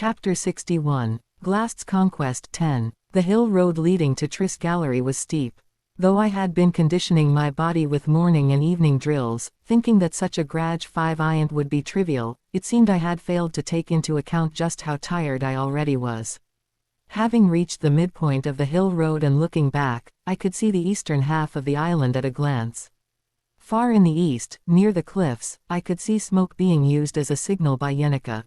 Chapter 61. Glast's Conquest 10. The hill road leading to Tris Gallery was steep. Though I had been conditioning my body with morning and evening drills, thinking that such a grade 5 INT would be trivial, it seemed I had failed to take into account just how tired I already was. Having reached the midpoint of the hill road and looking back, I could see the eastern half of the island at a glance. Far in the east, near the cliffs, I could see smoke being used as a signal by Yenica.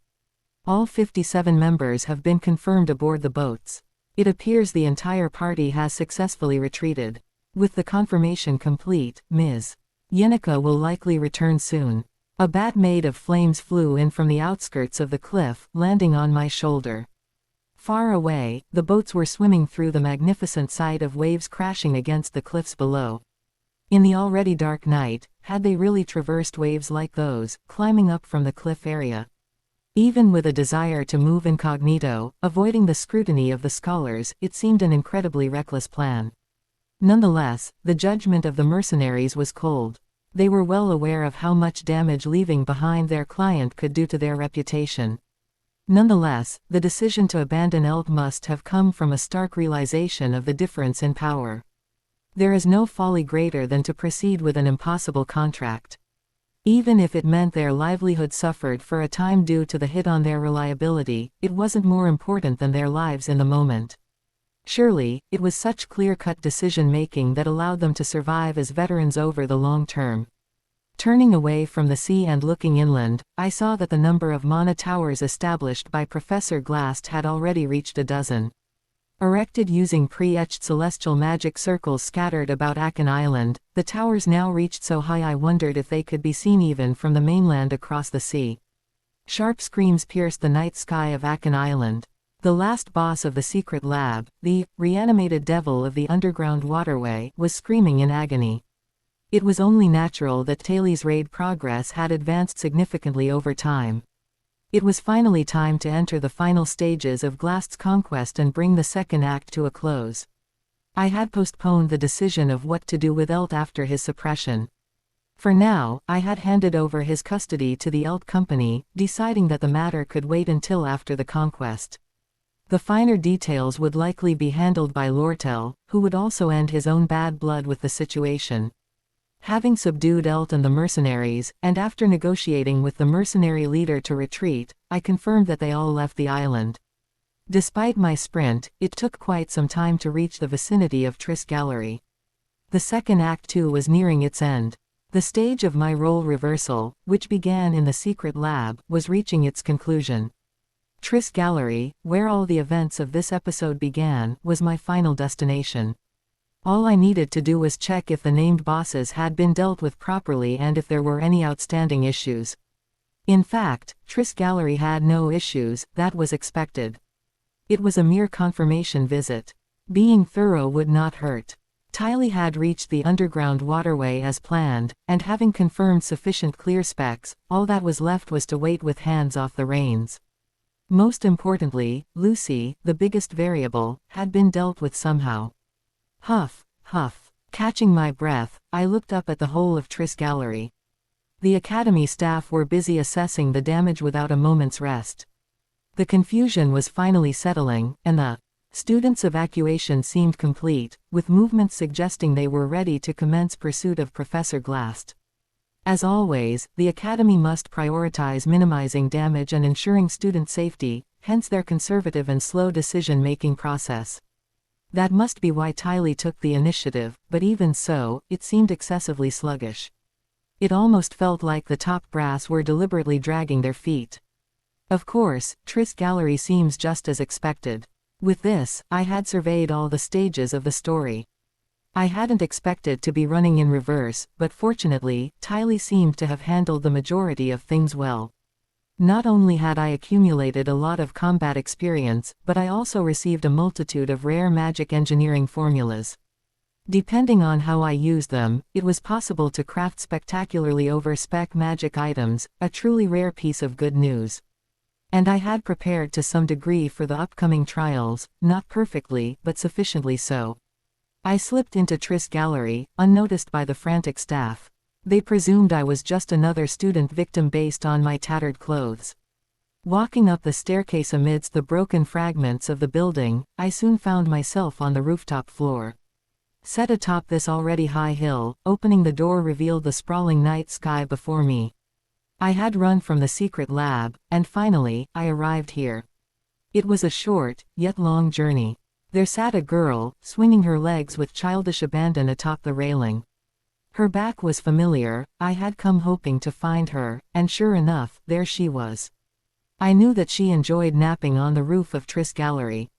All 57 members have been confirmed aboard the boats. It appears the entire party has successfully retreated. With the confirmation complete, Ms. Yenica will likely return soon. A bat made of flames flew in from the outskirts of the cliff, landing on my shoulder. Far away, the boats were swimming through the magnificent sight of waves crashing against the cliffs below. In the already dark night, had they really traversed waves like those, climbing up from the cliff area? Even with a desire to move incognito, avoiding the scrutiny of the scholars, it seemed an incredibly reckless plan. Nonetheless, the judgment of the mercenaries was cold. They were well aware of how much damage leaving behind their client could do to their reputation. Nonetheless, the decision to abandon Elt must have come from a stark realization of the difference in power. There is no folly greater than to proceed with an impossible contract. Even if it meant their livelihood suffered for a time due to the hit on their reliability, it wasn't more important than their lives in the moment. Surely, it was such clear-cut decision-making that allowed them to survive as veterans over the long term. Turning away from the sea and looking inland, I saw that the number of mana towers established by Professor Glast had already reached a dozen. Erected using pre-etched celestial magic circles scattered about Akan Island, the towers now reached so high I wondered if they could be seen even from the mainland across the sea. Sharp screams pierced the night sky of Akan Island. The last boss of the secret lab, the reanimated devil of the underground waterway, was screaming in agony. It was only natural that Taili's raid progress had advanced significantly over time. It was finally time to enter the final stages of Glast's conquest and bring the second act to a close. I had postponed the decision of what to do with Elt after his suppression. For now, I had handed over his custody to the Elt Company, deciding that the matter could wait until after the conquest. The finer details would likely be handled by Lortel, who would also end his own bad blood with the situation. Having subdued Elt and the mercenaries, and after negotiating with the mercenary leader to retreat, I confirmed that they all left the island. Despite my sprint, it took quite some time to reach the vicinity of Tris Gallery. The second act too was nearing its end. The stage of my role reversal, which began in the secret lab, was reaching its conclusion. Tris Gallery, where all the events of this episode began, was my final destination. All I needed to do was check if the named bosses had been dealt with properly and if there were any outstanding issues. In fact, Tris Gallery had no issues, that was expected. It was a mere confirmation visit. Being thorough would not hurt. Taili had reached the underground waterway as planned, and having confirmed sufficient clear specs, all that was left was to wait with hands off the reins. Most importantly, Lucy, the biggest variable, had been dealt with somehow. Huff, huff. Catching my breath, I looked up at the whole of Tris Gallery. The academy staff were busy assessing the damage without a moment's rest. The confusion was finally settling, and the students' evacuation seemed complete, with movements suggesting they were ready to commence pursuit of Professor Glast. As always, the academy must prioritize minimizing damage and ensuring student safety, hence their conservative and slow decision-making process. That must be why Taili took the initiative, but even so, it seemed excessively sluggish. It almost felt like the top brass were deliberately dragging their feet. Of course, Tris Gallery seems just as expected. With this, I had surveyed all the stages of the story. I hadn't expected to be running in reverse, but fortunately, Taili seemed to have handled the majority of things well. Not only had I accumulated a lot of combat experience, but I also received a multitude of rare magic engineering formulas. Depending on how I used them, it was possible to craft spectacularly over-spec magic items, a truly rare piece of good news. And I had prepared to some degree for the upcoming trials, not perfectly, but sufficiently so. I slipped into Tris Gallery, unnoticed by the frantic staff. They presumed I was just another student victim based on my tattered clothes. Walking up the staircase amidst the broken fragments of the building, I soon found myself on the rooftop floor. Set atop this already high hill, opening the door revealed the sprawling night sky before me. I had run from the secret lab, and finally, I arrived here. It was a short, yet long journey. There sat a girl, swinging her legs with childish abandon atop the railing. Her back was familiar. I had come hoping to find her, and sure enough, there she was. I knew that she enjoyed napping on the roof of Tris Gallery.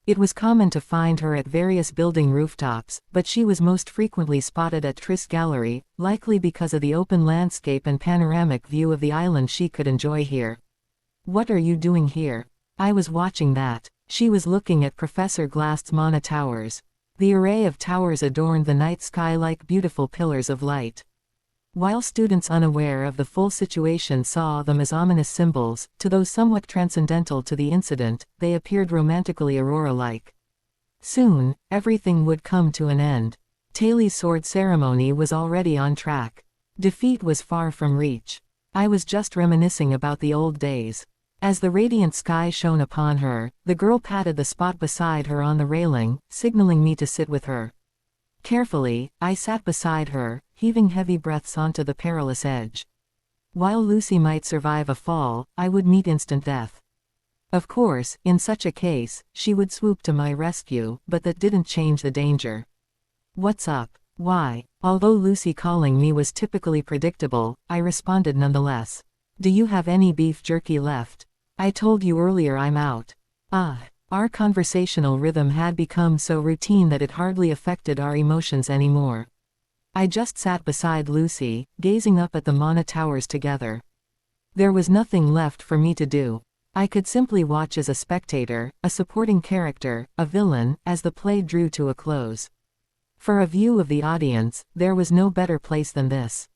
It was common to find her at various building rooftops, but she was most frequently spotted at Tris Gallery, likely because of the open landscape and panoramic view of the island she could enjoy here. "What are you doing here?" I was watching that. She was looking at Professor Glast's Mana Towers. The array of towers adorned the night sky like beautiful pillars of light. While students unaware of the full situation saw them as ominous symbols, to those somewhat transcendental to the incident, they appeared romantically aurora-like. Soon, everything would come to an end. Taylor's sword ceremony was already on track. Defeat was far from reach. I was just reminiscing about the old days. As the radiant sky shone upon her, the girl patted the spot beside her on the railing, signaling me to sit with her. Carefully, I sat beside her, heaving heavy breaths onto the perilous edge. While Lucy might survive a fall, I would meet instant death. Of course, in such a case, she would swoop to my rescue, but that didn't change the danger. "What's up? Why?" Although Lucy calling me was typically predictable, I responded nonetheless. "Do you have any beef jerky left? I told you earlier I'm out." Our conversational rhythm had become so routine that it hardly affected our emotions anymore. I just sat beside Lucy, gazing up at the Mana Towers together. There was nothing left for me to do. I could simply watch as a spectator, a supporting character, a villain, as the play drew to a close. For a view of the audience, there was no better place than this.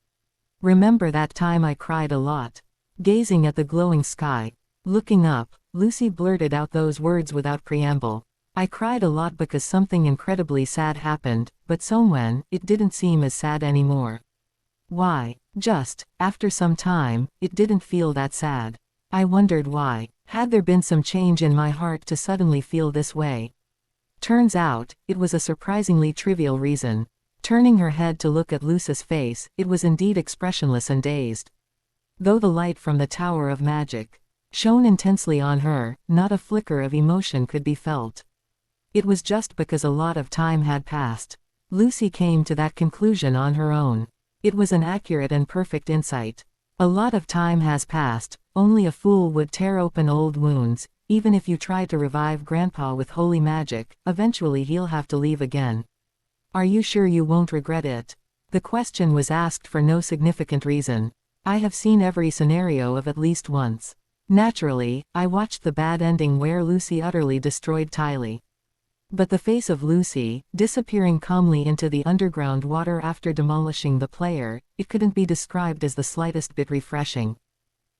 Remember that time I cried a lot? Gazing at the glowing sky. Looking up, Lucy blurted out those words without preamble. I cried a lot because something incredibly sad happened, but when it didn't seem as sad anymore. Why? Just, after some time, it didn't feel that sad. I wondered why. Had there been some change in my heart to suddenly feel this way? Turns out, it was a surprisingly trivial reason. Turning her head to look at Lucy's face, it was indeed expressionless and dazed. Though the light from the Tower of Magic shone intensely on her, not a flicker of emotion could be felt. It was just because a lot of time had passed. Lucy came to that conclusion on her own. It was an accurate and perfect insight. A lot of time has passed. Only a fool would tear open old wounds. Even if you try to revive Grandpa with holy magic, eventually he'll have to leave again. Are you sure you won't regret it? The question was asked for no significant reason. I have seen every scenario of at least once. Naturally, I watched the bad ending where Lucy utterly destroyed Tylee. But the face of Lucy, disappearing calmly into the underground water after demolishing the player, it couldn't be described as the slightest bit refreshing.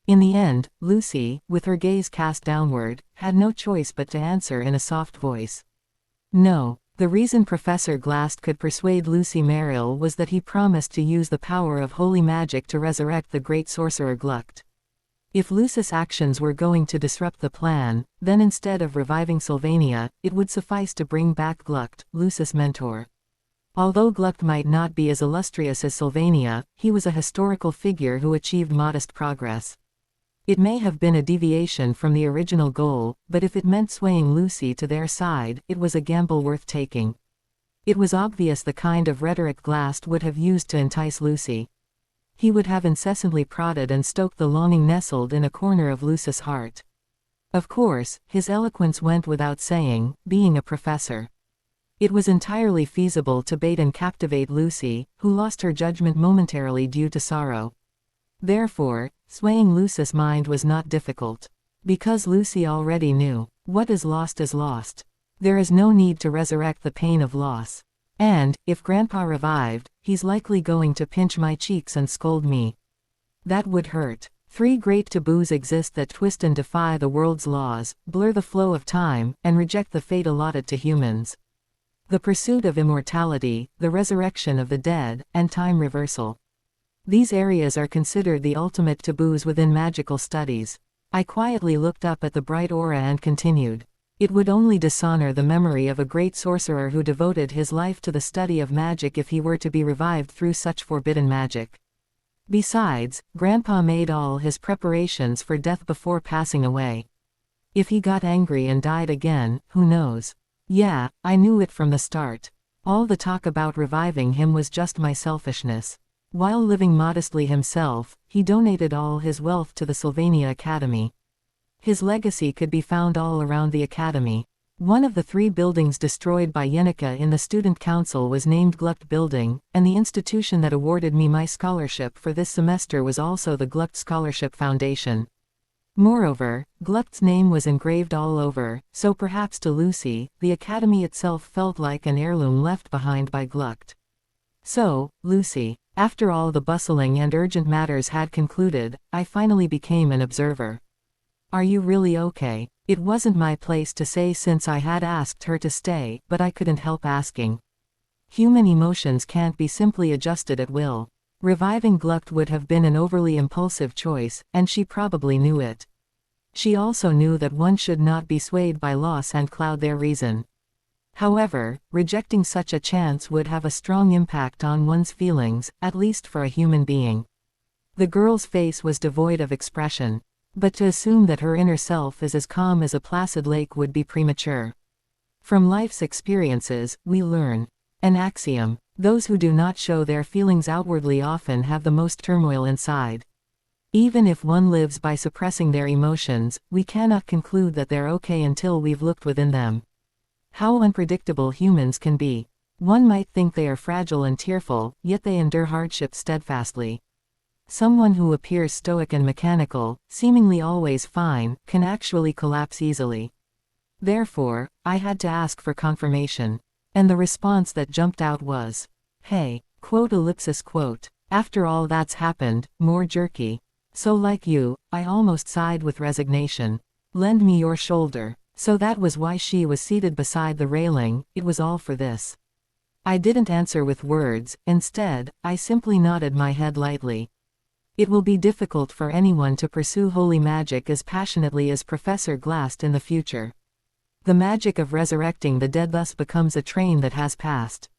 In the end, Lucy, with her gaze cast downward, had no choice but to answer in a soft voice. No. The reason Professor Glast could persuade Lucy Merrill was that he promised to use the power of holy magic to resurrect the great sorcerer Gluck. If Lucy's actions were going to disrupt the plan, then instead of reviving Sylvania, it would suffice to bring back Gluck, Lucy's mentor. Although Gluck might not be as illustrious as Sylvania, he was a historical figure who achieved modest progress. It may have been a deviation from the original goal, but if it meant swaying Lucy to their side, it was a gamble worth taking. It was obvious the kind of rhetoric Glast would have used to entice Lucy. He would have incessantly prodded and stoked the longing nestled in a corner of Lucy's heart. Of course, his eloquence went without saying, being a professor. It was entirely feasible to bait and captivate Lucy, who lost her judgment momentarily due to sorrow. Therefore, swaying Lucy's mind was not difficult. Because Lucy already knew, what is lost. There is no need to resurrect the pain of loss. And, if Grandpa revived, he's likely going to pinch my cheeks and scold me. That would hurt. 3 great taboos exist that twist and defy the world's laws, blur the flow of time, and reject the fate allotted to humans. The pursuit of immortality, the resurrection of the dead, and time reversal. These areas are considered the ultimate taboos within magical studies. I quietly looked up at the bright aura and continued. It would only dishonor the memory of a great sorcerer who devoted his life to the study of magic if he were to be revived through such forbidden magic. Besides, Grandpa made all his preparations for death before passing away. If he got angry and died again, who knows? Yeah, I knew it from the start. All the talk about reviving him was just my selfishness. While living modestly himself, he donated all his wealth to the Sylvania Academy. His legacy could be found all around the academy. One of the 3 buildings destroyed by Yenica in the student council was named Gluck Building, and the institution that awarded me my scholarship for this semester was also the Gluck Scholarship Foundation. Moreover, Gluck's name was engraved all over, so perhaps to Lucy, the academy itself felt like an heirloom left behind by Gluck. So, Lucy, after all the bustling and urgent matters had concluded, I finally became an observer. Are you really okay? It wasn't my place to say since I had asked her to stay, but I couldn't help asking. Human emotions can't be simply adjusted at will. Reviving Gluck would have been an overly impulsive choice, and she probably knew it. She also knew that one should not be swayed by loss and cloud their reason. However, rejecting such a chance would have a strong impact on one's feelings, at least for a human being. The girl's face was devoid of expression. But to assume that her inner self is as calm as a placid lake would be premature. From life's experiences, we learn. An axiom: those who do not show their feelings outwardly often have the most turmoil inside. Even if one lives by suppressing their emotions, we cannot conclude that they're okay until we've looked within them. How unpredictable humans can be. One might think they are fragile and tearful, yet they endure hardship steadfastly. Someone who appears stoic and mechanical, seemingly always fine, can actually collapse easily. Therefore, I had to ask for confirmation. And the response that jumped out was, "Hey, quote. After all that's happened, more jerky. So like you, I almost sighed with resignation. Lend me your shoulder." So that was why she was seated beside the railing, it was all for this. I didn't answer with words, instead, I simply nodded my head lightly. It will be difficult for anyone to pursue holy magic as passionately as Professor Glast in the future. The magic of resurrecting the dead thus becomes a train that has passed.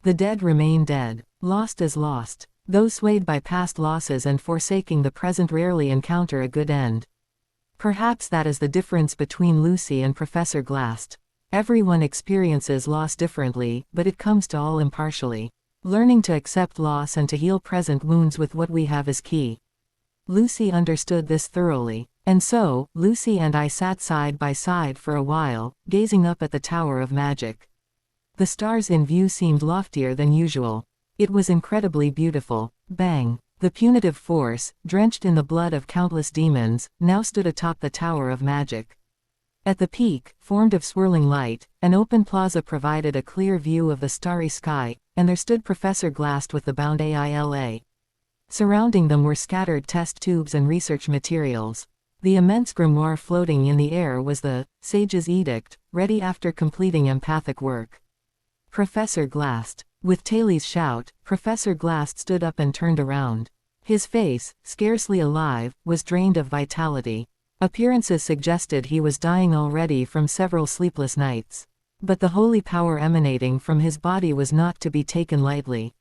The dead remain dead. Lost is lost. Those swayed by past losses and forsaking the present rarely encounter a good end. Perhaps that is the difference between Lucy and Professor Glast. Everyone experiences loss differently, but it comes to all impartially. Learning to accept loss and to heal present wounds with what we have is key. Lucy understood this thoroughly, and so, Lucy and I sat side by side for a while, gazing up at the Tower of Magic. The stars in view seemed loftier than usual. It was incredibly beautiful. Bang! The punitive force, drenched in the blood of countless demons, now stood atop the Tower of Magic. At the peak, formed of swirling light, an open plaza provided a clear view of the starry sky, and there stood Professor Glast with the bound AILA. Surrounding them were scattered test tubes and research materials. The immense grimoire floating in the air was the Sage's Edict, ready after completing empathic work. Professor Glast. With Taylor's shout, Professor Glast stood up and turned around. His face, scarcely alive, was drained of vitality. Appearances suggested he was dying already from several sleepless nights. But the holy power emanating from his body was not to be taken lightly.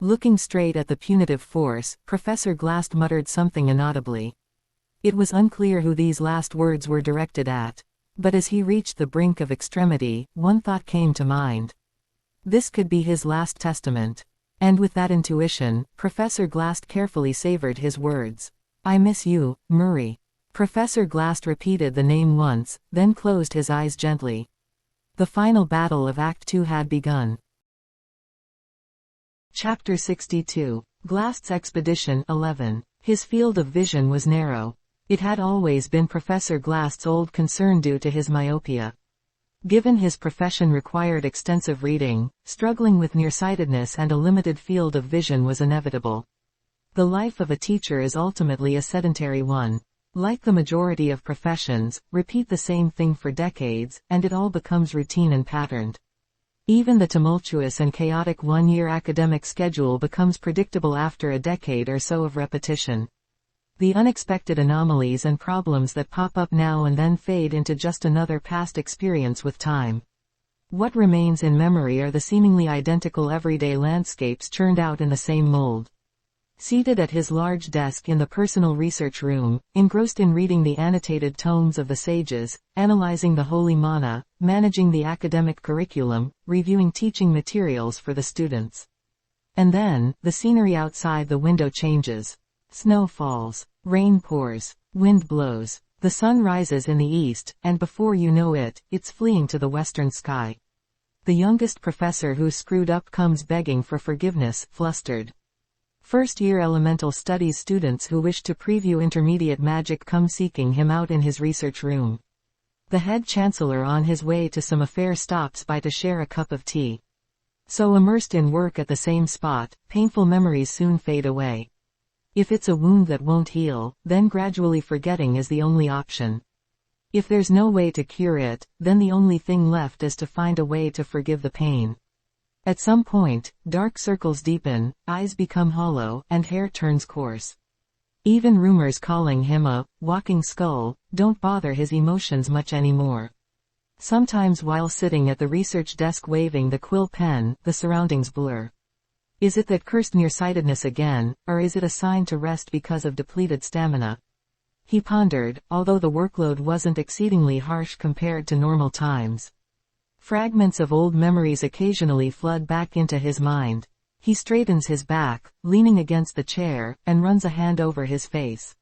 Looking straight at the punitive force, Professor Glast muttered something inaudibly. It was unclear who these last words were directed at. But as he reached the brink of extremity, one thought came to mind. This could be his last testament. And with that intuition, Professor Glast carefully savored his words. "I miss you, Murray." Professor Glast repeated the name once, then closed his eyes gently. The final battle of Act 2 had begun. Chapter 62. Glast's Expedition 11. His field of vision was narrow. It had always been Professor Glast's old concern due to his myopia. Given his profession required extensive reading, struggling with nearsightedness and a limited field of vision was inevitable. The life of a teacher is ultimately a sedentary one. Like the majority of professions, repeat the same thing for decades, and it all becomes routine and patterned. Even the tumultuous and chaotic one-year academic schedule becomes predictable after a decade or so of repetition. The unexpected anomalies and problems that pop up now and then fade into just another past experience with time. What remains in memory are the seemingly identical everyday landscapes churned out in the same mold. Seated at his large desk in the personal research room, engrossed in reading the annotated tomes of the sages, analyzing the holy mana, managing the academic curriculum, reviewing teaching materials for the students. And then, the scenery outside the window changes. Snow falls, rain pours, wind blows, the sun rises in the east, and before you know it, it's fleeing to the western sky. The youngest professor who screwed up comes begging for forgiveness, flustered. First-year elemental studies students who wish to preview intermediate magic come seeking him out in his research room. The head chancellor on his way to some affair stops by to share a cup of tea. So immersed in work at the same spot, painful memories soon fade away. If it's a wound that won't heal, then gradually forgetting is the only option. If there's no way to cure it, then the only thing left is to find a way to forgive the pain. At some point, dark circles deepen, eyes become hollow, and hair turns coarse. Even rumors calling him a walking skull don't bother his emotions much anymore. Sometimes while sitting at the research desk waving the quill pen, the surroundings blur. Is it that cursed nearsightedness again, or is it a sign to rest because of depleted stamina? He pondered, although the workload wasn't exceedingly harsh compared to normal times. Fragments of old memories occasionally flood back into his mind. He straightens his back, leaning against the chair, and runs a hand over his face.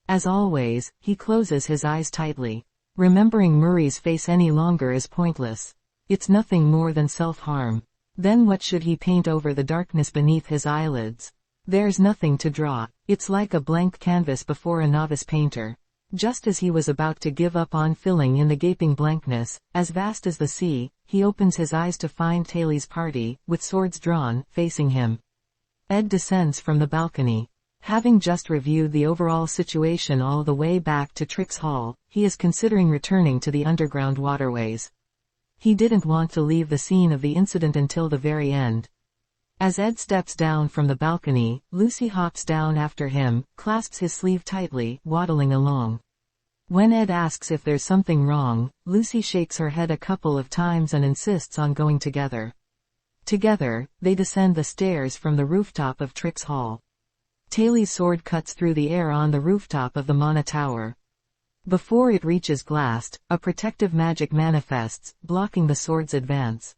As always, he closes his eyes tightly. Remembering Murray's face any longer is pointless. It's nothing more than self-harm. Then what should he paint over the darkness beneath his eyelids? There's nothing to draw. It's like a blank canvas before a novice painter. Just as he was about to give up on filling in the gaping blankness, as vast as the sea, he opens his eyes to find Taylor's party, with swords drawn, facing him. Ed descends from the balcony. Having just reviewed the overall situation all the way back to Trix Hall, he is considering returning to the underground waterways. He didn't want to leave the scene of the incident until the very end. As Ed steps down from the balcony, Lucy hops down after him, clasps his sleeve tightly, waddling along. When Ed asks if there's something wrong, Lucy shakes her head a couple of times and insists on going together. Together, they descend the stairs from the rooftop of Trix Hall. Taylor's sword cuts through the air on the rooftop of the Mana Tower. Before it reaches Glast, a protective magic manifests, blocking the sword's advance.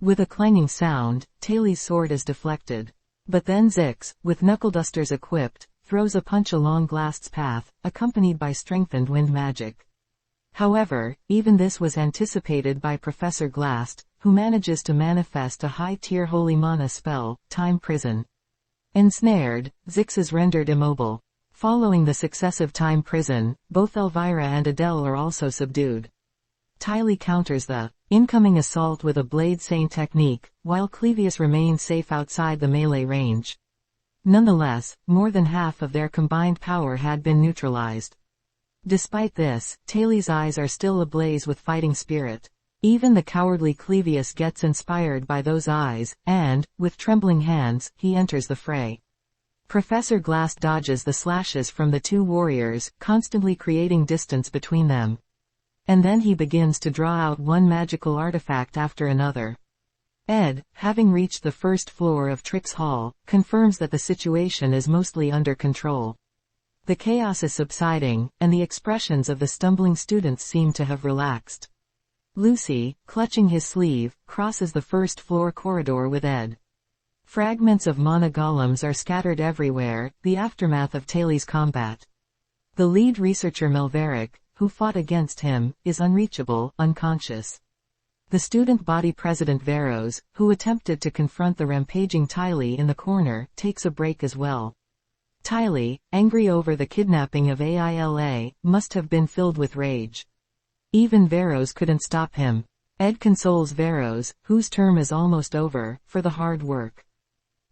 With a clanging sound, Taylor's sword is deflected. But then Zix, with knuckle dusters equipped, throws a punch along Glast's path, accompanied by strengthened wind magic. However, even this was anticipated by Professor Glast, who manages to manifest a high-tier holy mana spell, Time Prison. Ensnared, Zix is rendered immobile. Following the successive Time Prison, both Elvira and Adele are also subdued. Tylee counters the incoming assault with a Blade Saint technique, while Clevius remains safe outside the melee range. Nonetheless, more than half of their combined power had been neutralized. Despite this, Taylor's eyes are still ablaze with fighting spirit. Even the cowardly Clevius gets inspired by those eyes, and, with trembling hands, he enters the fray. Professor Glass dodges the slashes from the two warriors, constantly creating distance between them. And then he begins to draw out one magical artifact after another. Ed, having reached the first floor of Trix Hall, confirms that the situation is mostly under control. The chaos is subsiding, and the expressions of the stumbling students seem to have relaxed. Lucy, clutching his sleeve, crosses the first floor corridor with Ed. Fragments of mana golems are scattered everywhere, the aftermath of Taylor's combat. The lead researcher Melverick, who fought against him, is unreachable, unconscious. The student body president Veros, who attempted to confront the rampaging Tylee in the corner, takes a break as well. Tylee, angry over the kidnapping of Aila, must have been filled with rage. Even Veros couldn't stop him. Ed consoles Veros, whose term is almost over, for the hard work.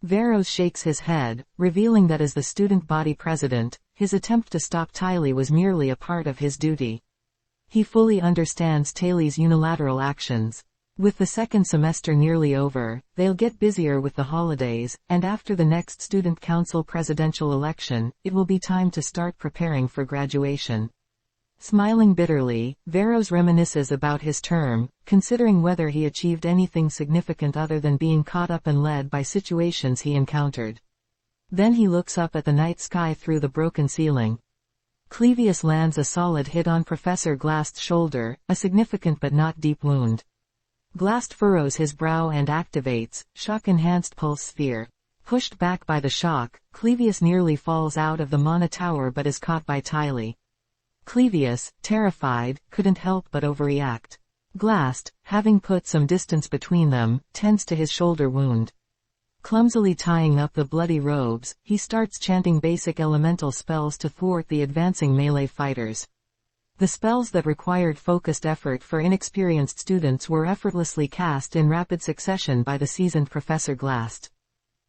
Veros shakes his head, revealing that as the student body president, his attempt to stop Tylee was merely a part of his duty. He fully understands Taylor's unilateral actions. With the second semester nearly over, they'll get busier with the holidays, and after the next student council presidential election, it will be time to start preparing for graduation. Smiling bitterly, Veros reminisces about his term, considering whether he achieved anything significant other than being caught up and led by situations he encountered. Then he looks up at the night sky through the broken ceiling. Clevius lands a solid hit on Professor Glast's shoulder, a significant but not deep wound. Glast furrows his brow and activates shock-enhanced pulse sphere. Pushed back by the shock, Clevius nearly falls out of the Mana Tower but is caught by Tylee. Clevius, terrified, couldn't help but overreact. Glast, having put some distance between them, tends to his shoulder wound. Clumsily tying up the bloody robes, he starts chanting basic elemental spells to thwart the advancing melee fighters. The spells that required focused effort for inexperienced students were effortlessly cast in rapid succession by the seasoned Professor Glast.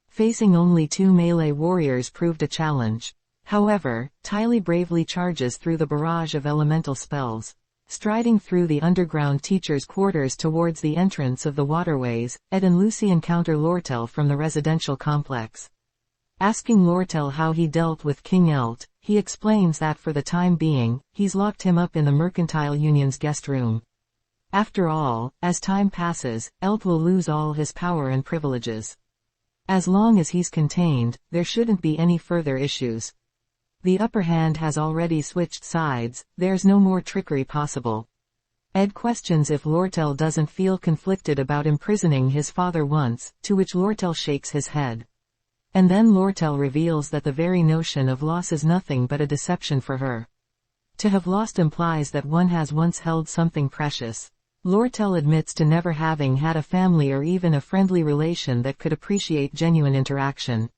Facing only 2 melee warriors proved a challenge. However, Tylee bravely charges through the barrage of elemental spells. Striding through the underground teachers' quarters towards the entrance of the waterways, Ed and Lucy encounter Lortel from the residential complex. Asking Lortel how he dealt with King Elt, he explains that for the time being, he's locked him up in the Mercantile Union's guest room. After all, as time passes, Elt will lose all his power and privileges. As long as he's contained, there shouldn't be any further issues. The upper hand has already switched sides, there's no more trickery possible. Ed questions if Lortel doesn't feel conflicted about imprisoning his father once, to which Lortel shakes his head. And then Lortel reveals that the very notion of loss is nothing but a deception for her. To have lost implies that one has once held something precious. Lortel admits to never having had a family or even a friendly relation that could appreciate genuine interaction.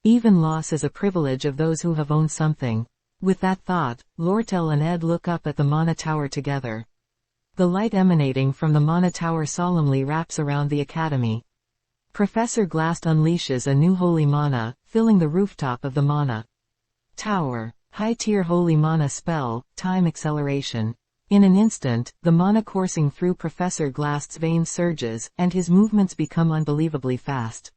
Even loss is a privilege of those who have owned something. With that thought, Lortel and Ed look up at the Mana Tower together. The light emanating from the Mana Tower solemnly wraps around the academy. Professor Glast unleashes a new holy mana, filling the rooftop of the Mana Tower. High-tier holy mana spell, time acceleration. In an instant, the mana coursing through Professor Glast's veins surges, and his movements become unbelievably fast.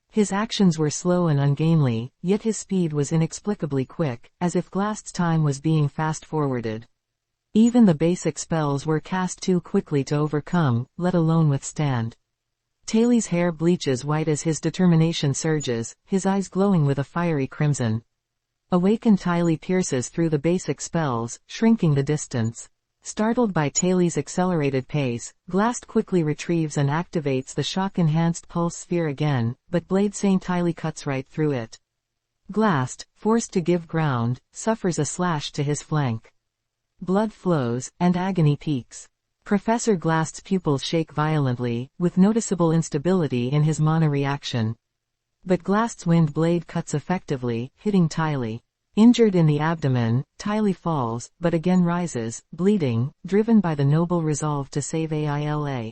His actions were slow and ungainly, yet his speed was inexplicably quick, as if Glast's time was being fast-forwarded. Even the basic spells were cast too quickly to overcome, let alone withstand. Taylee's hair bleaches white as his determination surges, his eyes glowing with a fiery crimson. Awakened Tylee pierces through the basic spells, shrinking the distance. Startled by Taylee's accelerated pace, Glast quickly retrieves and activates the shock-enhanced pulse sphere again, but Blade Saint Tylee cuts right through it. Glast, forced to give ground, suffers a slash to his flank. Blood flows, and agony peaks. Professor Glast's pupils shake violently, with noticeable instability in his mana reaction. But Glast's wind blade cuts effectively, hitting Tylee. Injured in the abdomen, Tylee falls, but again rises, bleeding, driven by the noble resolve to save Aila.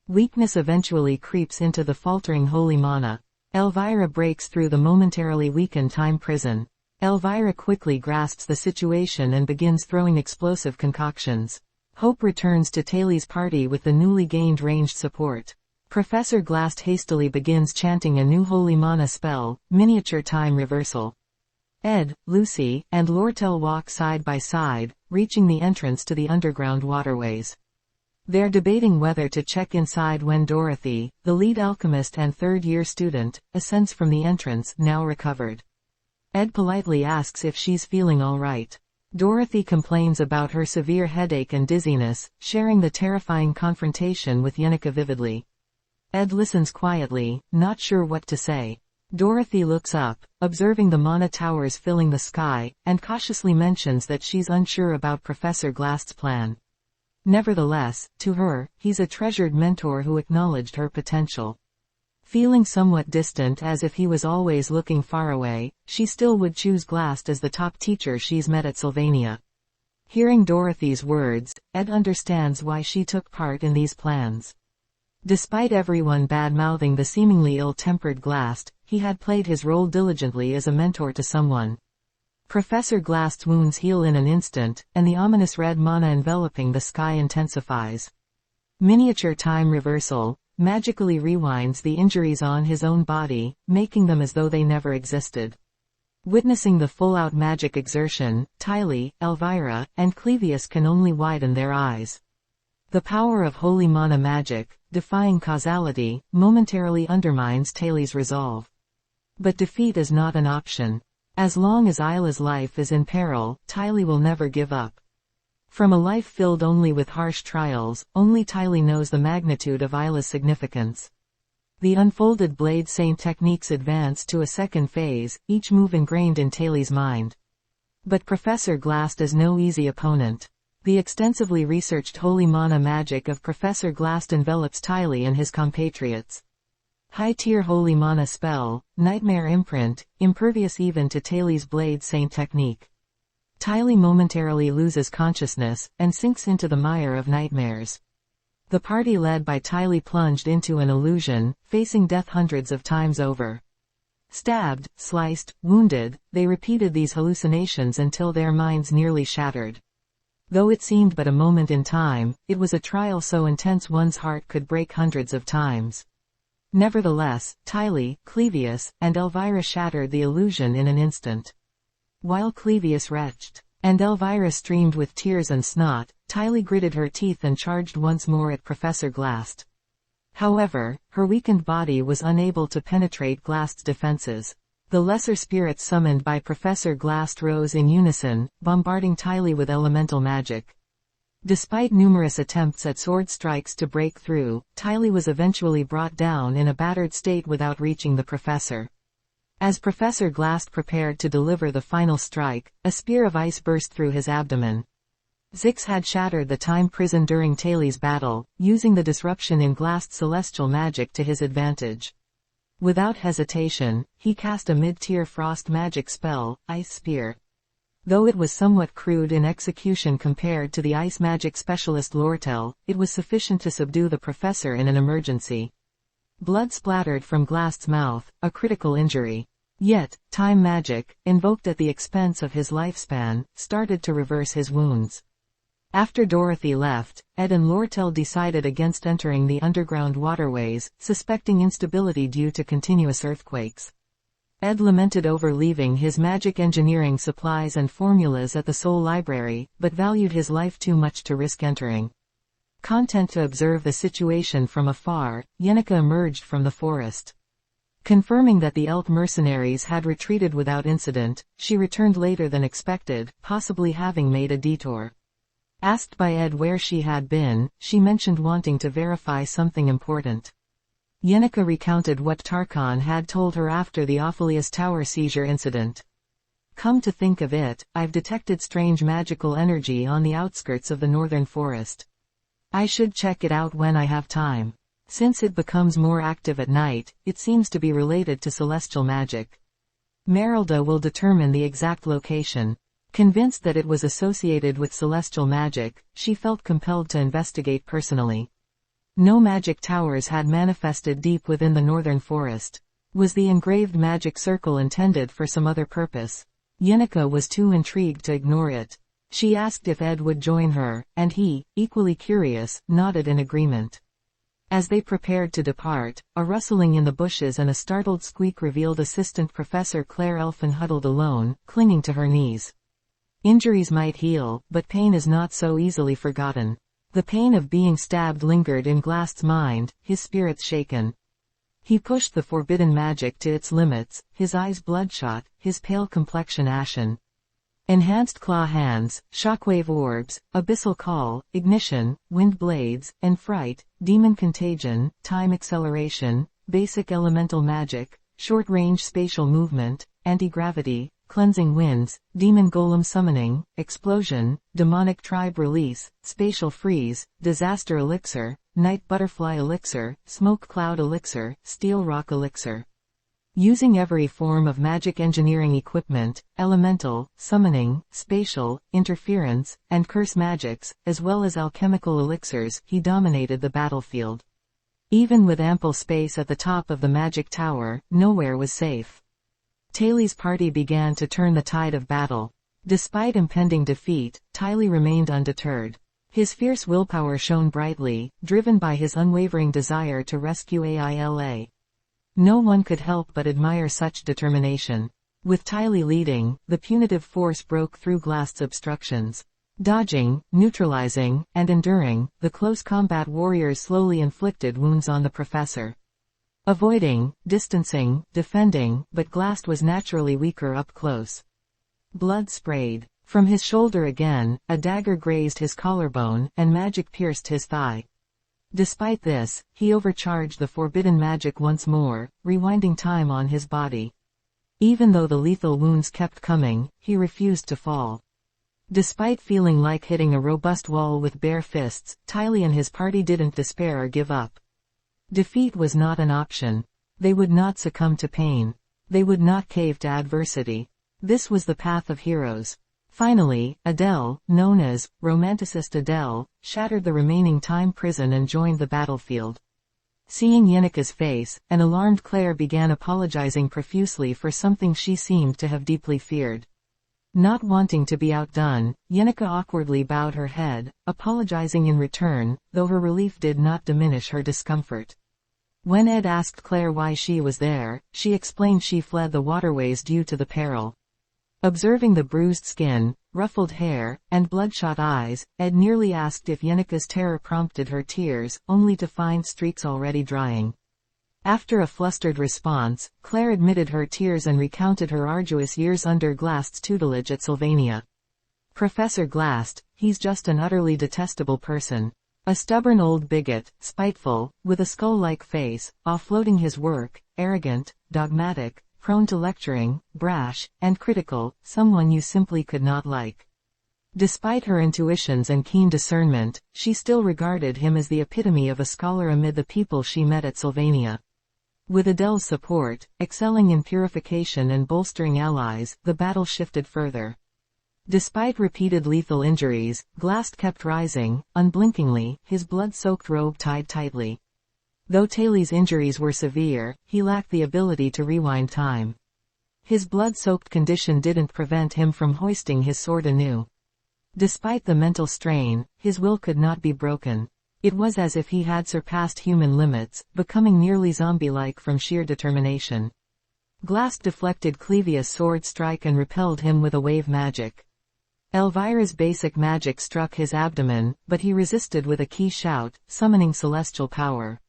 Weakness eventually creeps into the faltering holy mana. Elvira breaks through the momentarily weakened time prison. Elvira quickly grasps the situation and begins throwing explosive concoctions. Hope returns to Taylee's party with the newly gained ranged support. Professor Glast hastily begins chanting a new holy mana spell, Miniature Time Reversal. Ed, Lucy, and Lortel walk side by side, reaching the entrance to the underground waterways. They're debating whether to check inside when Dorothy, the lead alchemist and third-year student, ascends from the entrance, now recovered. Ed politely asks if she's feeling all right. Dorothy complains about her severe headache and dizziness, sharing the terrifying confrontation with Yenneker vividly. Ed listens quietly, not sure what to say. Dorothy looks up, observing the Mana Towers filling the sky, and cautiously mentions that she's unsure about Professor Glast's plan. Nevertheless, to her, he's a treasured mentor who acknowledged her potential. Feeling somewhat distant as if he was always looking far away, she still would choose Glast as the top teacher she's met at Sylvania. Hearing Dorothy's words, Ed understands why she took part in these plans. Despite everyone bad-mouthing the seemingly ill-tempered Glast, he had played his role diligently as a mentor to someone. Professor Glast's wounds heal in an instant, and the ominous red mana enveloping the sky intensifies. Miniature time reversal, magically rewinds the injuries on his own body, making them as though they never existed. Witnessing the full-out magic exertion, Tylee, Elvira, and Clevius can only widen their eyes. The power of holy mana magic, defying causality, momentarily undermines Taylee's resolve. But defeat is not an option. As long as Isla's life is in peril, Tylee will never give up. From a life filled only with harsh trials, only Tylee knows the magnitude of Isla's significance. The unfolded Blade Saint techniques advance to a second phase, each move ingrained in Taylee's mind. But Professor Glast is no easy opponent. The extensively researched holy mana magic of Professor Glast envelops Tylee and his compatriots. High-tier holy mana spell, Nightmare Imprint, impervious even to Taylee's Blade Saint technique. Tylee momentarily loses consciousness, and sinks into the mire of nightmares. The party led by Tylee plunged into an illusion, facing death hundreds of times over. Stabbed, sliced, wounded, they repeated these hallucinations until their minds nearly shattered. Though it seemed but a moment in time, it was a trial so intense one's heart could break hundreds of times. Nevertheless, Tylee, Clevius, and Elvira shattered the illusion in an instant. While Clevius retched, and Elvira streamed with tears and snot, Tylee gritted her teeth and charged once more at Professor Glast. However, her weakened body was unable to penetrate Glast's defenses. The lesser spirits summoned by Professor Glast rose in unison, bombarding Tylee with elemental magic. Despite numerous attempts at sword strikes to break through, Tylee was eventually brought down in a battered state without reaching the professor. As Professor Glast prepared to deliver the final strike, a spear of ice burst through his abdomen. Zix had shattered the time prison during Taylee's battle, using the disruption in Glast's celestial magic to his advantage. Without hesitation, he cast a mid-tier frost magic spell, Ice Spear. Though it was somewhat crude in execution compared to the ice magic specialist Lortel, it was sufficient to subdue the professor in an emergency. Blood splattered from Glast's mouth, a critical injury. Yet, time magic, invoked at the expense of his lifespan, started to reverse his wounds. After Dorothy left, Ed and Lortel decided against entering the underground waterways, suspecting instability due to continuous earthquakes. Ed lamented over leaving his magic engineering supplies and formulas at the Soul Library, but valued his life too much to risk entering. Content to observe the situation from afar, Yenica emerged from the forest. Confirming that the Elk mercenaries had retreated without incident, she returned later than expected, possibly having made a detour. Asked by Ed where she had been, she mentioned wanting to verify something important. Yenica recounted what Tarkhan had told her after the Ophelius Tower seizure incident. Come to think of it, I've detected strange magical energy on the outskirts of the northern forest. I should check it out when I have time. Since it becomes more active at night, it seems to be related to celestial magic. Merelda will determine the exact location. Convinced that it was associated with celestial magic, she felt compelled to investigate personally. No magic towers had manifested deep within the northern forest. Was the engraved magic circle intended for some other purpose? Yenica was too intrigued to ignore it. She asked if Ed would join her, and he, equally curious, nodded in agreement. As they prepared to depart, a rustling in the bushes and a startled squeak revealed Assistant Professor Claire Elfin huddled alone, clinging to her knees. Injuries might heal, but pain is not so easily forgotten. The pain of being stabbed lingered in Glast's mind, his spirits shaken. He pushed the forbidden magic to its limits, his eyes bloodshot, his pale complexion ashen. Enhanced claw hands, shockwave orbs, abyssal call, ignition, wind blades, and fright, demon contagion, time acceleration, basic elemental magic, short-range spatial movement, anti-gravity, cleansing winds, demon golem summoning, explosion, demonic tribe release, spatial freeze, disaster elixir, night butterfly elixir, smoke cloud elixir, steel rock elixir. Using every form of magic engineering equipment, elemental, summoning, spatial, interference, and curse magics, as well as alchemical elixirs, he dominated the battlefield. Even with ample space at the top of the magic tower, nowhere was safe. Taylee's party began to turn the tide of battle. Despite impending defeat, Tylee remained undeterred. His fierce willpower shone brightly, driven by his unwavering desire to rescue Aila. No one could help but admire such determination. With Tylee leading, the punitive force broke through Glast's obstructions. Dodging, neutralizing, and enduring, the close combat warriors slowly inflicted wounds on the professor. Avoiding, distancing, defending, but Glast was naturally weaker up close. Blood sprayed. From his shoulder again, a dagger grazed his collarbone, and magic pierced his thigh. Despite this, he overcharged the forbidden magic once more, rewinding time on his body. Even though the lethal wounds kept coming, he refused to fall. Despite feeling like hitting a robust wall with bare fists, Tylee and his party didn't despair or give up. Defeat was not an option. They would not succumb to pain. They would not cave to adversity. This was the path of heroes. Finally, Adele, known as Romanticist Adele, shattered the remaining time prison and joined the battlefield. Seeing Yenika's face, an alarmed Claire began apologizing profusely for something she seemed to have deeply feared. Not wanting to be outdone, Yenika awkwardly bowed her head, apologizing in return, though her relief did not diminish her discomfort. When Ed asked Claire why she was there, she explained she fled the waterways due to the peril. Observing the bruised skin, ruffled hair, and bloodshot eyes, Ed nearly asked if Yenika's terror prompted her tears, only to find streaks already drying. After a flustered response, Claire admitted her tears and recounted her arduous years under Glast's tutelage at Sylvania. Professor Glast, he's just an utterly detestable person. A stubborn old bigot, spiteful, with a skull-like face, offloading his work, arrogant, dogmatic, prone to lecturing, brash, and critical, someone you simply could not like. Despite her intuitions and keen discernment, she still regarded him as the epitome of a scholar amid the people she met at Sylvania. With Adele's support, excelling in purification and bolstering allies, the battle shifted further. Despite repeated lethal injuries, Glast kept rising, unblinkingly, his blood-soaked robe tied tightly. Though Taylee's injuries were severe, he lacked the ability to rewind time. His blood-soaked condition didn't prevent him from hoisting his sword anew. Despite the mental strain, his will could not be broken. It was as if he had surpassed human limits, becoming nearly zombie-like from sheer determination. Glast deflected Clevia's sword strike and repelled him with a wave magic. Elvira's basic magic struck his abdomen, but he resisted with a key shout, summoning celestial power.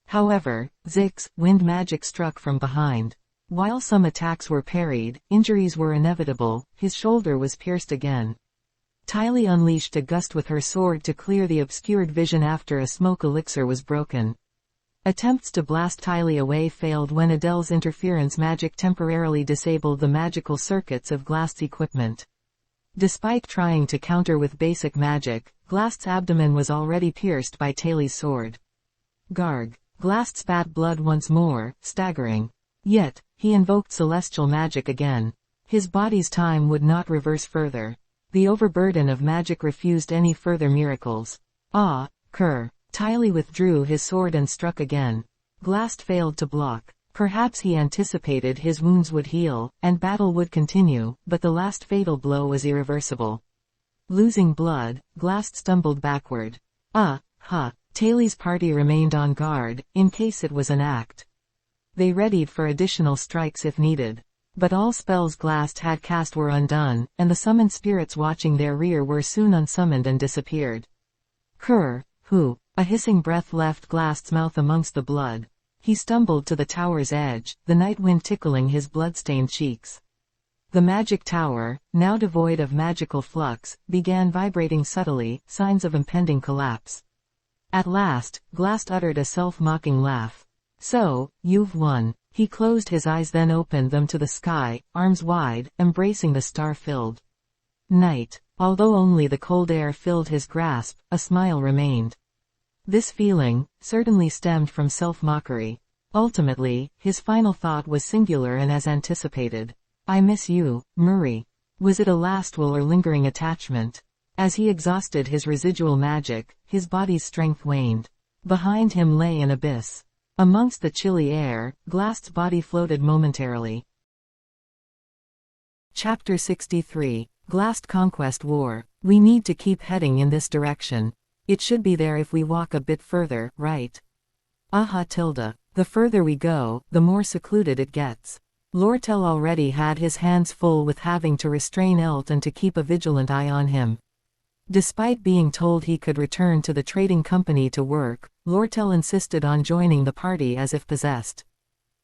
However, Zix's wind magic struck from behind. While some attacks were parried, injuries were inevitable, his shoulder was pierced again. Tylee unleashed a gust with her sword to clear the obscured vision after a smoke elixir was broken. Attempts to blast Tylee away failed when Adele's interference magic temporarily disabled the magical circuits of Glast's equipment. Despite trying to counter with basic magic, Glast's abdomen was already pierced by Taylee's sword. Garg. Glast spat blood once more, staggering. Yet, he invoked celestial magic again. His body's time would not reverse further. The overburden of magic refused any further miracles. Ah, Kerr. Tylee withdrew his sword and struck again. Glast failed to block. Perhaps he anticipated his wounds would heal, and battle would continue, but the last fatal blow was irreversible. Losing blood, Glast stumbled backward. Taylee's party remained on guard, in case it was an act. They readied for additional strikes if needed. But all spells Glast had cast were undone, and the summoned spirits watching their rear were soon unsummoned and disappeared. Kerr, who? A hissing breath left Glast's mouth amongst the blood. He stumbled to the tower's edge, the night wind tickling his blood-stained cheeks. The magic tower, now devoid of magical flux, began vibrating subtly, signs of impending collapse. At last, Glast uttered a self-mocking laugh. So, you've won. He closed his eyes then opened them to the sky, arms wide, embracing the star-filled night. Although only the cold air filled his grasp, a smile remained. This feeling, certainly stemmed from self-mockery. Ultimately, his final thought was singular and as anticipated. I miss you, Murray. Was it a last will or lingering attachment? As he exhausted his residual magic, his body's strength waned. Behind him lay an abyss. Amongst the chilly air, Glast's body floated momentarily. Chapter 63. Glast Conquest War. We need to keep heading in this direction. It should be there if we walk a bit further, right? Aha tilde. The further we go, the more secluded it gets. Lortel already had his hands full with having to restrain Elt and to keep a vigilant eye on him. Despite being told he could return to the trading company to work, Lortel insisted on joining the party as if possessed.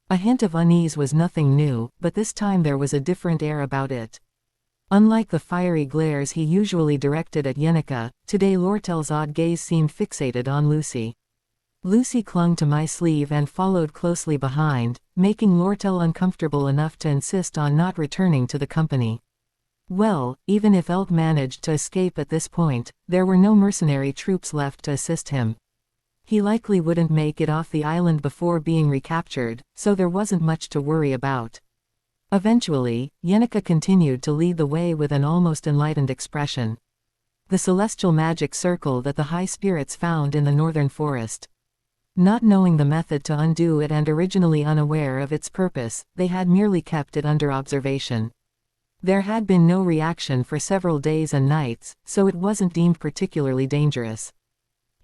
A hint of unease was nothing new, but this time there was a different air about it. Unlike the fiery glares he usually directed at Yenica, today Lortel's odd gaze seemed fixated on Lucy. Lucy clung to my sleeve and followed closely behind, making Lortel uncomfortable enough to insist on not returning to the company. Well, even if Elt managed to escape at this point, there were no mercenary troops left to assist him. He likely wouldn't make it off the island before being recaptured, so there wasn't much to worry about. Eventually, Yenica continued to lead the way with an almost enlightened expression. The celestial magic circle that the high spirits found in the northern forest. Not knowing the method to undo it and originally unaware of its purpose, they had merely kept it under observation. There had been no reaction for several days and nights, so it wasn't deemed particularly dangerous.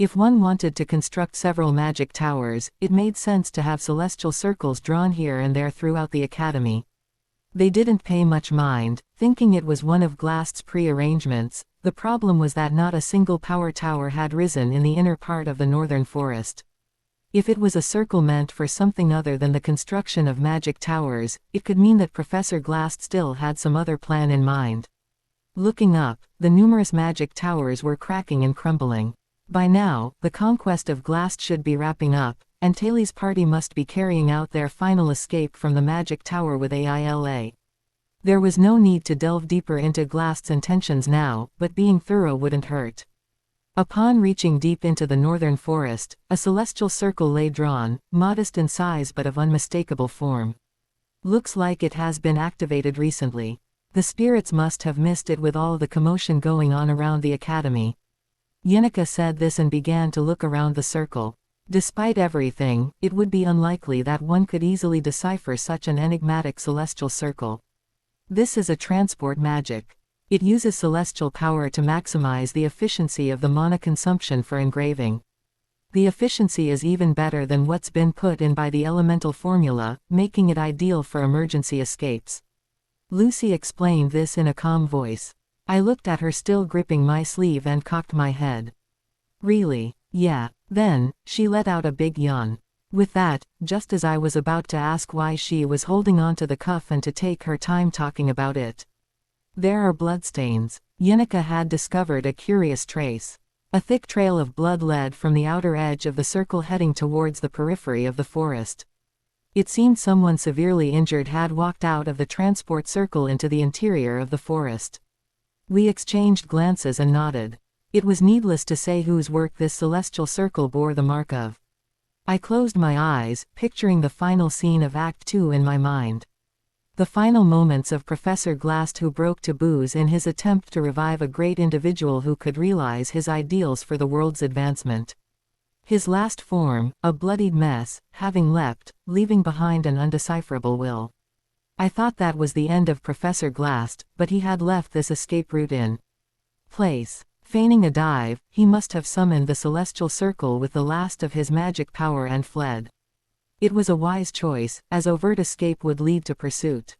If one wanted to construct several magic towers, it made sense to have celestial circles drawn here and there throughout the academy. They didn't pay much mind, thinking it was one of Glast's pre-arrangements. The problem was that not a single power tower had risen in the inner part of the northern forest. If it was a circle meant for something other than the construction of magic towers, it could mean that Professor Glast still had some other plan in mind. Looking up, the numerous magic towers were cracking and crumbling. By now, the conquest of Glast should be wrapping up, and Taylor's party must be carrying out their final escape from the magic tower with Aila. There was no need to delve deeper into Glast's intentions now, but being thorough wouldn't hurt. Upon reaching deep into the northern forest, a celestial circle lay drawn, modest in size but of unmistakable form. Looks like it has been activated recently. The spirits must have missed it with all the commotion going on around the academy. Yenica said this and began to look around the circle. Despite everything, it would be unlikely that one could easily decipher such an enigmatic celestial circle. This is a transport magic. It uses celestial power to maximize the efficiency of the mana consumption for engraving. The efficiency is even better than what's been put in by the elemental formula, making it ideal for emergency escapes. Lucy explained this in a calm voice. I looked at her, still gripping my sleeve, and cocked my head. Really? Yeah. Then, she let out a big yawn. With that, just as I was about to ask why she was holding on to the cuff and to take her time talking about it. There are bloodstains. Yenica had discovered a curious trace. A thick trail of blood led from the outer edge of the circle heading towards the periphery of the forest. It seemed someone severely injured had walked out of the transport circle into the interior of the forest. We exchanged glances and nodded. It was needless to say whose work this celestial circle bore the mark of. I closed my eyes, picturing the final scene of Act 2 in my mind. The final moments of Professor Glast, who broke taboos in his attempt to revive a great individual who could realize his ideals for the world's advancement. His last form, a bloodied mess, having leapt, leaving behind an undecipherable will. I thought that was the end of Professor Glast, but he had left this escape route in place. Feigning a dive, he must have summoned the celestial circle with the last of his magic power and fled. It was a wise choice, as overt escape would lead to pursuit.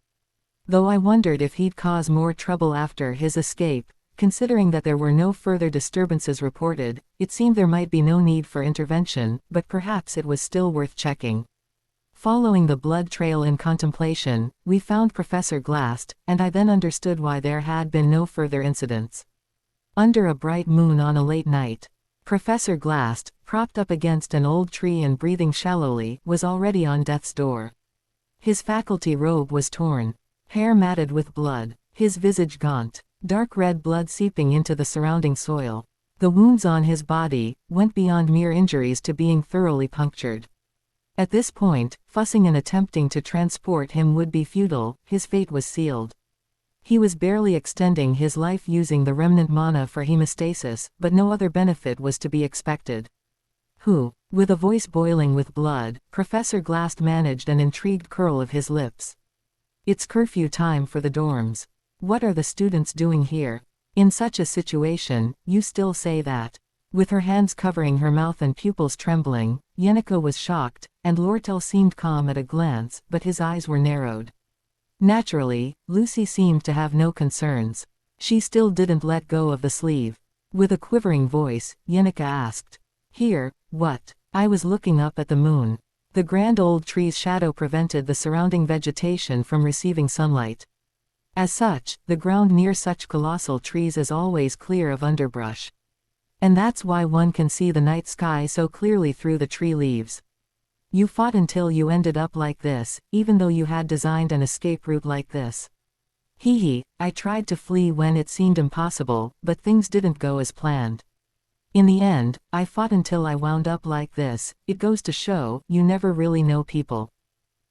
Though I wondered if he'd cause more trouble after his escape. Considering that there were no further disturbances reported, it seemed there might be no need for intervention, but perhaps it was still worth checking. Following the blood trail in contemplation, we found Professor Glast, and I then understood why there had been no further incidents. Under a bright moon on a late night, Professor Glast, propped up against an old tree and breathing shallowly, was already on death's door. His faculty robe was torn, hair matted with blood, his visage gaunt. Dark red blood seeping into the surrounding soil. The wounds on his body went beyond mere injuries to being thoroughly punctured. At this point, fussing and attempting to transport him would be futile. His fate was sealed. He was barely extending his life using the remnant mana for hemostasis, but no other benefit was to be expected. With a voice boiling with blood, Professor Glast managed an intrigued curl of his lips. It's curfew time for the dorms. What are the students doing here? In such a situation, you still say that. With her hands covering her mouth and pupils trembling, Yeniko was shocked, and Lortel seemed calm at a glance, but his eyes were narrowed. Naturally, Lucy seemed to have no concerns. She still didn't let go of the sleeve. With a quivering voice, Yenika asked. Here, what? I was looking up at the moon. The grand old tree's shadow prevented the surrounding vegetation from receiving sunlight. As such, the ground near such colossal trees is always clear of underbrush. And that's why one can see the night sky so clearly through the tree leaves. You fought until you ended up like this, even though you had designed an escape route like this. Hee, I tried to flee when it seemed impossible, but things didn't go as planned. In the end, I fought until I wound up like this. It goes to show, you never really know people.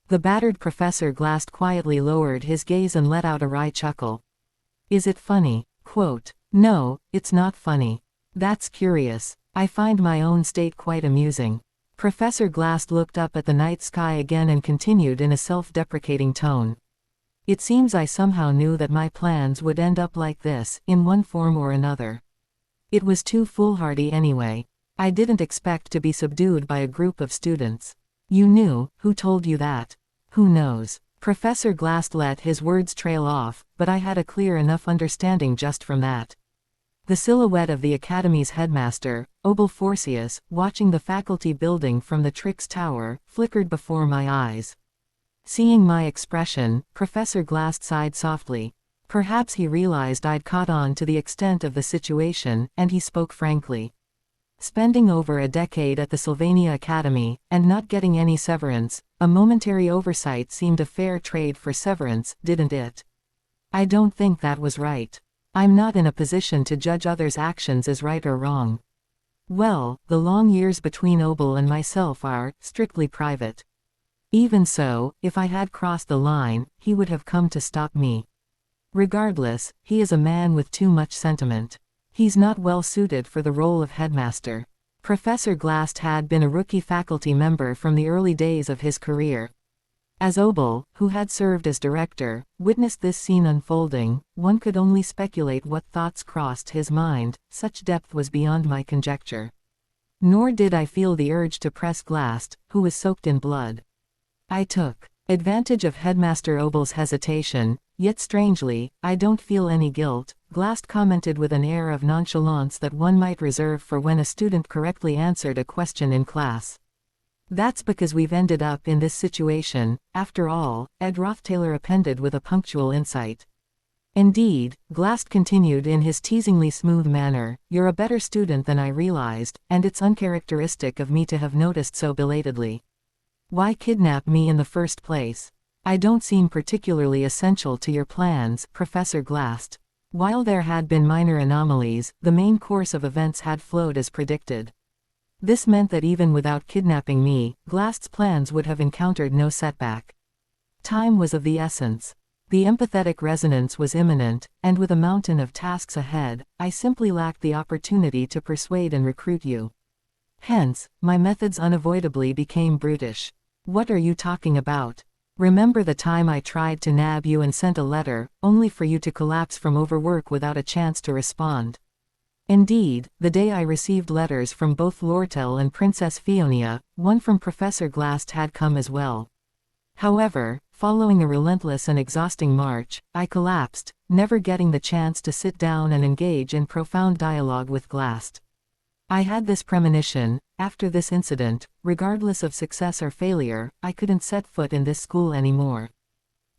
The battered Professor Glast quietly lowered his gaze and let out a wry chuckle. Is it funny? Quote, no, it's not funny. That's curious. I find my own state quite amusing. Professor Glast looked up at the night sky again and continued in a self-deprecating tone. It seems I somehow knew that my plans would end up like this, in one form or another. It was too foolhardy anyway. I didn't expect to be subdued by a group of students. You knew. Who told you that? Who knows? Professor Glast let his words trail off, but I had a clear enough understanding just from that. The silhouette of the Academy's headmaster, Obel Forcius, watching the faculty building from the Trix Tower, flickered before my eyes. Seeing my expression, Professor Glast sighed softly. Perhaps he realized I'd caught on to the extent of the situation, and he spoke frankly. Spending over a decade at the Sylvania Academy, and not getting any severance, a momentary oversight seemed a fair trade for severance, didn't it? I don't think that was right. I'm not in a position to judge others' actions as right or wrong. Well, the long years between Obel and myself are, strictly private. Even so, if I had crossed the line, he would have come to stop me. Regardless, he is a man with too much sentiment. He's not well suited for the role of headmaster. Professor Glast had been a rookie faculty member from the early days of his career. As Obel, who had served as director, witnessed this scene unfolding, one could only speculate what thoughts crossed his mind. Such depth was beyond my conjecture. Nor did I feel the urge to press Glast, who was soaked in blood. I took advantage of Headmaster Obel's hesitation, yet strangely, I don't feel any guilt, Glast commented with an air of nonchalance that one might reserve for when a student correctly answered a question in class. That's because we've ended up in this situation, after all, Ed Rothtaylor appended with a punctual insight. Indeed, Glast continued in his teasingly smooth manner, you're a better student than I realized, and it's uncharacteristic of me to have noticed so belatedly. Why kidnap me in the first place? I don't seem particularly essential to your plans, Professor Glast. While there had been minor anomalies, the main course of events had flowed as predicted. This meant that even without kidnapping me, Glast's plans would have encountered no setback. Time was of the essence. The empathetic resonance was imminent, and with a mountain of tasks ahead, I simply lacked the opportunity to persuade and recruit you. Hence, my methods unavoidably became brutish. What are you talking about? Remember the time I tried to nab you and sent a letter, only for you to collapse from overwork without a chance to respond? Indeed, the day I received letters from both Lortel and Princess Fionia, one from Professor Glast had come as well. However, following a relentless and exhausting march, I collapsed, never getting the chance to sit down and engage in profound dialogue with Glast. I had this premonition, after this incident, regardless of success or failure, I couldn't set foot in this school anymore.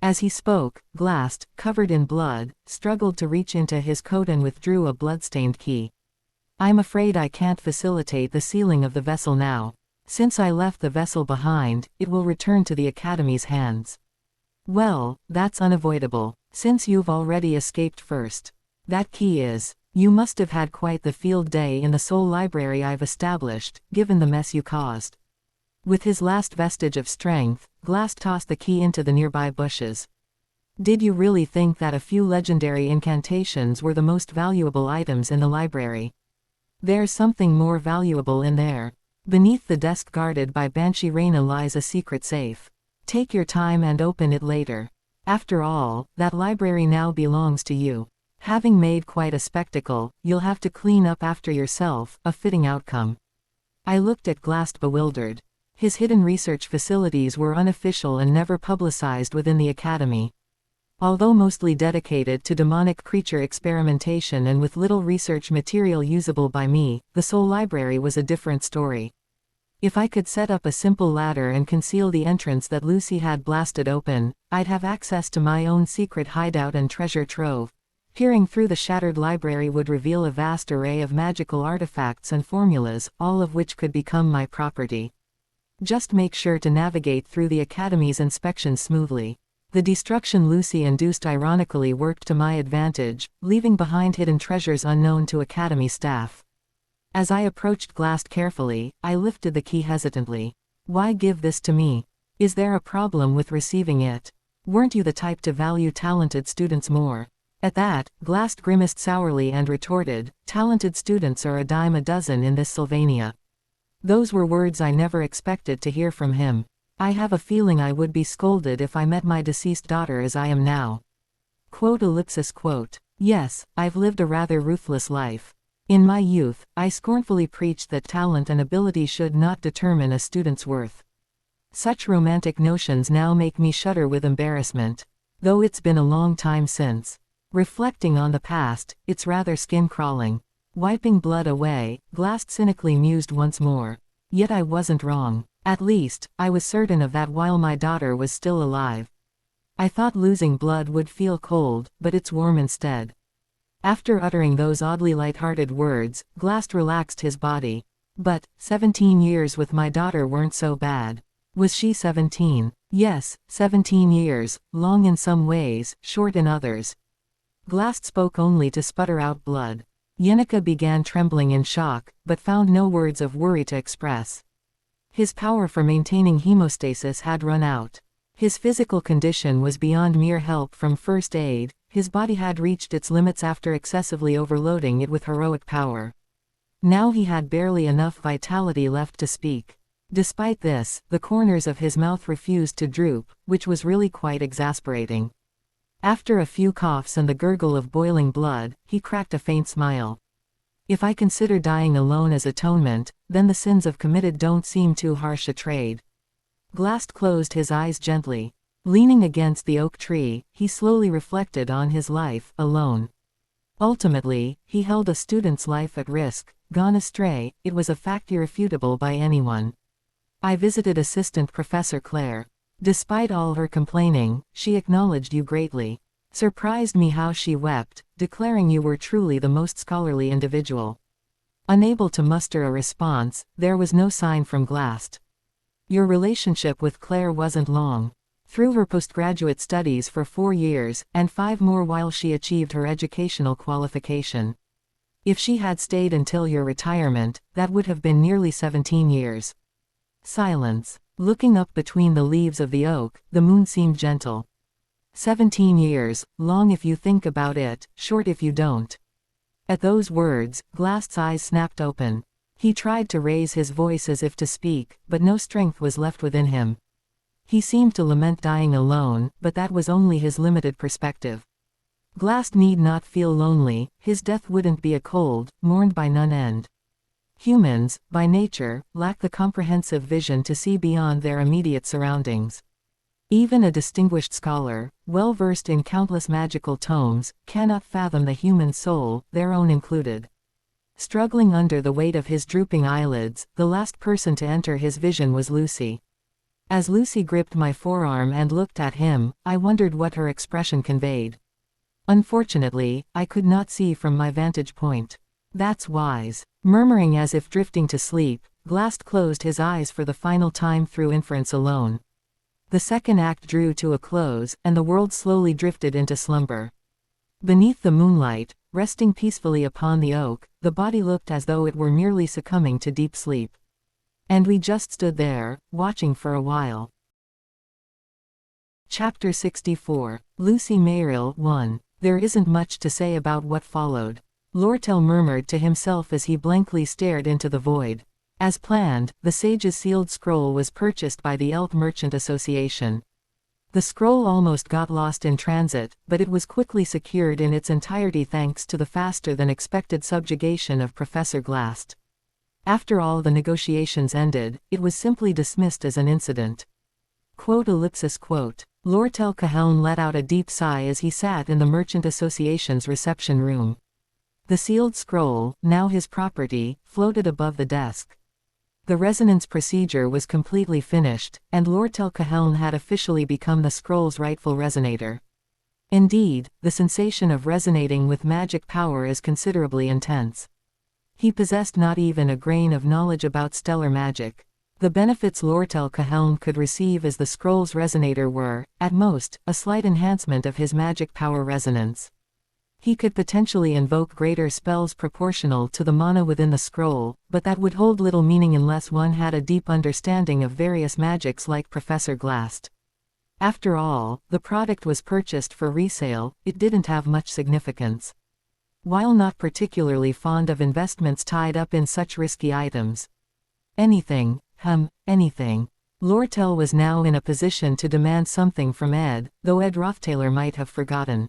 As he spoke, Glast, covered in blood, struggled to reach into his coat and withdrew a blood-stained key. I'm afraid I can't facilitate the sealing of the vessel now. Since I left the vessel behind, it will return to the Academy's hands. Well, that's unavoidable, since you've already escaped first. That key is. You must have had quite the field day in the sole library I've established, given the mess you caused. With his last vestige of strength, Glast tossed the key into the nearby bushes. Did you really think that a few legendary incantations were the most valuable items in the library? There's something more valuable in there. Beneath the desk guarded by Banshee Reina lies a secret safe. Take your time and open it later. After all, that library now belongs to you. Having made quite a spectacle, you'll have to clean up after yourself, a fitting outcome. I looked at Glast bewildered. His hidden research facilities were unofficial and never publicized within the academy. Although mostly dedicated to demonic creature experimentation and with little research material usable by me, the Soul Library was a different story. If I could set up a simple ladder and conceal the entrance that Lucy had blasted open, I'd have access to my own secret hideout and treasure trove. Peering through the shattered library would reveal a vast array of magical artifacts and formulas, all of which could become my property. Just make sure to navigate through the Academy's inspection smoothly. The destruction Lucy induced ironically worked to my advantage, leaving behind hidden treasures unknown to Academy staff. As I approached Glast carefully, I lifted the key hesitantly. Why give this to me? Is there a problem with receiving it? Weren't you the type to value talented students more? At that, Glast grimaced sourly and retorted, talented students are a dime a dozen in this Sylvania. Those were words I never expected to hear from him. I have a feeling I would be scolded if I met my deceased daughter as I am now. Quote. Yes, I've lived a rather ruthless life. In my youth, I scornfully preached that talent and ability should not determine a student's worth. Such romantic notions now make me shudder with embarrassment. Though it's been a long time since. Reflecting on the past, it's rather skin-crawling. Wiping blood away, Glast cynically mused once more. Yet I wasn't wrong. At least, I was certain of that while my daughter was still alive. I thought losing blood would feel cold, but it's warm instead. After uttering those oddly light-hearted words, Glast relaxed his body. But, 17 years with my daughter weren't so bad. Was she 17? Yes, 17 years, long in some ways, short in others. Glast spoke only to sputter out blood. Yenica began trembling in shock, but found no words of worry to express. His power for maintaining hemostasis had run out. His physical condition was beyond mere help from first aid. His body had reached its limits after excessively overloading it with heroic power. Now he had barely enough vitality left to speak. Despite this, the corners of his mouth refused to droop, which was really quite exasperating. After a few coughs and the gurgle of boiling blood, he cracked a faint smile. If I consider dying alone as atonement, then the sins I've committed don't seem too harsh a trade. Glast closed his eyes gently. Leaning against the oak tree, he slowly reflected on his life, alone. Ultimately, he held a student's life at risk, gone astray. It was a fact irrefutable by anyone. I visited Assistant Professor Claire. Despite all her complaining, she acknowledged you greatly. Surprised me how she wept, declaring you were truly the most scholarly individual. Unable to muster a response, there was no sign from Glast. Your relationship with Claire wasn't long. Through her postgraduate studies for 4 years, and 5 more while she achieved her educational qualification. If she had stayed until your retirement, that would have been nearly 17 years. Silence. Looking up between the leaves of the oak, the moon seemed gentle. 17 years, long if you think about it, short if you don't. At those words, Glast's eyes snapped open. He tried to raise his voice as if to speak, but no strength was left within him. He seemed to lament dying alone, but that was only his limited perspective. Glast need not feel lonely, his death wouldn't be a cold, mourned by none end. Humans, by nature, lack the comprehensive vision to see beyond their immediate surroundings. Even a distinguished scholar, well-versed in countless magical tomes, cannot fathom the human soul, their own included. Struggling under the weight of his drooping eyelids, the last person to enter his vision was Lucy. As Lucy gripped my forearm and looked at him, I wondered what her expression conveyed. Unfortunately, I could not see from my vantage point. That's wise. Murmuring as if drifting to sleep, Glast closed his eyes for the final time through inference alone. The second act drew to a close, and the world slowly drifted into slumber. Beneath the moonlight, resting peacefully upon the oak, the body looked as though it were merely succumbing to deep sleep. And we just stood there, watching for a while. Chapter 64. Lucy Mayrill 1. There isn't much to say about what followed. Lortel murmured to himself as he blankly stared into the void. As planned, the sage's sealed scroll was purchased by the Elf Merchant Association. The scroll almost got lost in transit, but it was quickly secured in its entirety thanks to the faster-than-expected subjugation of Professor Glast. After all the negotiations ended, it was simply dismissed as an incident. Quote. Lortel Cahelm let out a deep sigh as he sat in the Merchant Association's reception room. The sealed scroll, now his property, floated above the desk. The resonance procedure was completely finished, and Lortel Cahelm had officially become the scroll's rightful resonator. Indeed, the sensation of resonating with magic power is considerably intense. He possessed not even a grain of knowledge about stellar magic. The benefits Lortel Cahelm could receive as the scroll's resonator were, at most, a slight enhancement of his magic power resonance. He could potentially invoke greater spells proportional to the mana within the scroll, but that would hold little meaning unless one had a deep understanding of various magics like Professor Glast. After all, the product was purchased for resale, it didn't have much significance. While not particularly fond of investments tied up in such risky items. Anything. Lortel was now in a position to demand something from Ed, though Ed Rothtailor might have forgotten.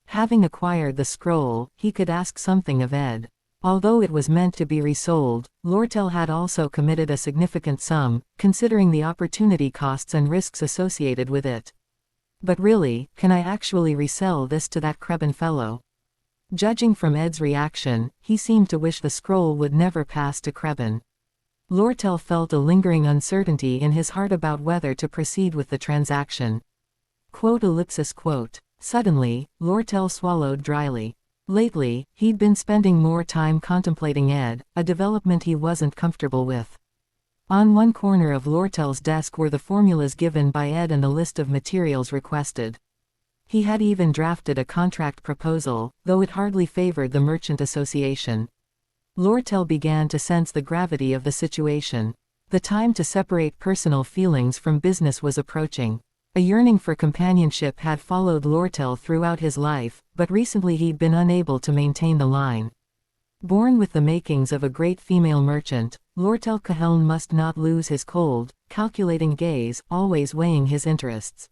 Having acquired the scroll, he could ask something of Ed. Although it was meant to be resold, Lortel had also committed a significant sum, considering the opportunity costs and risks associated with it. But really, can I actually resell this to that Krebin fellow? Judging from Ed's reaction, he seemed to wish the scroll would never pass to Krebin. Lortel felt a lingering uncertainty in his heart about whether to proceed with the transaction. Quote. Suddenly, Lortel swallowed dryly. Lately, he'd been spending more time contemplating Ed, a development he wasn't comfortable with. On one corner of Lortel's desk were the formulas given by Ed and the list of materials requested. He had even drafted a contract proposal, though it hardly favored the Merchant Association. Lortel began to sense the gravity of the situation. The time to separate personal feelings from business was approaching. A yearning for companionship had followed Lortel throughout his life, but recently he'd been unable to maintain the line. Born with the makings of a great female merchant, Lortel Cahelm must not lose his cold, calculating gaze, always weighing his interests.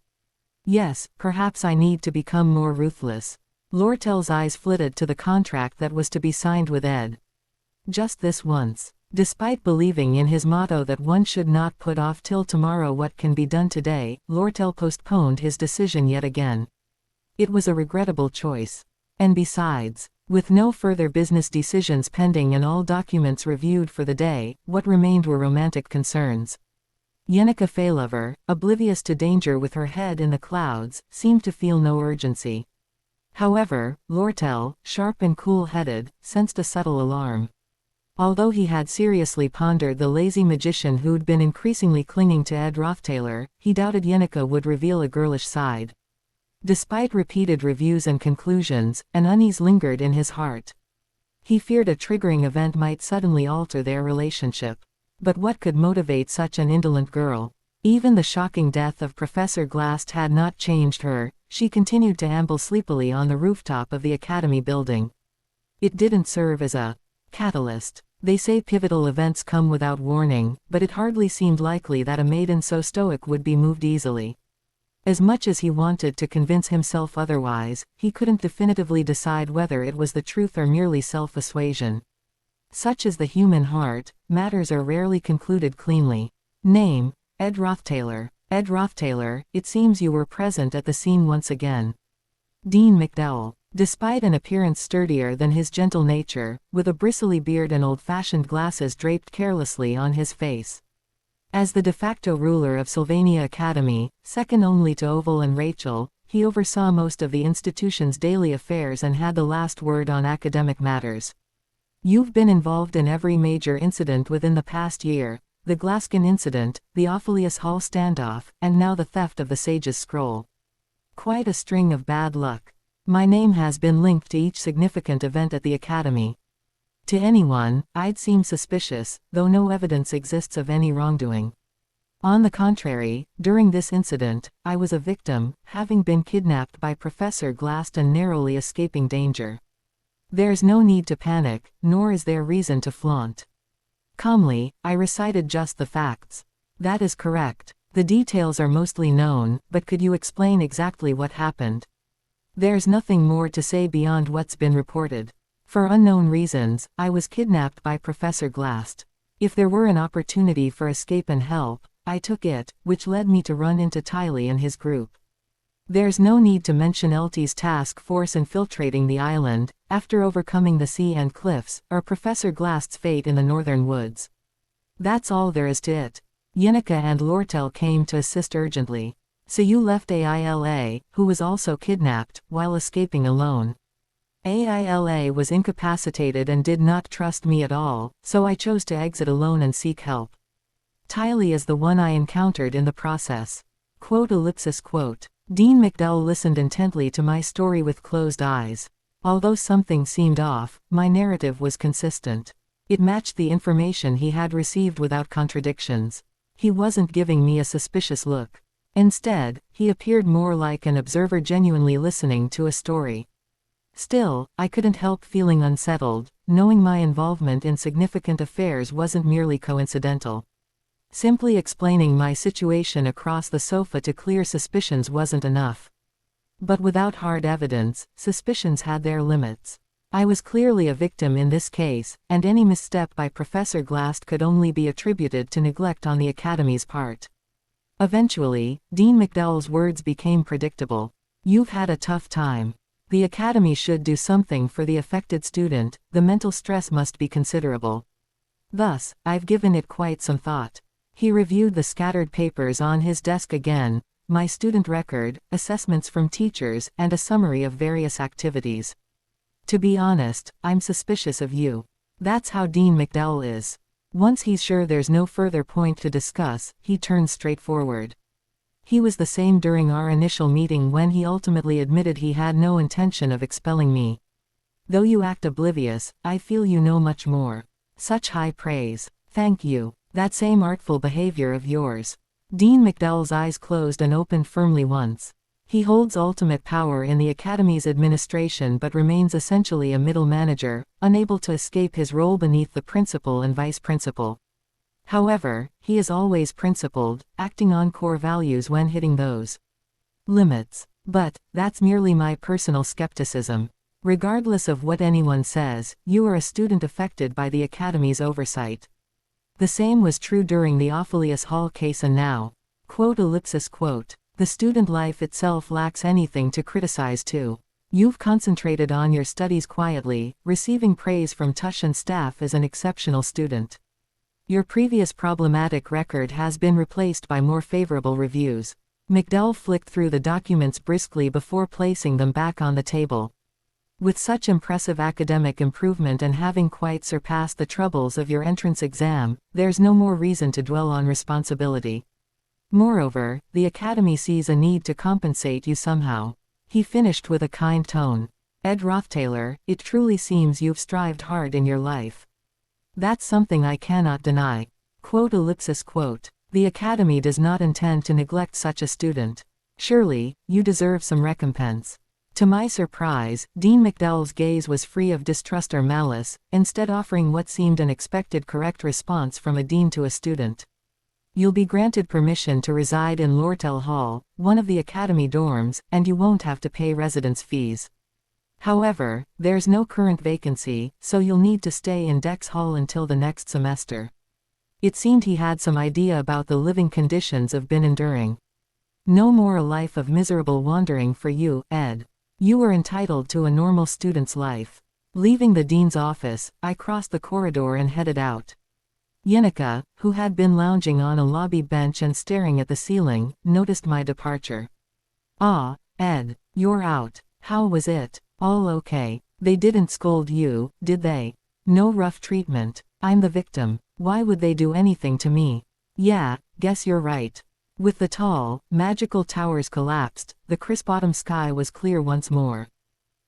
Yes, perhaps I need to become more ruthless. Lortel's eyes flitted to the contract that was to be signed with Ed. Just this once. Despite believing in his motto that one should not put off till tomorrow what can be done today, Lortel postponed his decision yet again. It was a regrettable choice. And besides, with no further business decisions pending and all documents reviewed for the day, what remained were romantic concerns. Yenneca Feylover, oblivious to danger with her head in the clouds, seemed to feel no urgency. However, Lortel, sharp and cool-headed, sensed a subtle alarm. Although he had seriously pondered the lazy magician who'd been increasingly clinging to Ed Rothtailor, he doubted Yenneca would reveal a girlish side. Despite repeated reviews and conclusions, an unease lingered in his heart. He feared a triggering event might suddenly alter their relationship. But what could motivate such an indolent girl? Even the shocking death of Professor Glast had not changed her. She continued to amble sleepily on the rooftop of the academy building. It didn't serve as a catalyst. They say pivotal events come without warning, but it hardly seemed likely that a maiden so stoic would be moved easily. As much as he wanted to convince himself otherwise, he couldn't definitively decide whether it was the truth or merely self-assuasion. Such is the human heart, matters are rarely concluded cleanly. Name: Ed Rothtailor. Ed Rothtailor, it seems you were present at the scene once again. Dean McDowell. Despite an appearance sturdier than his gentle nature, with a bristly beard and old-fashioned glasses draped carelessly on his face. As the de facto ruler of Sylvania Academy, second only to Oval and Rachel, he oversaw most of the institution's daily affairs and had the last word on academic matters. You've been involved in every major incident within the past year, the Glaskin incident, the Ophelius Hall standoff, and now the theft of the Sage's Scroll. Quite a string of bad luck. My name has been linked to each significant event at the Academy. To anyone, I'd seem suspicious, though no evidence exists of any wrongdoing. On the contrary, during this incident, I was a victim, having been kidnapped by Professor Glast and narrowly escaping danger. There's no need to panic, nor is there reason to flaunt. Calmly, I recited just the facts. That is correct. The details are mostly known, but could you explain exactly what happened? There's nothing more to say beyond what's been reported. For unknown reasons, I was kidnapped by Professor Glast. If there were an opportunity for escape and help, I took it, which led me to run into Tiley and his group. There's no need to mention LT's task force infiltrating the island, after overcoming the sea and cliffs, or Professor Glast's fate in the northern woods. That's all there is to it. Yenica and Lortel came to assist urgently. So you left Aila, who was also kidnapped, while escaping alone. Aila was incapacitated and did not trust me at all, so I chose to exit alone and seek help. Tiley is the one I encountered in the process. Quote. Dean McDowell listened intently to my story with closed eyes. Although something seemed off, my narrative was consistent. It matched the information he had received without contradictions. He wasn't giving me a suspicious look. Instead, he appeared more like an observer genuinely listening to a story. Still, I couldn't help feeling unsettled, knowing my involvement in significant affairs wasn't merely coincidental. Simply explaining my situation across the sofa to clear suspicions wasn't enough. But without hard evidence, suspicions had their limits. I was clearly a victim in this case, and any misstep by Professor Glast could only be attributed to neglect on the Academy's part. Eventually, Dean McDowell's words became predictable. You've had a tough time. The Academy should do something for the affected student, the mental stress must be considerable. Thus, I've given it quite some thought. He reviewed the scattered papers on his desk again, my student record, assessments from teachers, and a summary of various activities. To be honest, I'm suspicious of you. That's how Dean McDowell is. Once he's sure there's no further point to discuss, he turns straightforward. He was the same during our initial meeting when he ultimately admitted he had no intention of expelling me. Though you act oblivious, I feel you know much more. Such high praise. Thank you. That same artful behavior of yours. Dean McDowell's eyes closed and opened firmly once. He holds ultimate power in the Academy's administration but remains essentially a middle manager, unable to escape his role beneath the principal and vice principal. However, he is always principled, acting on core values when hitting those limits. But, that's merely my personal skepticism. Regardless of what anyone says, you are a student affected by the Academy's oversight. The same was true during the Ophelius Hall case and now. Quote. The student life itself lacks anything to criticize too. You've concentrated on your studies quietly, receiving praise from Tush and staff as an exceptional student. Your previous problematic record has been replaced by more favorable reviews. McDowell flicked through the documents briskly before placing them back on the table. With such impressive academic improvement and having quite surpassed the troubles of your entrance exam, there's no more reason to dwell on responsibility. Moreover, the Academy sees a need to compensate you somehow. He finished with a kind tone. Ed Rothtaylor, it truly seems you've strived hard in your life. That's something I cannot deny. Quote. The Academy does not intend to neglect such a student. Surely, you deserve some recompense. To my surprise, Dean McDowell's gaze was free of distrust or malice, instead offering what seemed an expected correct response from a dean to a student. You'll be granted permission to reside in Lortel Hall, one of the Academy dorms, and you won't have to pay residence fees. However, there's no current vacancy, so you'll need to stay in Dex Hall until the next semester. It seemed he had some idea about the living conditions I've been enduring. No more a life of miserable wandering for you, Ed. You were entitled to a normal student's life. Leaving the dean's office, I crossed the corridor and headed out. Yenica, who had been lounging on a lobby bench and staring at the ceiling, noticed my departure. Ah, Ed, you're out. How was it? All okay. They didn't scold you, did they? No rough treatment. I'm the victim. Why would they do anything to me? Yeah, guess you're right. With the tall, magical towers collapsed, the crisp autumn sky was clear once more.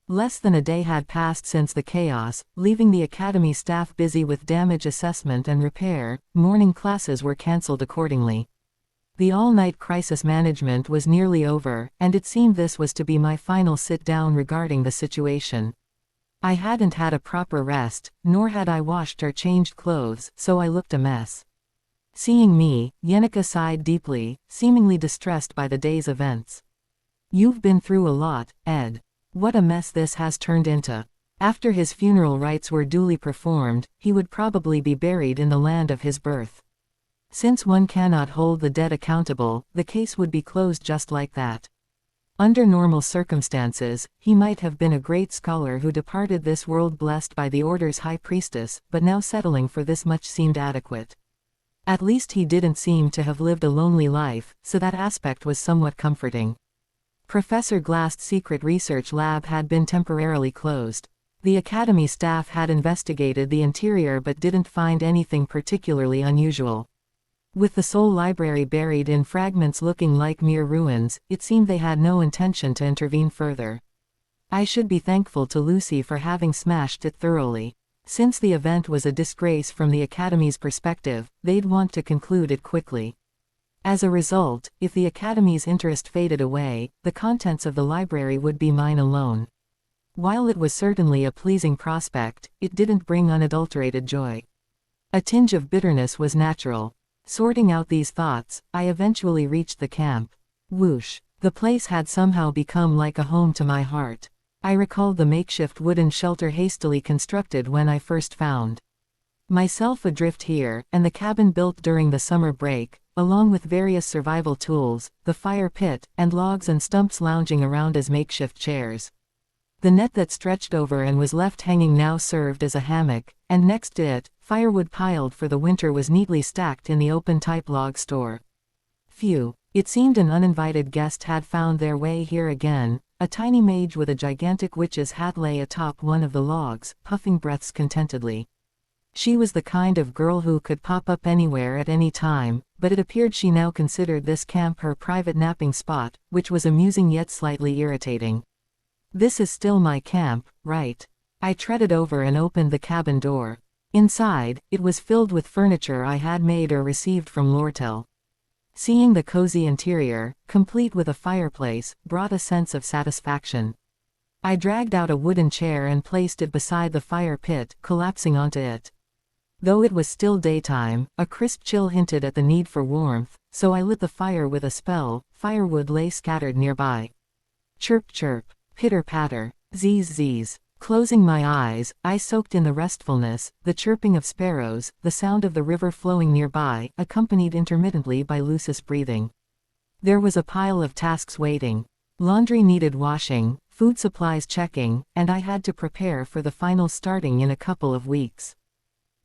Less than a day had passed since the chaos, leaving the Academy staff busy with damage assessment and repair. Morning classes were cancelled accordingly. The all-night crisis management was nearly over, and it seemed this was to be my final sit-down regarding the situation. I hadn't had a proper rest, nor had I washed or changed clothes, so I looked a mess. Seeing me, Yenika sighed deeply, seemingly distressed by the day's events. You've been through a lot, Ed. What a mess this has turned into. After his funeral rites were duly performed, he would probably be buried in the land of his birth. Since one cannot hold the dead accountable, the case would be closed just like that. Under normal circumstances, he might have been a great scholar who departed this world blessed by the Order's high priestess, but now settling for this much seemed adequate. At least he didn't seem to have lived a lonely life, so that aspect was somewhat comforting. Professor Glass's secret research lab had been temporarily closed. The academy staff had investigated the interior but didn't find anything particularly unusual. With the sole library buried in fragments looking like mere ruins, it seemed they had no intention to intervene further. I should be thankful to Lucy for having smashed it thoroughly. Since the event was a disgrace from the Academy's perspective, they'd want to conclude it quickly. As a result, if the Academy's interest faded away, the contents of the library would be mine alone. While it was certainly a pleasing prospect, it didn't bring unadulterated joy. A tinge of bitterness was natural. Sorting out these thoughts, I eventually reached the camp. Whoosh! The place had somehow become like a home to my heart. I recalled the makeshift wooden shelter hastily constructed when I first found myself adrift here, and the cabin built during the summer break, along with various survival tools, the fire pit, and logs and stumps lounging around as makeshift chairs. The net that stretched over and was left hanging now served as a hammock, and next to it, firewood piled for the winter was neatly stacked in the open-type log store. Phew! It seemed an uninvited guest had found their way here again. A tiny mage with a gigantic witch's hat lay atop one of the logs, puffing breaths contentedly. She was the kind of girl who could pop up anywhere at any time, but it appeared she now considered this camp her private napping spot, which was amusing yet slightly irritating. This is still my camp, right? I treaded over and opened the cabin door. Inside, it was filled with furniture I had made or received from Lortel. Seeing the cozy interior, complete with a fireplace, brought a sense of satisfaction. I dragged out a wooden chair and placed it beside the fire pit, collapsing onto it. Though it was still daytime, a crisp chill hinted at the need for warmth, so I lit the fire with a spell. Firewood lay scattered nearby. Chirp chirp. Pitter-patter, zeez-zeez. Closing my eyes, I soaked in the restfulness, the chirping of sparrows, the sound of the river flowing nearby, accompanied intermittently by Lucis breathing. There was a pile of tasks waiting. Laundry needed washing, food supplies checking, and I had to prepare for the finals starting in a couple of weeks.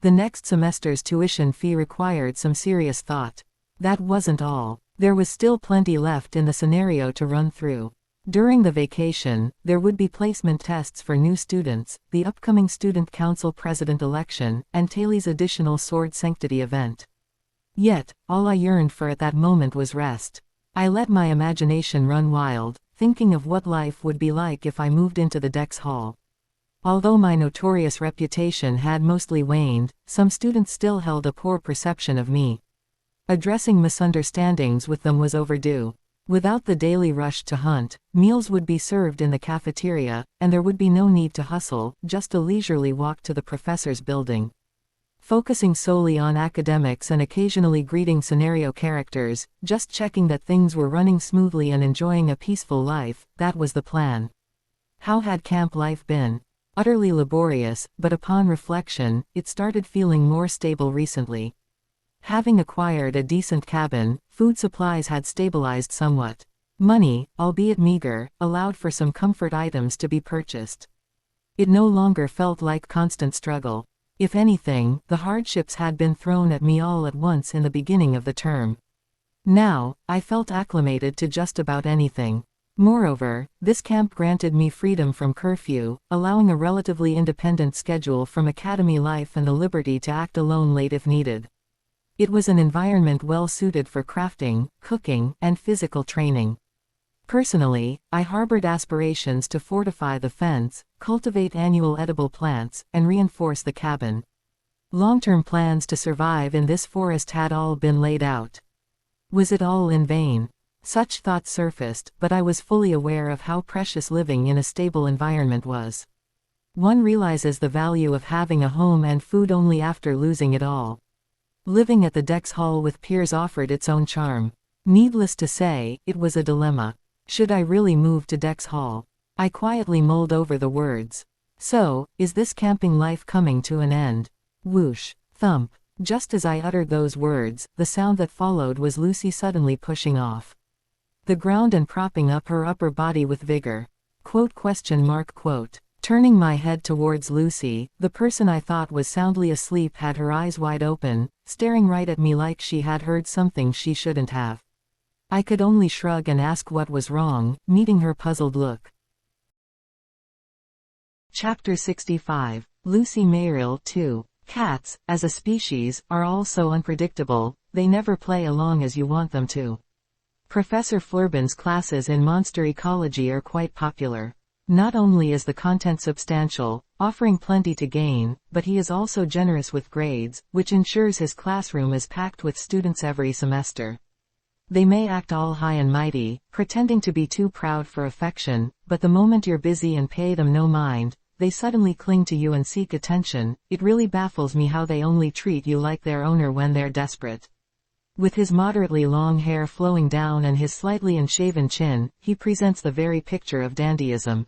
The next semester's tuition fee required some serious thought. That wasn't all. There was still plenty left in the scenario to run through. During the vacation, there would be placement tests for new students, the upcoming Student Council President election, and Taylor's additional Sword Sanctity event. Yet, all I yearned for at that moment was rest. I let my imagination run wild, thinking of what life would be like if I moved into the Dex Hall. Although my notorious reputation had mostly waned, some students still held a poor perception of me. Addressing misunderstandings with them was overdue. Without the daily rush to hunt, meals would be served in the cafeteria, and there would be no need to hustle, just a leisurely walk to the professor's building. Focusing solely on academics and occasionally greeting scenario characters, just checking that things were running smoothly and enjoying a peaceful life, that was the plan. How had camp life been? Utterly laborious, but upon reflection, it started feeling more stable recently. Having acquired a decent cabin, food supplies had stabilized somewhat. Money, albeit meager, allowed for some comfort items to be purchased. It no longer felt like constant struggle. If anything, the hardships had been thrown at me all at once in the beginning of the term. Now, I felt acclimated to just about anything. Moreover, this camp granted me freedom from curfew, allowing a relatively independent schedule from academy life and the liberty to act alone late if needed. It was an environment well suited for crafting, cooking, and physical training. Personally, I harbored aspirations to fortify the fence, cultivate annual edible plants, and reinforce the cabin. Long-term plans to survive in this forest had all been laid out. Was it all in vain? Such thoughts surfaced, but I was fully aware of how precious living in a stable environment was. One realizes the value of having a home and food only after losing it all. Living at the Dex Hall with peers offered its own charm. Needless to say, it was a dilemma. Should I really move to Dex Hall? I quietly mulled over the words. So, is this camping life coming to an end? Whoosh. Thump. Just as I uttered those words, the sound that followed was Lucy suddenly pushing off the ground and propping up her upper body with vigor. Quote. Turning my head towards Lucy, the person I thought was soundly asleep had her eyes wide open, staring right at me like she had heard something she shouldn't have. I could only shrug and ask what was wrong, meeting her puzzled look. Chapter 65. Lucy Mayrill 2. Cats, as a species, are all so unpredictable, they never play along as you want them to. Professor Flurbin's classes in monster ecology are quite popular. Not only is the content substantial, offering plenty to gain, but he is also generous with grades, which ensures his classroom is packed with students every semester. They may act all high and mighty, pretending to be too proud for affection, but the moment you're busy and pay them no mind, they suddenly cling to you and seek attention. It really baffles me how they only treat you like their owner when they're desperate. With his moderately long hair flowing down and his slightly unshaven chin, he presents the very picture of dandyism.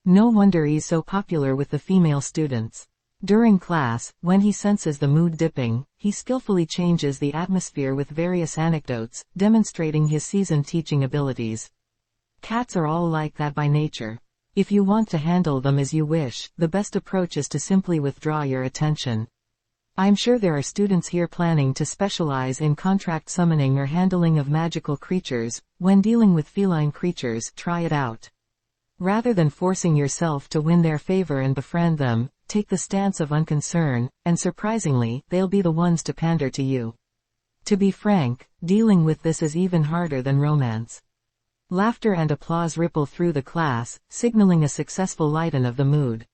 No wonder he's so popular with the female students. During class, when he senses the mood dipping, he skillfully changes the atmosphere with various anecdotes, demonstrating his seasoned teaching abilities. Cats are all like that by nature. If you want to handle them as you wish, the best approach is to simply withdraw your attention. I'm sure there are students here planning to specialize in contract summoning or handling of magical creatures. When dealing with feline creatures, try it out. Rather than forcing yourself to win their favor and befriend them, take the stance of unconcern, and surprisingly, they'll be the ones to pander to you. To be frank, dealing with this is even harder than romance. Laughter and applause ripple through the class, signaling a successful lighten of the mood.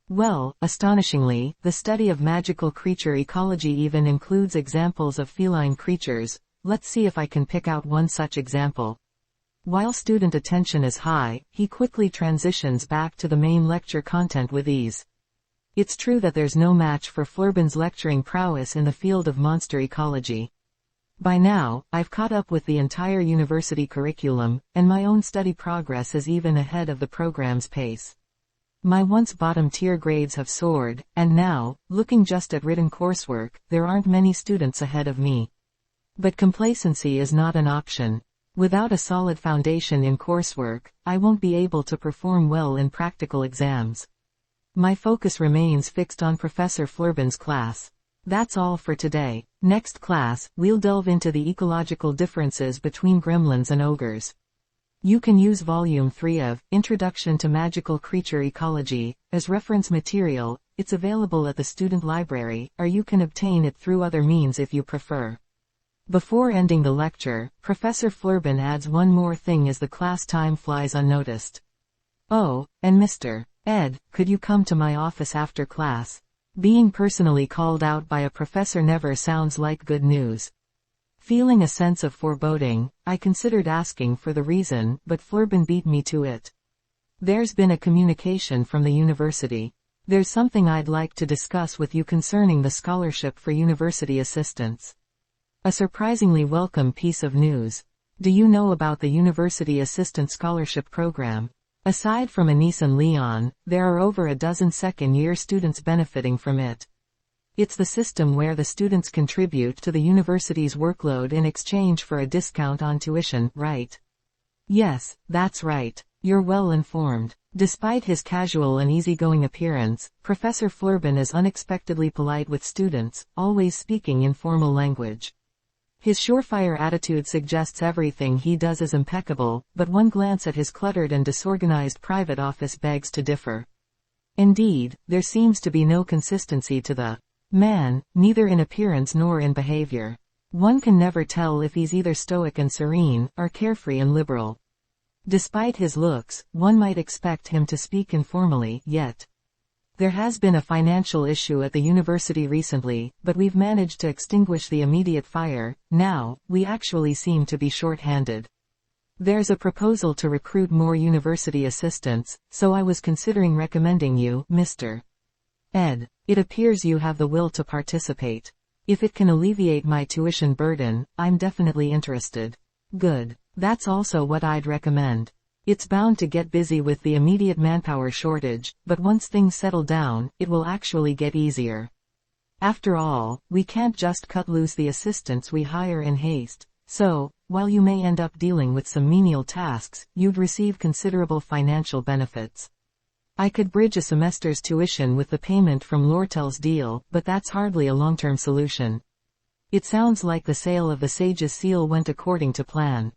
Well, astonishingly, the study of magical creature ecology even includes examples of feline creatures. Let's see if I can pick out one such example. While student attention is high, he quickly transitions back to the main lecture content with ease. It's true that there's no match for Flurbin's lecturing prowess in the field of monster ecology. By now, I've caught up with the entire university curriculum, and my own study progress is even ahead of the program's pace. My once bottom-tier grades have soared, and now, looking just at written coursework, there aren't many students ahead of me. But complacency is not an option. Without a solid foundation in coursework, I won't be able to perform well in practical exams. My focus remains fixed on Professor Flurbin's class. That's all for today. Next class, we'll delve into the ecological differences between gremlins and ogres. You can use Volume 3 of Introduction to Magical Creature Ecology as reference material. It's available at the student library, or you can obtain it through other means if you prefer. Before ending the lecture, Professor Flurbin adds one more thing as the class time flies unnoticed. Oh, and Mr. Ed, could you come to my office after class? Being personally called out by a professor never sounds like good news. Feeling a sense of foreboding, I considered asking for the reason, but Flurbin beat me to it. There's been a communication from the university. There's something I'd like to discuss with you concerning the scholarship for university assistants. A surprisingly welcome piece of news. Do you know about the University Assistant Scholarship Program? Aside from Anise and Leon, there are over a dozen second-year students benefiting from it. It's the system where the students contribute to the university's workload in exchange for a discount on tuition, right? Yes, that's right. You're well informed. Despite his casual and easygoing appearance, Professor Flurbin is unexpectedly polite with students, always speaking in formal language. His surefire attitude suggests everything he does is impeccable, but one glance at his cluttered and disorganized private office begs to differ. Indeed, there seems to be no consistency to the man, neither in appearance nor in behavior. One can never tell if he's either stoic and serene, or carefree and liberal. Despite his looks, one might expect him to speak informally, yet there has been a financial issue at the university recently, but we've managed to extinguish the immediate fire. Now, we actually seem to be short-handed. There's a proposal to recruit more university assistants, so I was considering recommending you, Mr. Ed. It appears you have the will to participate. If it can alleviate my tuition burden, I'm definitely interested. Good. That's also what I'd recommend. It's bound to get busy with the immediate manpower shortage, but once things settle down, it will actually get easier. After all, we can't just cut loose the assistants we hire in haste, so, while you may end up dealing with some menial tasks, you'd receive considerable financial benefits. I could bridge a semester's tuition with the payment from Lortel's deal, but that's hardly a long-term solution. It sounds like the sale of the Sage's seal went according to plan.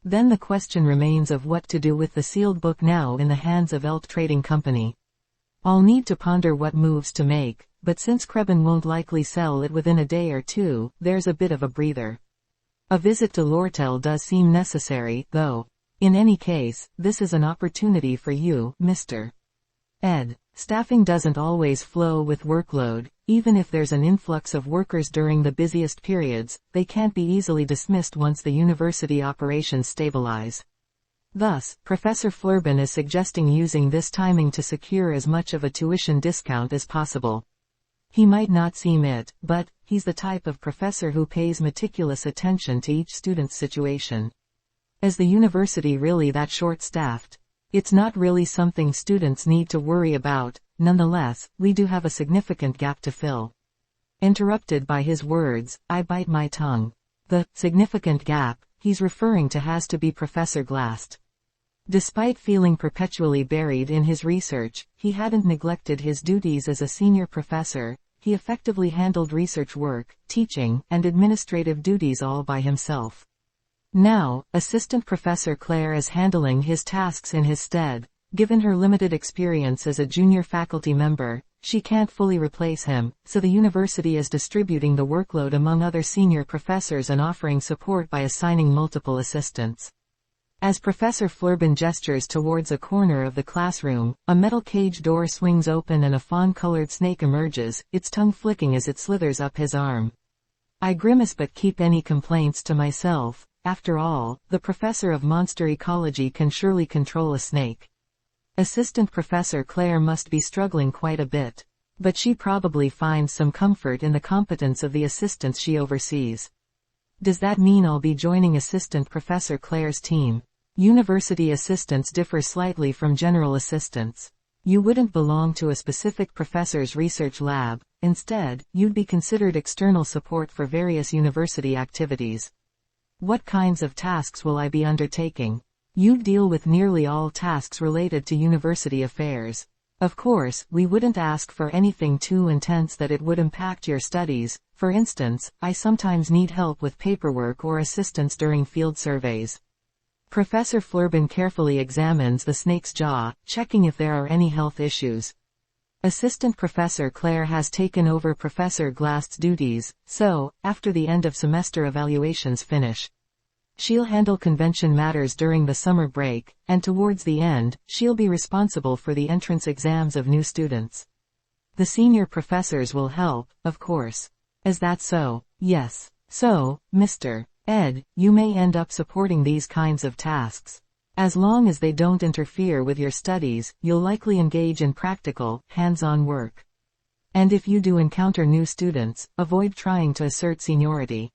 Then the question remains of what to do with the sealed book now in the hands of Elk Trading Company. I'll need to ponder what moves to make, but since Krebin won't likely sell it within a day or two, there's a bit of a breather. A visit to Lortel does seem necessary, though. In any case, this is an opportunity for you, Mr. Ed. Staffing doesn't always flow with workload. Even if there's an influx of workers during the busiest periods, they can't be easily dismissed once the university operations stabilize. Thus, Professor Flurbin is suggesting using this timing to secure as much of a tuition discount as possible. He might not seem it, but he's the type of professor who pays meticulous attention to each student's situation. Is the university really that short-staffed? It's not really something students need to worry about. Nonetheless, we do have a significant gap to fill. Interrupted by his words, I bite my tongue. The significant gap he's referring to has to be Professor Glast. Despite feeling perpetually buried in his research, he hadn't neglected his duties as a senior professor. He effectively handled research work, teaching, and administrative duties all by himself. Now, Assistant Professor Claire is handling his tasks in his stead. Given her limited experience as a junior faculty member, she can't fully replace him, so the university is distributing the workload among other senior professors and offering support by assigning multiple assistants. As Professor Flurbin gestures towards a corner of the classroom, a metal cage door swings open and a fawn-colored snake emerges, its tongue flicking as it slithers up his arm. I grimace but keep any complaints to myself. After all, the professor of monster ecology can surely control a snake. Assistant Professor Claire must be struggling quite a bit. But she probably finds some comfort in the competence of the assistants she oversees. Does that mean I'll be joining Assistant Professor Claire's team? University assistants differ slightly from general assistants. You wouldn't belong to a specific professor's research lab. Instead, you'd be considered external support for various university activities. What kinds of tasks will I be undertaking? You'd deal with nearly all tasks related to university affairs. Of course, we wouldn't ask for anything too intense that it would impact your studies. For instance, I sometimes need help with paperwork or assistance during field surveys. Professor Flurbin carefully examines the snake's jaw, checking if there are any health issues. Assistant Professor Claire has taken over Professor Glast's duties, so, after the end of semester evaluations finish, she'll handle convention matters during the summer break, and towards the end, she'll be responsible for the entrance exams of new students. The senior professors will help, of course. Is that so? Yes. So, Mr. Ed, you may end up supporting these kinds of tasks. As long as they don't interfere with your studies, you'll likely engage in practical, hands-on work. And if you do encounter new students, avoid trying to assert seniority.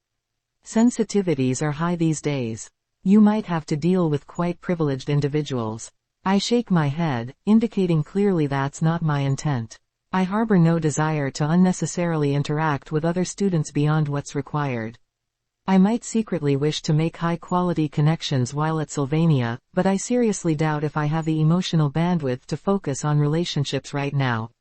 Sensitivities are high these days. You might have to deal with quite privileged individuals. I shake my head, indicating clearly that's not my intent. I harbor no desire to unnecessarily interact with other students beyond what's required. I might secretly wish to make high-quality connections while at Sylvania, but I seriously doubt if I have the emotional bandwidth to focus on relationships right now.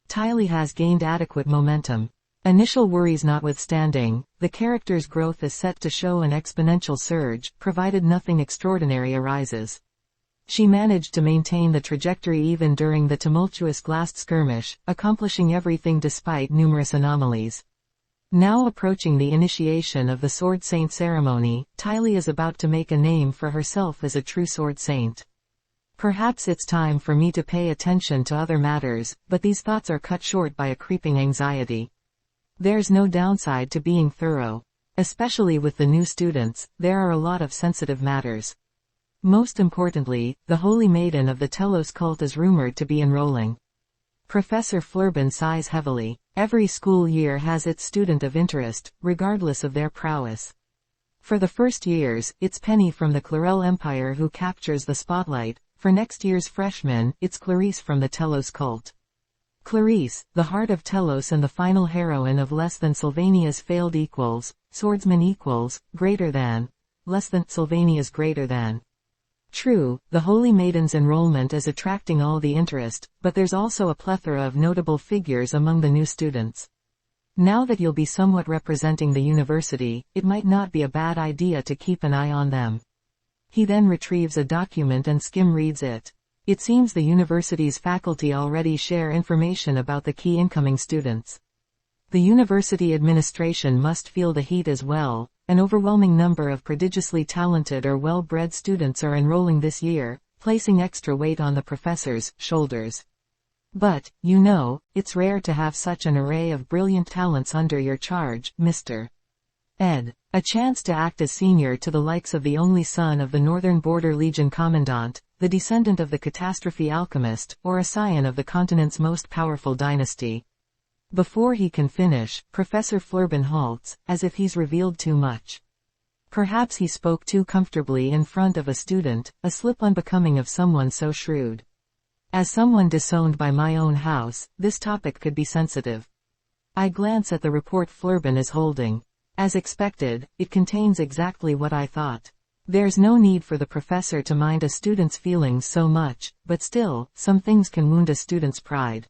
Tylee has gained adequate momentum. Initial worries notwithstanding, the character's growth is set to show an exponential surge, provided nothing extraordinary arises. She managed to maintain the trajectory even during the tumultuous Glast skirmish, accomplishing everything despite numerous anomalies. Now approaching the initiation of the Sword Saint ceremony, Tylee is about to make a name for herself as a true Sword Saint. Perhaps it's time for me to pay attention to other matters, but these thoughts are cut short by a creeping anxiety. There's no downside to being thorough. Especially with the new students, there are a lot of sensitive matters. Most importantly, the Holy Maiden of the Telos cult is rumored to be enrolling. Professor Flurbin sighs heavily. Every school year has its student of interest, regardless of their prowess. For the first years, it's Penny from the Clarel Empire who captures the spotlight. For next year's freshmen, it's Clarice from the Telos cult. Clarice, the heart of Telos and the final heroine of less than Sylvania's failed equals, swordsman equals, greater than, less than Sylvania's greater than. True, the Holy Maiden's enrollment is attracting all the interest, but there's also a plethora of notable figures among the new students. Now that you'll be somewhat representing the university, it might not be a bad idea to keep an eye on them. He then retrieves a document and skim-reads it. It seems the university's faculty already share information about the key incoming students. The university administration must feel the heat as well. An overwhelming number of prodigiously talented or well-bred students are enrolling this year, placing extra weight on the professor's shoulders. But, you know, it's rare to have such an array of brilliant talents under your charge, Mr. Ed. A chance to act as senior to the likes of the only son of the Northern Border Legion Commandant, the descendant of the Catastrophe Alchemist, or a scion of the continent's most powerful dynasty. Before he can finish, Professor Flurbin halts, as if he's revealed too much. Perhaps he spoke too comfortably in front of a student, a slip unbecoming of someone so shrewd. As someone disowned by my own house, this topic could be sensitive. I glance at the report Flurbin is holding. As expected, it contains exactly what I thought. There's no need for the professor to mind a student's feelings so much, but still, some things can wound a student's pride.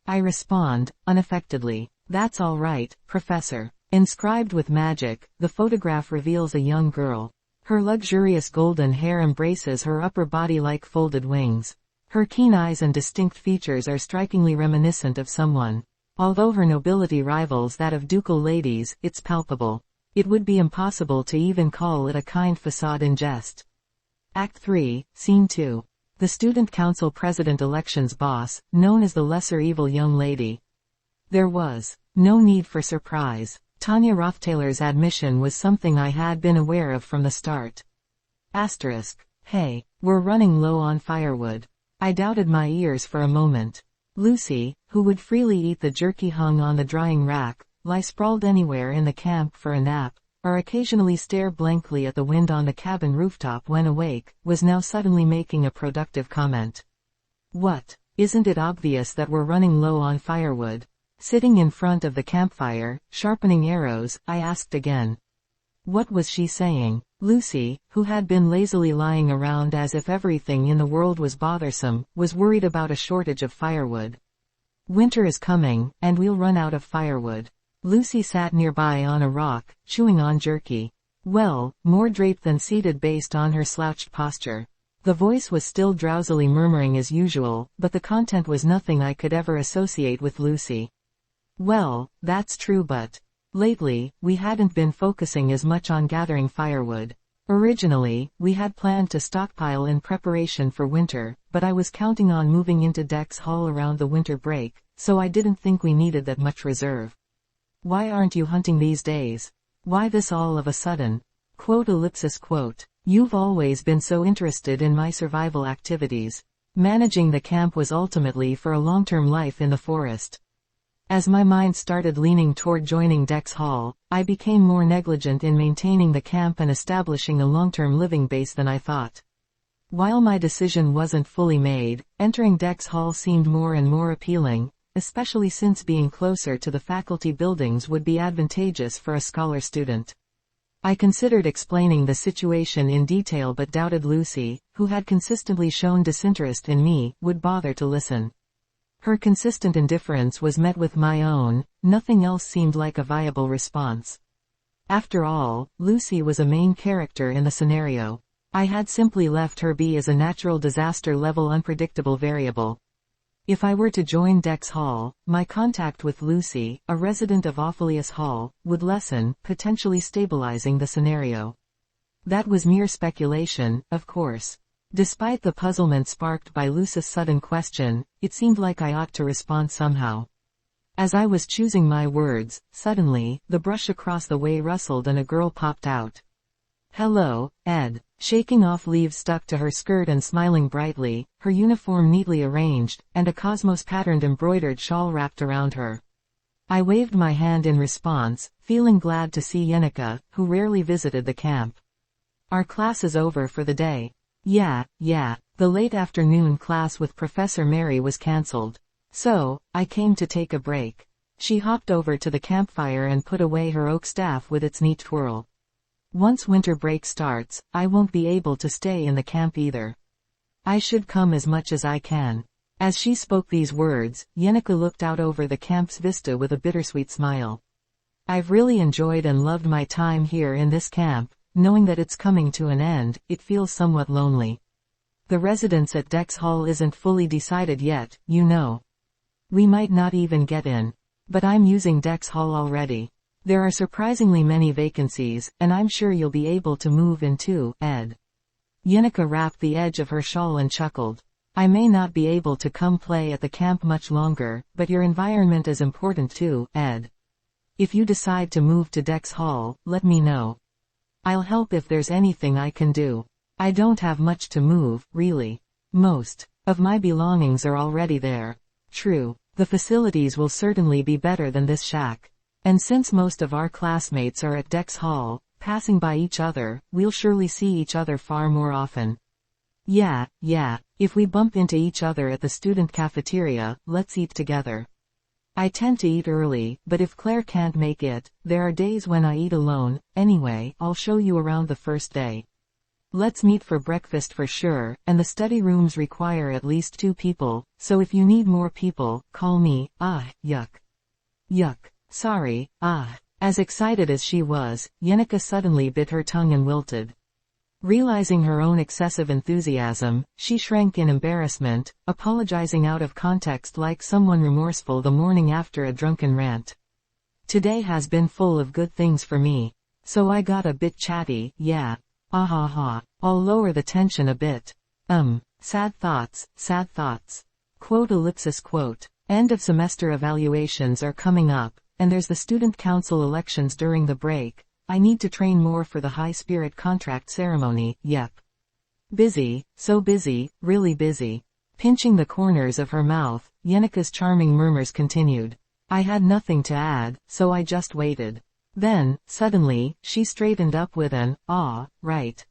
I respond, unaffectedly. That's all right, Professor. Inscribed with magic, the photograph reveals a young girl. Her luxurious golden hair embraces her upper body like folded wings. Her keen eyes and distinct features are strikingly reminiscent of someone. Although her nobility rivals that of ducal ladies, it's palpable. It would be impossible to even call it a kind facade in jest. Act 3, Scene 2. The Student Council President Elections boss, known as the lesser evil young lady. There was no need for surprise. Tanya Rothtailor's admission was something I had been aware of from the start. Asterisk. Hey, we're running low on firewood. I doubted my ears for a moment. Lucy, who would freely eat the jerky hung on the drying rack, lie sprawled anywhere in the camp for a nap, or occasionally stare blankly at the wind on the cabin rooftop when awake, was now suddenly making a productive comment. What? Isn't it obvious that we're running low on firewood? Sitting in front of the campfire, sharpening arrows, I asked again. What was she saying? Lucy, who had been lazily lying around as if everything in the world was bothersome, was worried about a shortage of firewood. Winter is coming, and we'll run out of firewood. Lucy sat nearby on a rock, chewing on jerky. Well, more draped than seated based on her slouched posture. The voice was still drowsily murmuring as usual, but the content was nothing I could ever associate with Lucy. Well, that's true, but lately, we hadn't been focusing as much on gathering firewood. Originally, we had planned to stockpile in preparation for winter, but I was counting on moving into Dex Hall around the winter break, so I didn't think we needed that much reserve. Why aren't you hunting these days? Why this all of a sudden? Quote. You've always been so interested in my survival activities. Managing the camp was ultimately for a long-term life in the forest. As my mind started leaning toward joining Dex Hall, I became more negligent in maintaining the camp and establishing a long-term living base than I thought. While my decision wasn't fully made, entering Dex Hall seemed more and more appealing, especially since being closer to the faculty buildings would be advantageous for a scholar student. I considered explaining the situation in detail but doubted Lucy, who had consistently shown disinterest in me, would bother to listen. Her consistent indifference was met with my own, nothing else seemed like a viable response. After all, Lucy was a main character in the scenario. I had simply left her be as a natural disaster-level unpredictable variable. If I were to join Dex Hall, my contact with Lucy, a resident of Ophelius Hall, would lessen, potentially stabilizing the scenario. That was mere speculation, of course. Despite the puzzlement sparked by Lucy's sudden question, it seemed like I ought to respond somehow. As I was choosing my words, suddenly, the brush across the way rustled and a girl popped out. Hello, Ed. Shaking off leaves stuck to her skirt and smiling brightly, her uniform neatly arranged, and a cosmos-patterned embroidered shawl wrapped around her. I waved my hand in response, feeling glad to see Yenika, who rarely visited the camp. Our class is over for the day. Yeah. The late afternoon class with Professor Mary was cancelled. So, I came to take a break. She hopped over to the campfire and put away her oak staff with its neat twirl. Once winter break starts, I won't be able to stay in the camp either. I should come as much as I can. As she spoke these words, Yenika looked out over the camp's vista with a bittersweet smile. I've really enjoyed and loved my time here in this camp. Knowing that it's coming to an end, it feels somewhat lonely. The residence at Dex Hall isn't fully decided yet, you know. We might not even get in. But I'm using Dex Hall already. There are surprisingly many vacancies, and I'm sure you'll be able to move in too, Ed. Yenika wrapped the edge of her shawl and chuckled. I may not be able to come play at the camp much longer, but your environment is important too, Ed. If you decide to move to Dex Hall, let me know. I'll help if there's anything I can do. I don't have much to move, really. Most of my belongings are already there. True, the facilities will certainly be better than this shack. And since most of our classmates are at Dex Hall, passing by each other, we'll surely see each other far more often. Yeah, if we bump into each other at the student cafeteria, let's eat together. I tend to eat early, but if Claire can't make it, there are days when I eat alone. Anyway, I'll show you around the first day. Let's meet for breakfast for sure, and the study rooms require at least 2 people, so if you need more people, call me. Yuck. Sorry. As excited as she was, Yenika suddenly bit her tongue and wilted. Realizing her own excessive enthusiasm, she shrank in embarrassment, apologizing out of context like someone remorseful the morning after a drunken rant. Today has been full of good things for me. So I got a bit chatty, yeah. I'll lower the tension a bit. Sad thoughts. Quote. End of semester evaluations are coming up, and there's the student council elections during the break. I need to train more for the high spirit contract ceremony, yep. Busy, so busy, really busy. Pinching the corners of her mouth, Yenika's charming murmurs continued. I had nothing to add, so I just waited. Then, suddenly, she straightened up with an, right.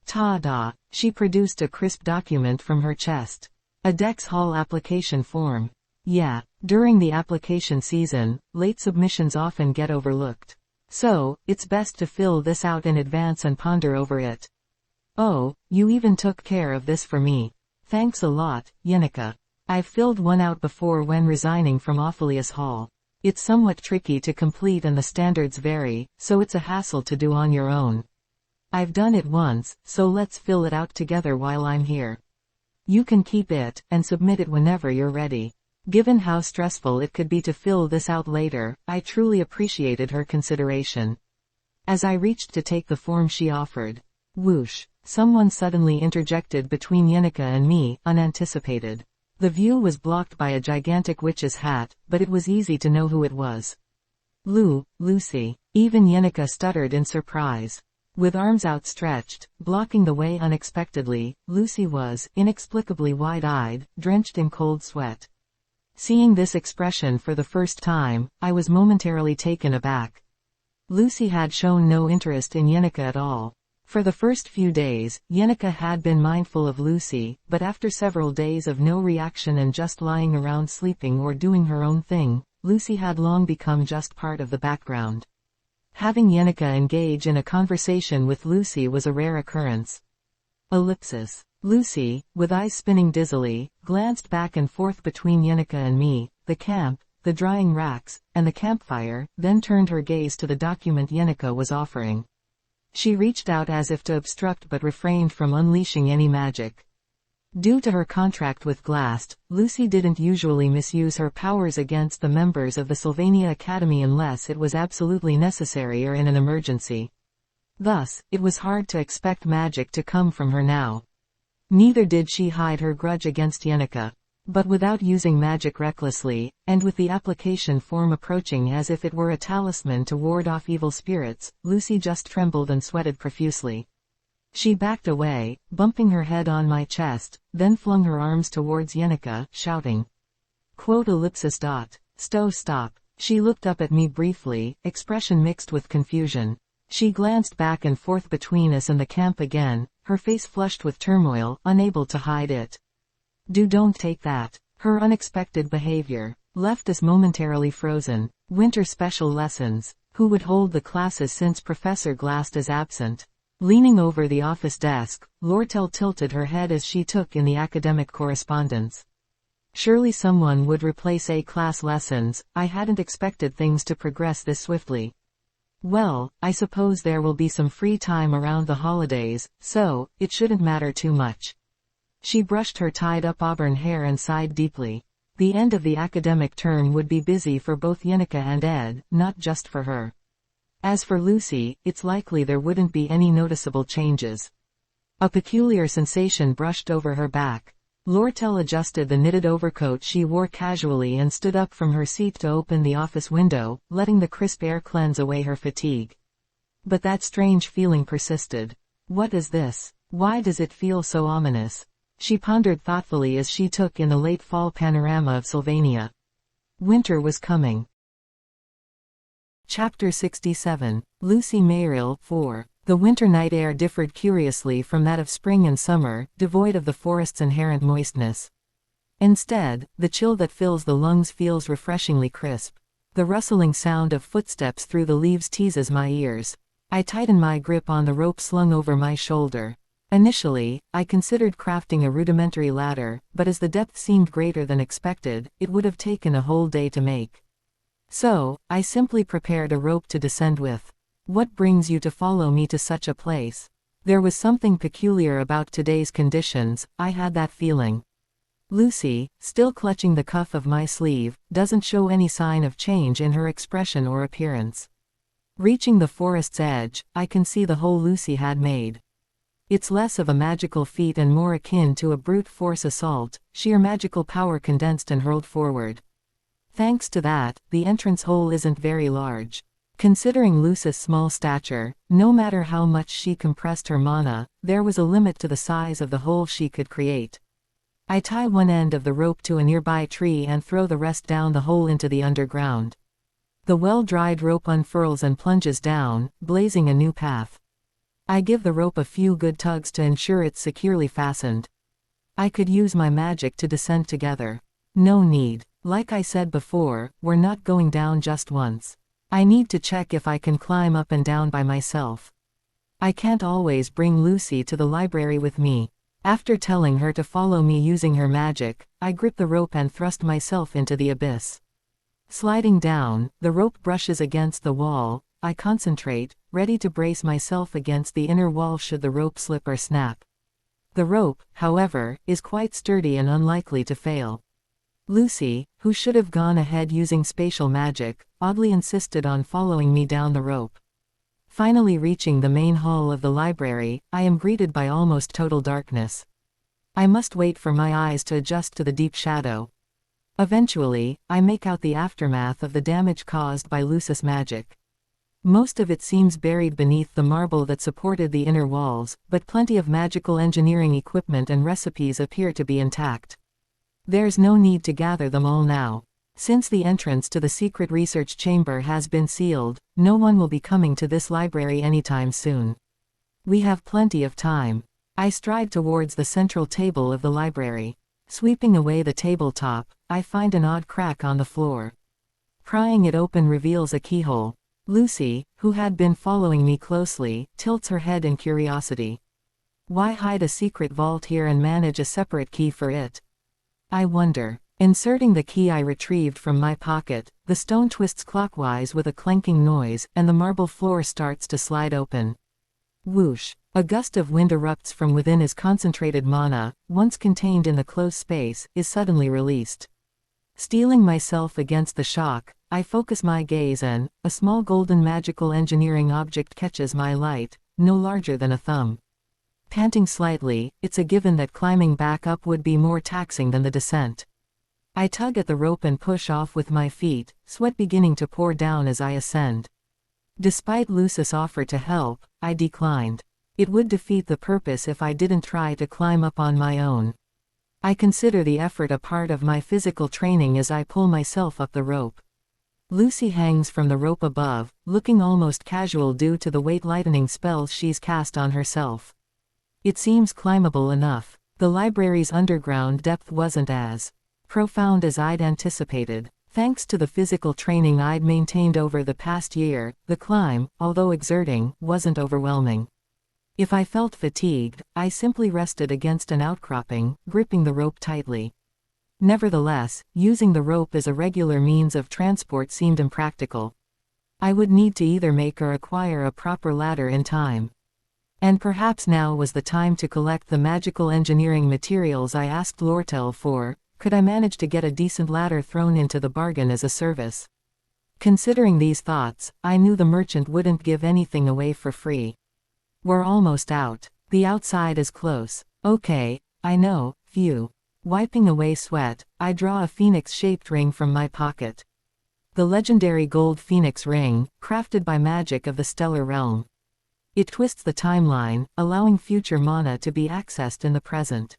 Ta-da! She produced a crisp document from her chest. A Dex Hall application form. Yeah, during the application season, late submissions often get overlooked. So, it's best to fill this out in advance and ponder over it. Oh, you even took care of this for me. Thanks a lot, Yenika. I've filled one out before when resigning from Ophelius Hall. It's somewhat tricky to complete and the standards vary, so it's a hassle to do on your own. I've done it once, so let's fill it out together while I'm here. You can keep it, and submit it whenever you're ready. Given how stressful it could be to fill this out later, I truly appreciated her consideration. As I reached to take the form she offered, whoosh, someone suddenly interjected between Yenika and me, unanticipated. The view was blocked by a gigantic witch's hat, but it was easy to know who it was. Lucy. Even Yenika stuttered in surprise. With arms outstretched, blocking the way unexpectedly, Lucy was, inexplicably wide-eyed, drenched in cold sweat. Seeing this expression for the first time, I was momentarily taken aback. Lucy had shown no interest in Yenika at all. For the first few days, Yenika had been mindful of Lucy, but after several days of no reaction and just lying around sleeping or doing her own thing, Lucy had long become just part of the background. Having Yenika engage in a conversation with Lucy was a rare occurrence. Ellipsis. Lucy, with eyes spinning dizzily, glanced back and forth between Yenika and me, the camp, the drying racks, and the campfire, then turned her gaze to the document Yenika was offering. She reached out as if to obstruct but refrained from unleashing any magic. Due to her contract with Glast, Lucy didn't usually misuse her powers against the members of the Sylvania Academy unless it was absolutely necessary or in an emergency. Thus, it was hard to expect magic to come from her now. Neither did she hide her grudge against Yenika. But without using magic recklessly, and with the application form approaching as if it were a talisman to ward off evil spirits, Lucy just trembled and sweated profusely. She backed away, bumping her head on my chest, then flung her arms towards Yenica, shouting. Stop. She looked up at me briefly, expression mixed with confusion. She glanced back and forth between us and the camp again, her face flushed with turmoil, unable to hide it. Don't take that. Her unexpected behavior left us momentarily frozen. Winter special lessons. Who would hold the classes since Professor Glast is absent? Leaning over the office desk, Lortel tilted her head as she took in the academic correspondence. Surely someone would replace A-class lessons. I hadn't expected things to progress this swiftly. Well, I suppose there will be some free time around the holidays, so it shouldn't matter too much. She brushed her tied-up auburn hair and sighed deeply. The end of the academic term would be busy for both Yenica and Ed, not just for her. As for Lucy, it's likely there wouldn't be any noticeable changes. A peculiar sensation brushed over her back. Lortel adjusted the knitted overcoat she wore casually and stood up from her seat to open the office window, letting the crisp air cleanse away her fatigue. But that strange feeling persisted. What is this? Why does it feel so ominous? She pondered thoughtfully as she took in the late fall panorama of Sylvania. Winter was coming. Chapter 67, Lucy Mayrill, 4. The winter night air differed curiously from that of spring and summer, devoid of the forest's inherent moistness. Instead, the chill that fills the lungs feels refreshingly crisp. The rustling sound of footsteps through the leaves teases my ears. I tighten my grip on the rope slung over my shoulder. Initially, I considered crafting a rudimentary ladder, but as the depth seemed greater than expected, it would have taken a whole day to make. So, I simply prepared a rope to descend with. What brings you to follow me to such a place? There was something peculiar about today's conditions, I had that feeling. Lucy, still clutching the cuff of my sleeve, doesn't show any sign of change in her expression or appearance. Reaching the forest's edge, I can see the hole Lucy had made. It's less of a magical feat and more akin to a brute force assault, sheer magical power condensed and hurled forward. Thanks to that, the entrance hole isn't very large. Considering Lucy's small stature, no matter how much she compressed her mana, there was a limit to the size of the hole she could create. I tie one end of the rope to a nearby tree and throw the rest down the hole into the underground. The well-dried rope unfurls and plunges down, blazing a new path. I give the rope a few good tugs to ensure it's securely fastened. I could use my magic to descend together. No need. Like I said before, we're not going down just once. I need to check if I can climb up and down by myself. I can't always bring Lucy to the library with me. After telling her to follow me using her magic, I grip the rope and thrust myself into the abyss. Sliding down, the rope brushes against the wall. I concentrate, ready to brace myself against the inner wall should the rope slip or snap. The rope, however, is quite sturdy and unlikely to fail. Lucy, who should have gone ahead using spatial magic, oddly insisted on following me down the rope. Finally reaching the main hall of the library, I am greeted by almost total darkness. I must wait for my eyes to adjust to the deep shadow. Eventually, I make out the aftermath of the damage caused by Lucy's magic. Most of it seems buried beneath the marble that supported the inner walls, but plenty of magical engineering equipment and recipes appear to be intact. There's no need to gather them all now. Since the entrance to the secret research chamber has been sealed, no one will be coming to this library anytime soon. We have plenty of time. I stride towards the central table of the library. Sweeping away the tabletop, I find an odd crack on the floor. Prying it open reveals a keyhole. Lucy, who had been following me closely, tilts her head in curiosity. Why hide a secret vault here and manage a separate key for it? I wonder. Inserting the key I retrieved from my pocket, the stone twists clockwise with a clanking noise, and the marble floor starts to slide open. Whoosh! A gust of wind erupts from within as concentrated mana, once contained in the closed space, is suddenly released. Steeling myself against the shock, I focus my gaze and, a small golden magical engineering object catches my light, no larger than a thumb. Panting slightly, it's a given that climbing back up would be more taxing than the descent. I tug at the rope and push off with my feet, sweat beginning to pour down as I ascend. Despite Lucy's offer to help, I declined. It would defeat the purpose if I didn't try to climb up on my own. I consider the effort a part of my physical training as I pull myself up the rope. Lucy hangs from the rope above, looking almost casual due to the weight-lightening spells she's cast on herself. It seems climbable enough. The library's underground depth wasn't as profound as I'd anticipated. Thanks to the physical training I'd maintained over the past year, the climb, although exerting, wasn't overwhelming. If I felt fatigued, I simply rested against an outcropping, gripping the rope tightly. Nevertheless, using the rope as a regular means of transport seemed impractical. I would need to either make or acquire a proper ladder in time. And perhaps now was the time to collect the magical engineering materials I asked Lortel for. Could I manage to get a decent ladder thrown into the bargain as a service? Considering these thoughts, I knew the merchant wouldn't give anything away for free. We're almost out. The outside is close. Okay, I know, phew. Wiping away sweat, I draw a phoenix-shaped ring from my pocket. The legendary gold phoenix ring, crafted by magic of the stellar realm. It twists the timeline, allowing future mana to be accessed in the present.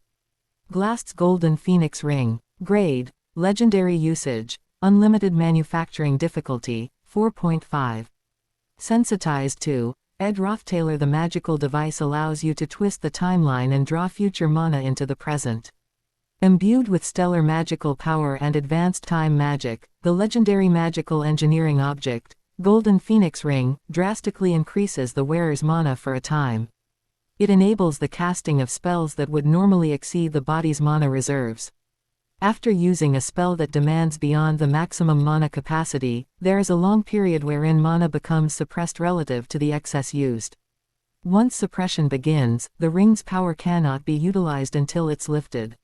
Glast's golden phoenix ring. Grade, legendary usage, unlimited manufacturing difficulty, 4.5. Sensitized to Ed Rothtailor. The magical device allows you to twist the timeline and draw future mana into the present. Imbued with stellar magical power and advanced time magic, the legendary magical engineering object, Golden Phoenix Ring, drastically increases the wearer's mana for a time. It enables the casting of spells that would normally exceed the body's mana reserves. After using a spell that demands beyond the maximum mana capacity, there is a long period wherein mana becomes suppressed relative to the excess used. Once suppression begins, the ring's power cannot be utilized until it's lifted.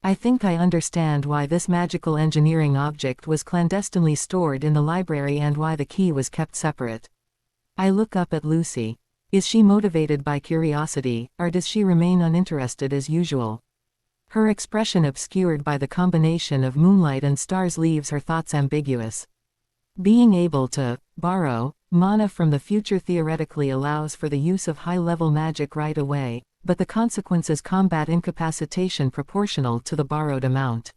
I think I understand why this magical engineering object was clandestinely stored in the library and why the key was kept separate. I look up at Lucy. Is she motivated by curiosity, or does she remain uninterested as usual? Her expression obscured by the combination of moonlight and stars leaves her thoughts ambiguous. Being able to borrow mana from the future theoretically allows for the use of high-level magic right away, but the consequences combat incapacitation proportional to the borrowed amount.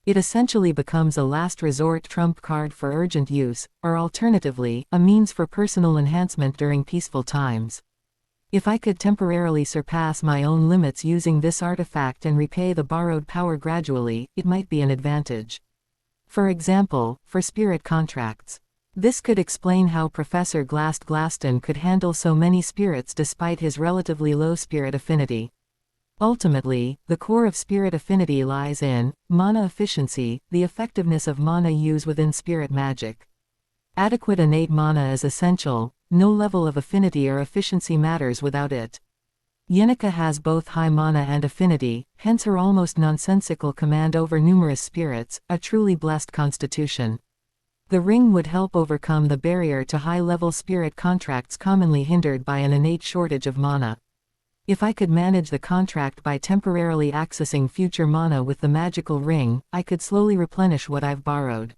It essentially becomes a last resort trump card for urgent use, or alternatively, a means for personal enhancement during peaceful times. If I could temporarily surpass my own limits using this artifact and repay the borrowed power gradually, it might be an advantage. For example, for spirit contracts. This could explain how Professor Glaston could handle so many spirits despite his relatively low spirit affinity. Ultimately, the core of spirit affinity lies in mana efficiency, the effectiveness of mana use within spirit magic. Adequate innate mana is essential. No level of affinity or efficiency matters without it. Yenika has both high mana and affinity, hence her almost nonsensical command over numerous spirits, a truly blessed constitution. The ring would help overcome the barrier to high-level spirit contracts commonly hindered by an innate shortage of mana. If I could manage the contract by temporarily accessing future mana with the magical ring, I could slowly replenish what I've borrowed.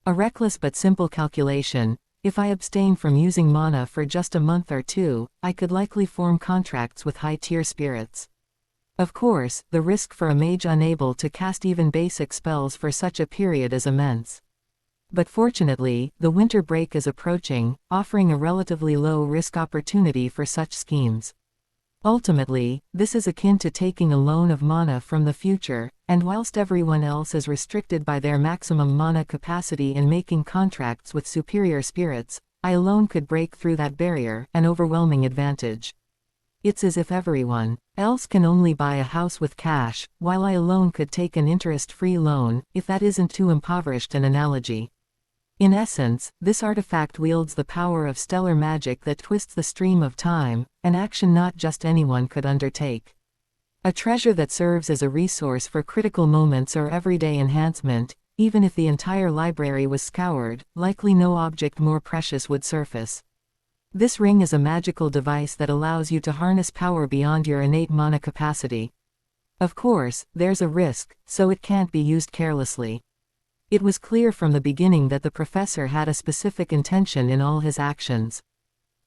A reckless but simple calculation. If I abstain from using mana for just a month or two, I could likely form contracts with high-tier spirits. Of course, the risk for a mage unable to cast even basic spells for such a period is immense. But fortunately, the winter break is approaching, offering a relatively low-risk opportunity for such schemes. Ultimately, this is akin to taking a loan of mana from the future, and whilst everyone else is restricted by their maximum mana capacity in making contracts with superior spirits, I alone could break through that barrier, an overwhelming advantage. It's as if everyone else can only buy a house with cash, while I alone could take an interest-free loan, if that isn't too impoverished an analogy. In essence, this artifact wields the power of stellar magic that twists the stream of time, an action not just anyone could undertake. A treasure that serves as a resource for critical moments or everyday enhancement. Even if the entire library was scoured, likely no object more precious would surface. This ring is a magical device that allows you to harness power beyond your innate mana capacity. Of course, there's a risk, so it can't be used carelessly. It was clear from the beginning that the professor had a specific intention in all his actions.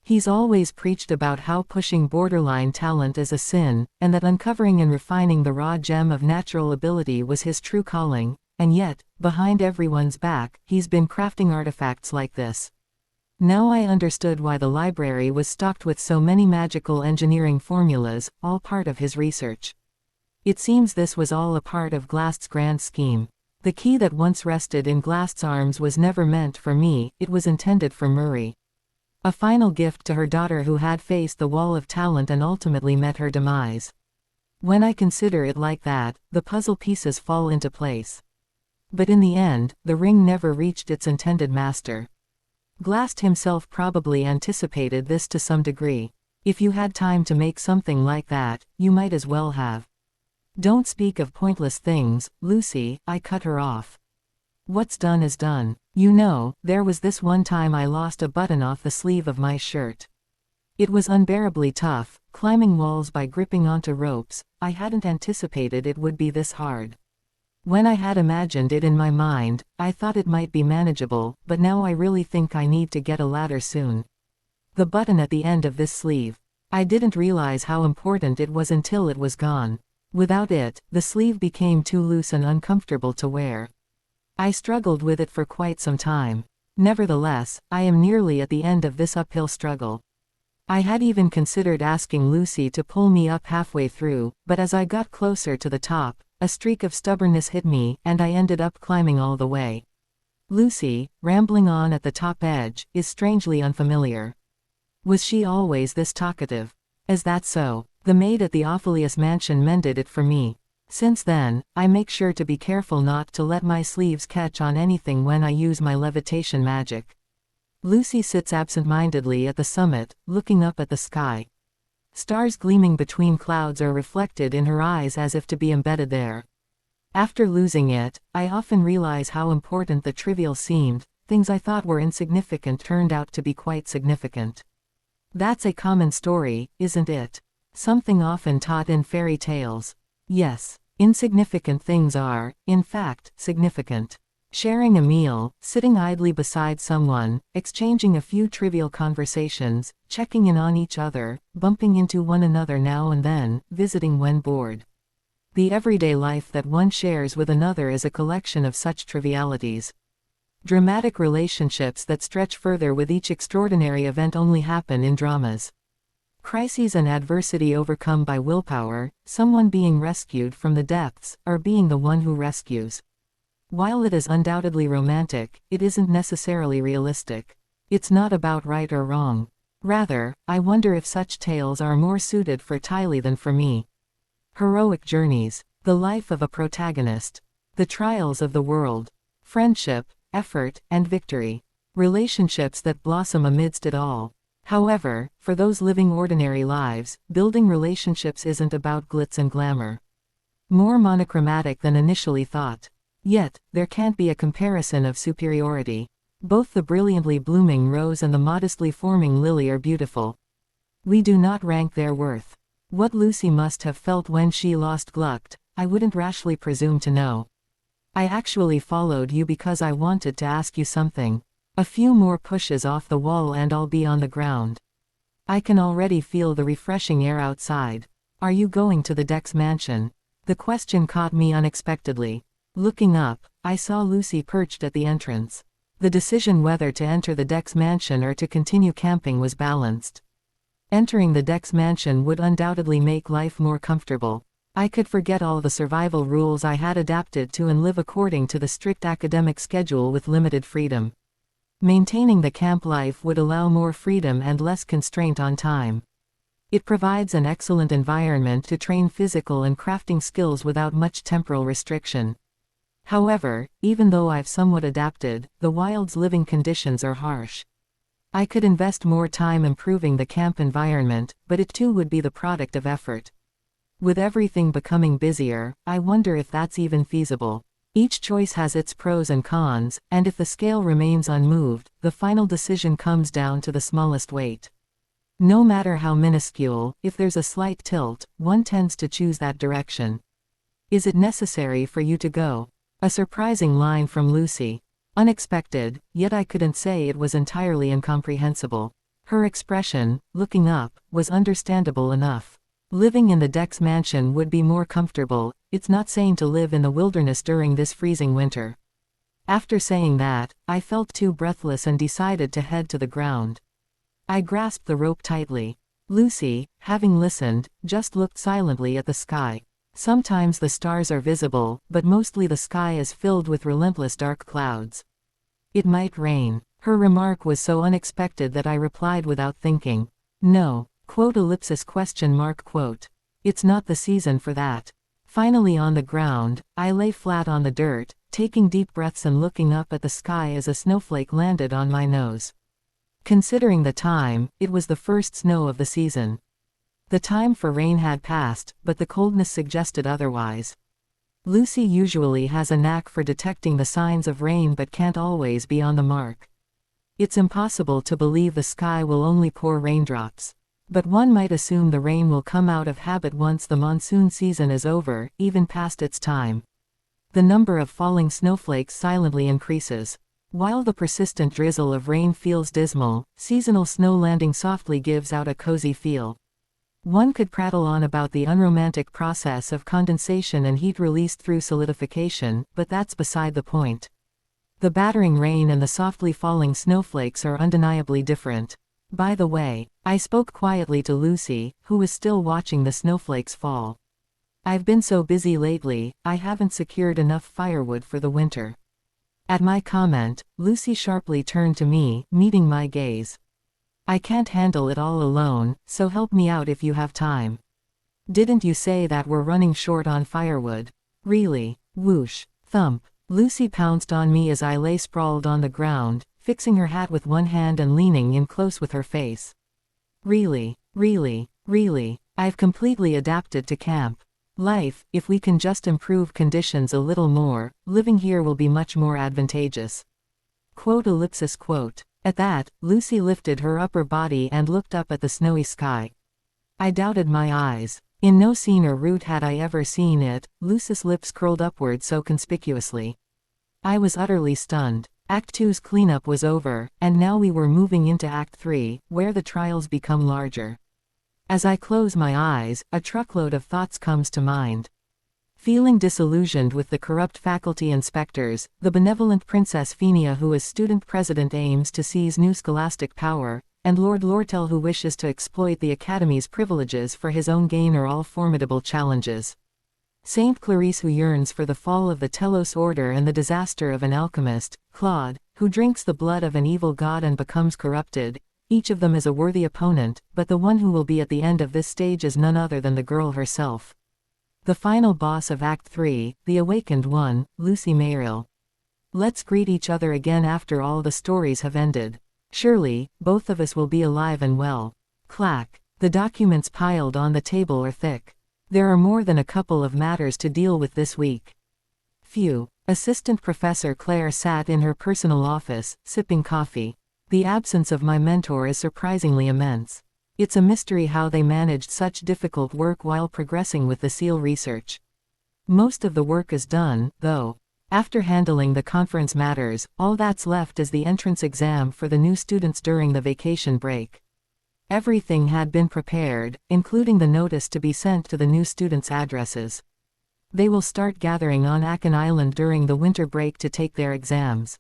He's always preached about how pushing borderline talent is a sin, and that uncovering and refining the raw gem of natural ability was his true calling, and yet, behind everyone's back, he's been crafting artifacts like this. Now I understood why the library was stocked with so many magical engineering formulas, all part of his research. It seems this was all a part of Glast's grand scheme. The key that once rested in Glast's arms was never meant for me, it was intended for Murray. A final gift to her daughter who had faced the wall of talent and ultimately met her demise. When I consider it like that, the puzzle pieces fall into place. But in the end, the ring never reached its intended master. Glast himself probably anticipated this to some degree. If you had time to make something like that, you might as well have. Don't speak of pointless things, Lucy, I cut her off. What's done is done. You know, there was this one time I lost a button off the sleeve of my shirt. It was unbearably tough, climbing walls by gripping onto ropes. I hadn't anticipated it would be this hard. When I had imagined it in my mind, I thought it might be manageable, but now I really think I need to get a ladder soon. The button at the end of this sleeve. I didn't realize how important it was until it was gone. Without it, the sleeve became too loose and uncomfortable to wear. I struggled with it for quite some time. Nevertheless, I am nearly at the end of this uphill struggle. I had even considered asking Lucy to pull me up halfway through, but as I got closer to the top, a streak of stubbornness hit me, and I ended up climbing all the way. Lucy, rambling on at the top edge, is strangely unfamiliar. Was she always this talkative? Is that so? The maid at the Ophelius mansion mended it for me. Since then, I make sure to be careful not to let my sleeves catch on anything when I use my levitation magic. Lucy sits absent-mindedly at the summit, looking up at the sky. Stars gleaming between clouds are reflected in her eyes as if to be embedded there. After losing it, I often realize how important the trivial seemed. Things I thought were insignificant turned out to be quite significant. That's a common story, isn't it? Something often taught in fairy tales. Yes, insignificant things are, in fact, significant. Sharing a meal, sitting idly beside someone, exchanging a few trivial conversations, checking in on each other, bumping into one another now and then, visiting when bored. The everyday life that one shares with another is a collection of such trivialities. Dramatic relationships that stretch further with each extraordinary event only happen in dramas. Crises and adversity overcome by willpower, someone being rescued from the depths, or being the one who rescues. While it is undoubtedly romantic, it isn't necessarily realistic. It's not about right or wrong. Rather, I wonder if such tales are more suited for Tylee than for me. Heroic journeys. The life of a protagonist. The trials of the world. Friendship, effort, and victory. Relationships that blossom amidst it all. However, for those living ordinary lives, building relationships isn't about glitz and glamour. More monochromatic than initially thought. Yet, there can't be a comparison of superiority. Both the brilliantly blooming rose and the modestly forming lily are beautiful. We do not rank their worth. What Lucy must have felt when she lost Gluck, I wouldn't rashly presume to know. I actually followed you because I wanted to ask you something. A few more pushes off the wall and I'll be on the ground. I can already feel the refreshing air outside. Are you going to the Dex mansion? The question caught me unexpectedly. Looking up, I saw Lucy perched at the entrance. The decision whether to enter the Dex mansion or to continue camping was balanced. Entering the Dex mansion would undoubtedly make life more comfortable. I could forget all the survival rules I had adapted to and live according to the strict academic schedule with limited freedom. Maintaining the camp life would allow more freedom and less constraint on time. It provides an excellent environment to train physical and crafting skills without much temporal restriction. However, even though I've somewhat adapted, the wild's living conditions are harsh. I could invest more time improving the camp environment, but it too would be the product of effort. With everything becoming busier, I wonder if that's even feasible. Each choice has its pros and cons, and if the scale remains unmoved, the final decision comes down to the smallest weight. No matter how minuscule, if there's a slight tilt, one tends to choose that direction. Is it necessary for you to go? A surprising line from Lucy. Unexpected, yet I couldn't say it was entirely incomprehensible. Her expression, looking up, was understandable enough. Living in the Dex mansion would be more comfortable. It's not sane to live in the wilderness during this freezing winter. After saying that, I felt too breathless and decided to head to the ground. I grasped the rope tightly. Lucy, having listened, just looked silently at the sky. Sometimes the stars are visible, but mostly the sky is filled with relentless dark clouds. It might rain. Her remark was so unexpected that I replied without thinking. No. It's not the season for that. Finally on the ground, I lay flat on the dirt, taking deep breaths and looking up at the sky as a snowflake landed on my nose. Considering the time, it was the first snow of the season. The time for rain had passed, but the coldness suggested otherwise. Lucy usually has a knack for detecting the signs of rain but can't always be on the mark. It's impossible to believe the sky will only pour raindrops. But one might assume the rain will come out of habit once the monsoon season is over, even past its time. The number of falling snowflakes silently increases. While the persistent drizzle of rain feels dismal, seasonal snow landing softly gives out a cozy feel. One could prattle on about the unromantic process of condensation and heat released through solidification, but that's beside the point. The battering rain and the softly falling snowflakes are undeniably different. By the way, I spoke quietly to Lucy, who was still watching the snowflakes fall. I've been so busy lately, I haven't secured enough firewood for the winter. At my comment, Lucy sharply turned to me, meeting my gaze. I can't handle it all alone, so help me out if you have time. Didn't you say that we're running short on firewood? Really? Whoosh. Thump. Lucy pounced on me as I lay sprawled on the ground, fixing her hat with one hand and leaning in close with her face. Really, I've completely adapted to camp life. If we can just improve conditions a little more, living here will be much more advantageous. At that, Lucy lifted her upper body and looked up at the snowy sky. I doubted my eyes. In no scene or route had I ever seen it, Lucy's lips curled upward so conspicuously. I was utterly stunned. Act 2's cleanup was over, and now we were moving into Act 3, where the trials become larger. As I close my eyes, a truckload of thoughts comes to mind. Feeling disillusioned with the corrupt faculty inspectors, the benevolent Princess Phenia who as student president aims to seize new scholastic power, and Lord Lortel who wishes to exploit the Academy's privileges for his own gain are all formidable challenges. Saint Clarice who yearns for the fall of the Telos order and the disaster of an alchemist, Claude, who drinks the blood of an evil god and becomes corrupted, each of them is a worthy opponent, but the one who will be at the end of this stage is none other than the girl herself. The final boss of Act 3, the awakened one, Lucy Mayrill. Let's greet each other again after all the stories have ended. Surely, both of us will be alive and well. Clack. The documents piled on the table are thick. There are more than a couple of matters to deal with this week. Phew. Assistant Professor Claire sat in her personal office, sipping coffee. The absence of my mentor is surprisingly immense. It's a mystery how they managed such difficult work while progressing with the SEAL research. Most of the work is done, though. After handling the conference matters, all that's left is the entrance exam for the new students during the vacation break. Everything had been prepared, including the notice to be sent to the new students' addresses. They will start gathering on Akan Island during the winter break to take their exams.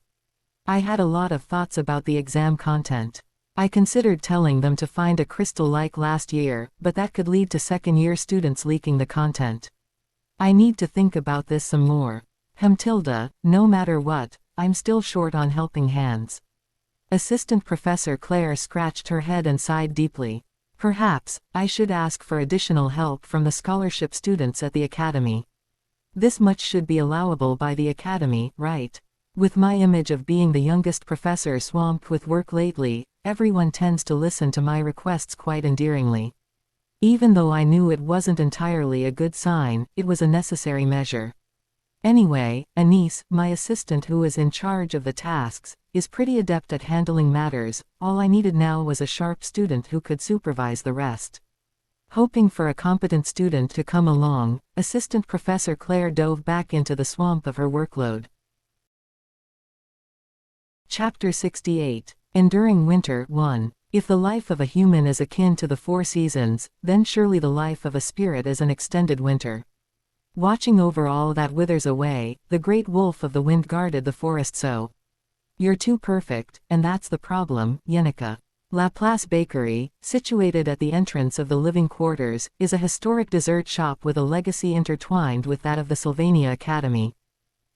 I had a lot of thoughts about the exam content. I considered telling them to find a crystal like last year, but that could lead to second-year students leaking the content. I need to think about this some more. Tilda, no matter what, I'm still short on helping hands. Assistant Professor Claire scratched her head and sighed deeply. Perhaps, I should ask for additional help from the scholarship students at the Academy. This much should be allowable by the Academy, right? With my image of being the youngest professor swamped with work lately, everyone tends to listen to my requests quite endearingly. Even though I knew it wasn't entirely a good sign, it was a necessary measure. Anyway, Anise, my assistant who is in charge of the tasks, is pretty adept at handling matters. All I needed now was a sharp student who could supervise the rest. Hoping for a competent student to come along, Assistant Professor Claire dove back into the swamp of her workload. Chapter 68. Enduring Winter 1. If the life of a human is akin to the 4 seasons, then surely the life of a spirit is an extended winter. Watching over all that withers away, the great wolf of the wind guarded the forest so. You're too perfect, and that's the problem, Yenica. Laplace Bakery, situated at the entrance of the living quarters, is a historic dessert shop with a legacy intertwined with that of the Sylvania Academy.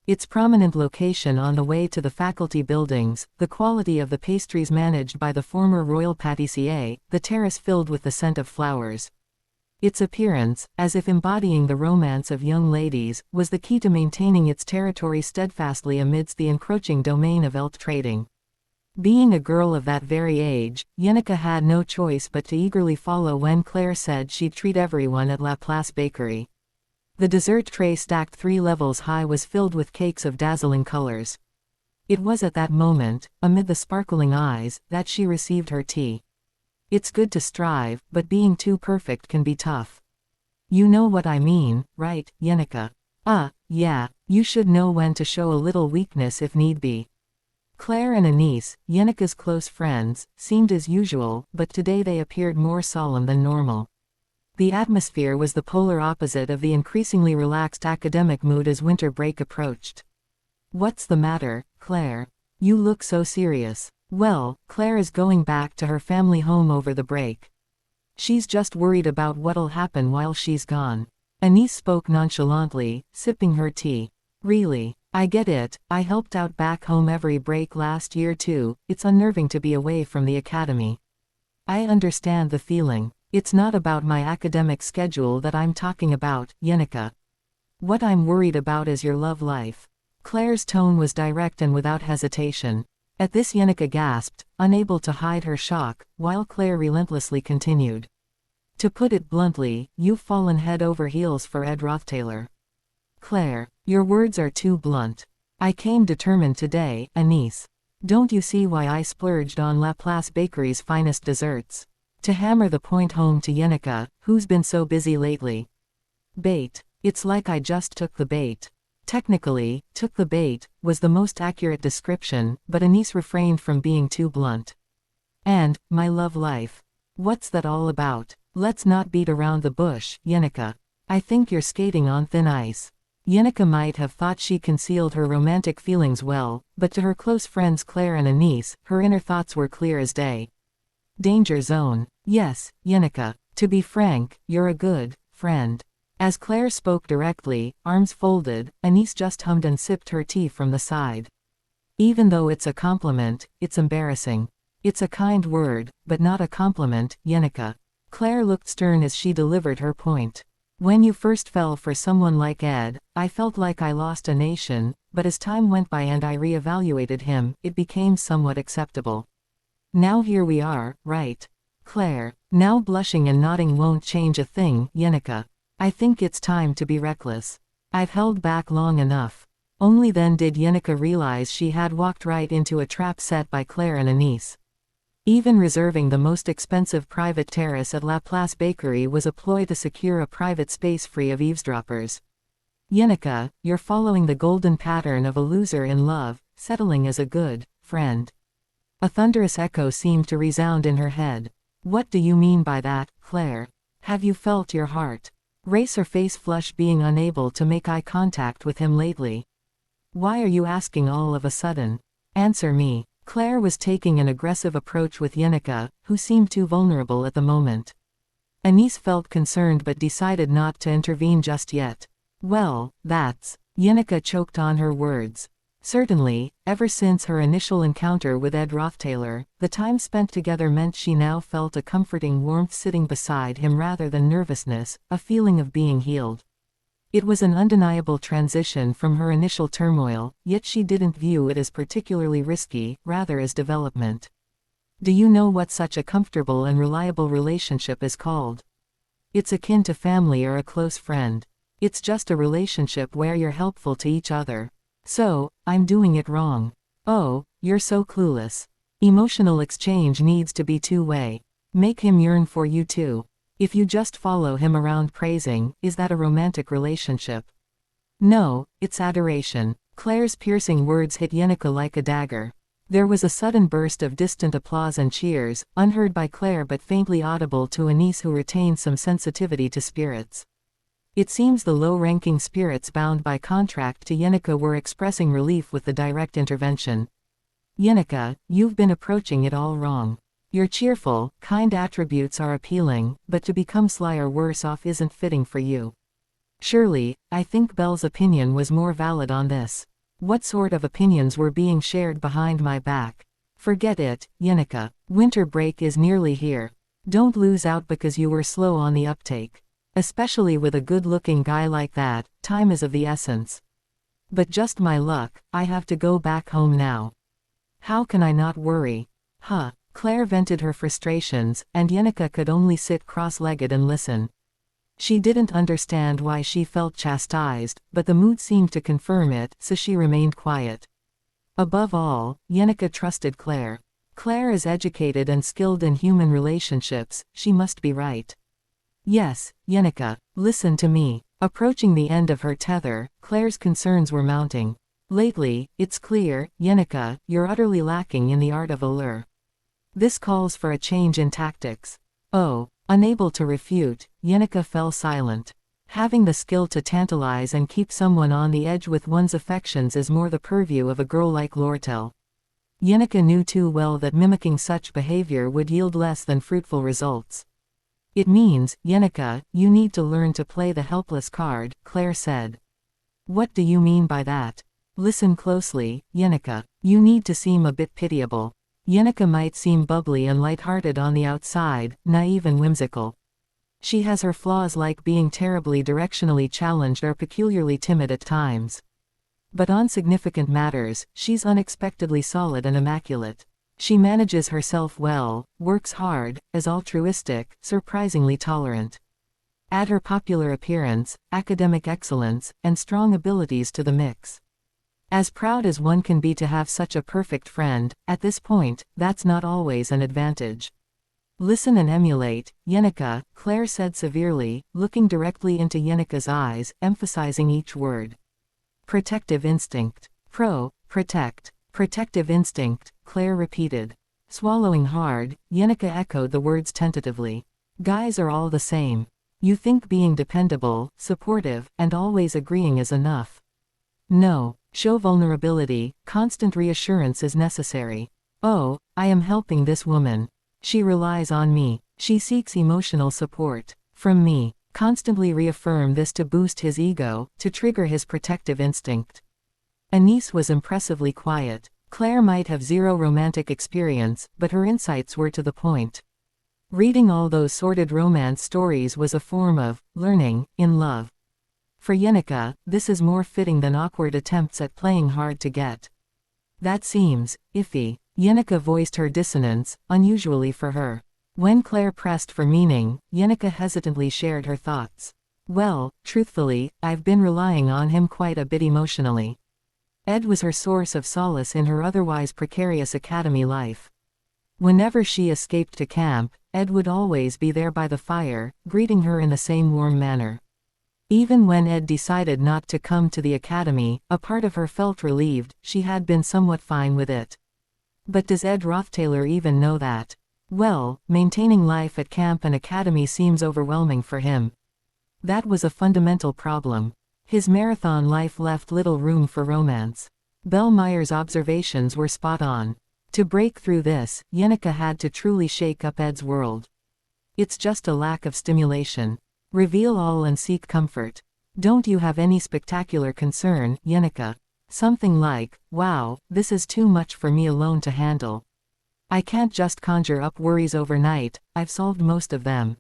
Its prominent location on the way to the faculty buildings, the quality of the pastries managed by the former royal pâtissier, the terrace filled with the scent of flowers. Its appearance, as if embodying the romance of young ladies, was the key to maintaining its territory steadfastly amidst the encroaching domain of elk trading. Being a girl of that very age, Yenica had no choice but to eagerly follow when Claire said she'd treat everyone at Laplace Bakery. The dessert tray stacked 3 levels high was filled with cakes of dazzling colors. It was at that moment, amid the sparkling eyes, that she received her tea. It's good to strive, but being too perfect can be tough. You know what I mean, right, Yenica? Yeah, you should know when to show a little weakness if need be. Claire and Anise, Yenica's close friends, seemed as usual, but today they appeared more solemn than normal. The atmosphere was the polar opposite of the increasingly relaxed academic mood as winter break approached. What's the matter, Claire? You look so serious. Well, Claire is going back to her family home over the break. She's just worried about what'll happen while she's gone. Anise spoke nonchalantly, sipping her tea. Really? I get it, I helped out back home every break last year too. It's unnerving to be away from the academy. I understand the feeling. It's not about my academic schedule that I'm talking about, Yenica. What I'm worried about is your love life. Claire's tone was direct and without hesitation. At this Yenica gasped, unable to hide her shock, while Claire relentlessly continued. To put it bluntly, you've fallen head over heels for Ed Rothtaylor. Claire, your words are too blunt. I came determined today, Anise. Don't you see why I splurged on Laplace Bakery's finest desserts? To hammer the point home to Yenica, who's been so busy lately. Bait. It's like I just took the bait. Technically, took the bait, was the most accurate description, but Anise refrained from being too blunt. And, my love life. What's that all about? Let's not beat around the bush, Yenica. I think you're skating on thin ice. Yenica might have thought she concealed her romantic feelings well, but to her close friends Claire and Anise, her inner thoughts were clear as day. Danger zone. Yes, Yenica. To be frank, you're a good friend. As Claire spoke directly, arms folded, Anise just hummed and sipped her tea from the side. Even though it's a compliment, it's embarrassing. It's a kind word, but not a compliment, Yenica. Claire looked stern as she delivered her point. When you first fell for someone like Ed, I felt like I lost a nation, but as time went by and I re-evaluated him, it became somewhat acceptable. Now here we are, right? Claire, now blushing and nodding won't change a thing, Yenica. I think it's time to be reckless. I've held back long enough. Only then did Yenica realize she had walked right into a trap set by Claire and Anise. Even reserving the most expensive private terrace at Laplace Bakery was a ploy to secure a private space free of eavesdroppers. Yenica, you're following the golden pattern of a loser in love, settling as a good friend. A thunderous echo seemed to resound in her head. What do you mean by that, Claire? Have you felt your heart race or face flush being unable to make eye contact with him lately? Why are you asking all of a sudden? Answer me. Claire was taking an aggressive approach with Yenica, who seemed too vulnerable at the moment. Anise felt concerned but decided not to intervene just yet. Well, that's... Yenica choked on her words. Certainly, ever since her initial encounter with Ed Rothtaylor, the time spent together meant she now felt a comforting warmth sitting beside him rather than nervousness, a feeling of being healed. It was an undeniable transition from her initial turmoil, yet she didn't view it as particularly risky, rather as development. Do you know what such a comfortable and reliable relationship is called? It's akin to family or a close friend. It's just a relationship where you're helpful to each other. So, I'm doing it wrong. Oh, you're so clueless. Emotional exchange needs to be two-way. Make him yearn for you too. If you just follow him around praising, is that a romantic relationship? No, it's adoration. Claire's piercing words hit Yenika like a dagger. There was a sudden burst of distant applause and cheers, unheard by Claire but faintly audible to a niece who retained some sensitivity to spirits. It seems the low-ranking spirits bound by contract to Yenika were expressing relief with the direct intervention. Yenika, you've been approaching it all wrong. Your cheerful, kind attributes are appealing, but to become sly or worse off isn't fitting for you. Surely, I think Belle's opinion was more valid on this. What sort of opinions were being shared behind my back? Forget it, Yenika. Winter break is nearly here. Don't lose out because you were slow on the uptake. Especially with a good-looking guy like that, time is of the essence. But just my luck, I have to go back home now. How can I not worry? Huh. Claire vented her frustrations, and Yenika could only sit cross-legged and listen. She didn't understand why she felt chastised, but the mood seemed to confirm it, so she remained quiet. Above all, Yenika trusted Claire. Claire is educated and skilled in human relationships, she must be right. Yes, Yenika, listen to me. Approaching the end of her tether, Claire's concerns were mounting. Lately, it's clear, Yenika, you're utterly lacking in the art of allure. This calls for a change in tactics. Oh. Unable to refute, Yenika fell silent. Having the skill to tantalize and keep someone on the edge with one's affections is more the purview of a girl like Lortel. Yenika knew too well that mimicking such behavior would yield less than fruitful results. It means, Yenika, you need to learn to play the helpless card, Claire said. What do you mean by that? Listen closely, Yenika. You need to seem a bit pitiable. Yenika might seem bubbly and light-hearted on the outside, naive and whimsical. She has her flaws like being terribly directionally challenged or peculiarly timid at times. But on significant matters, she's unexpectedly solid and immaculate. She manages herself well, works hard, is altruistic, surprisingly tolerant. Add her popular appearance, academic excellence, and strong abilities to the mix. As proud as one can be to have such a perfect friend, at this point, that's not always an advantage. Listen and emulate, Yenika, Claire said severely, looking directly into Yenika's eyes, emphasizing each word. Protective instinct. Protect. Protective instinct, Claire repeated. Swallowing hard, Yenika echoed the words tentatively. Guys are all the same. You think being dependable, supportive, and always agreeing is enough. No. Show vulnerability, constant reassurance is necessary. Oh, I am helping this woman. She relies on me. She seeks emotional support from me. Constantly reaffirm this to boost his ego, to trigger his protective instinct. Anise was impressively quiet. Claire might have zero romantic experience, but her insights were to the point. Reading all those sordid romance stories was a form of learning in love. For Yenika, this is more fitting than awkward attempts at playing hard to get. That seems iffy. Yenika voiced her dissonance, unusually for her. When Claire pressed for meaning, Yenika hesitantly shared her thoughts. Well, truthfully, I've been relying on him quite a bit emotionally. Ed was her source of solace in her otherwise precarious academy life. Whenever she escaped to camp, Ed would always be there by the fire, greeting her in the same warm manner. Even when Ed decided not to come to the academy, a part of her felt relieved, she had been somewhat fine with it. But does Ed Rothtaylor even know that? Well, maintaining life at camp and academy seems overwhelming for him. That was a fundamental problem. His marathon life left little room for romance. Belle Meyer's observations were spot on. To break through this, Yenika had to truly shake up Ed's world. It's just a lack of stimulation. Reveal all and seek comfort. Don't you have any spectacular concern, Yenika? Something like, wow, this is too much for me alone to handle. I can't just conjure up worries overnight, I've solved most of them.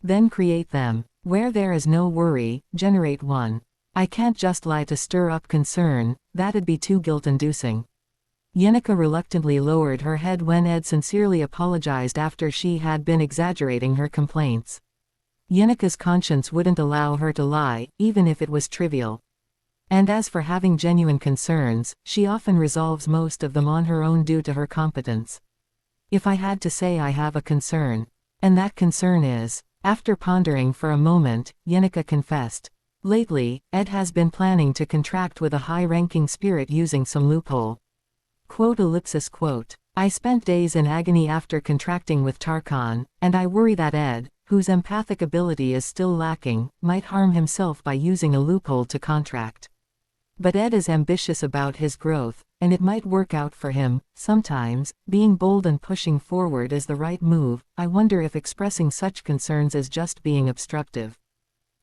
Then create them. Where there is no worry, generate one. I can't just lie to stir up concern, that'd be too guilt-inducing. Yenika reluctantly lowered her head when Ed sincerely apologized after she had been exaggerating her complaints. Yenika's conscience wouldn't allow her to lie, even if it was trivial. And as for having genuine concerns, she often resolves most of them on her own due to her competence. If I had to say I have a concern, and that concern is, After pondering for a moment, Yenika confessed. Lately, Ed has been planning to contract with a high-ranking spirit using some loophole. Quote. I spent days in agony after contracting with Tarkhan, and I worry that Ed, whose empathic ability is still lacking, might harm himself by using a loophole to contract. But Ed is ambitious about his growth, and it might work out for him. Sometimes, being bold and pushing forward is the right move. I wonder if expressing such concerns is just being obstructive.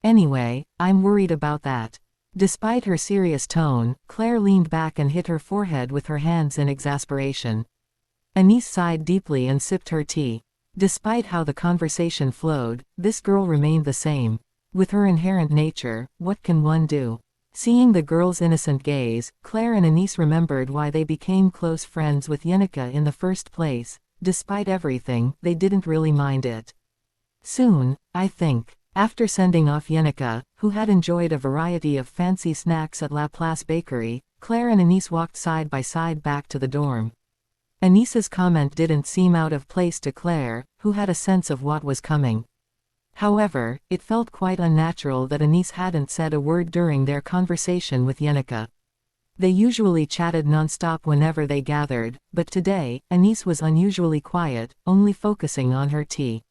Anyway, I'm worried about that. Despite her serious tone, Claire leaned back and hit her forehead with her hands in exasperation. Anise sighed deeply and sipped her tea. Despite how the conversation flowed, this girl remained the same. With her inherent nature, what can one do? Seeing the girl's innocent gaze, Claire and Anise remembered why they became close friends with Yenika in the first place. Despite everything, they didn't really mind it. Soon, I think. After sending off Yenika, who had enjoyed a variety of fancy snacks at La Place Bakery, Claire and Anise walked side by side back to the dorm. Anise's comment didn't seem out of place to Claire, who had a sense of what was coming. However, it felt quite unnatural that Anise hadn't said a word during their conversation with Yenika. They usually chatted nonstop whenever they gathered, but today, Anise was unusually quiet, only focusing on her tea.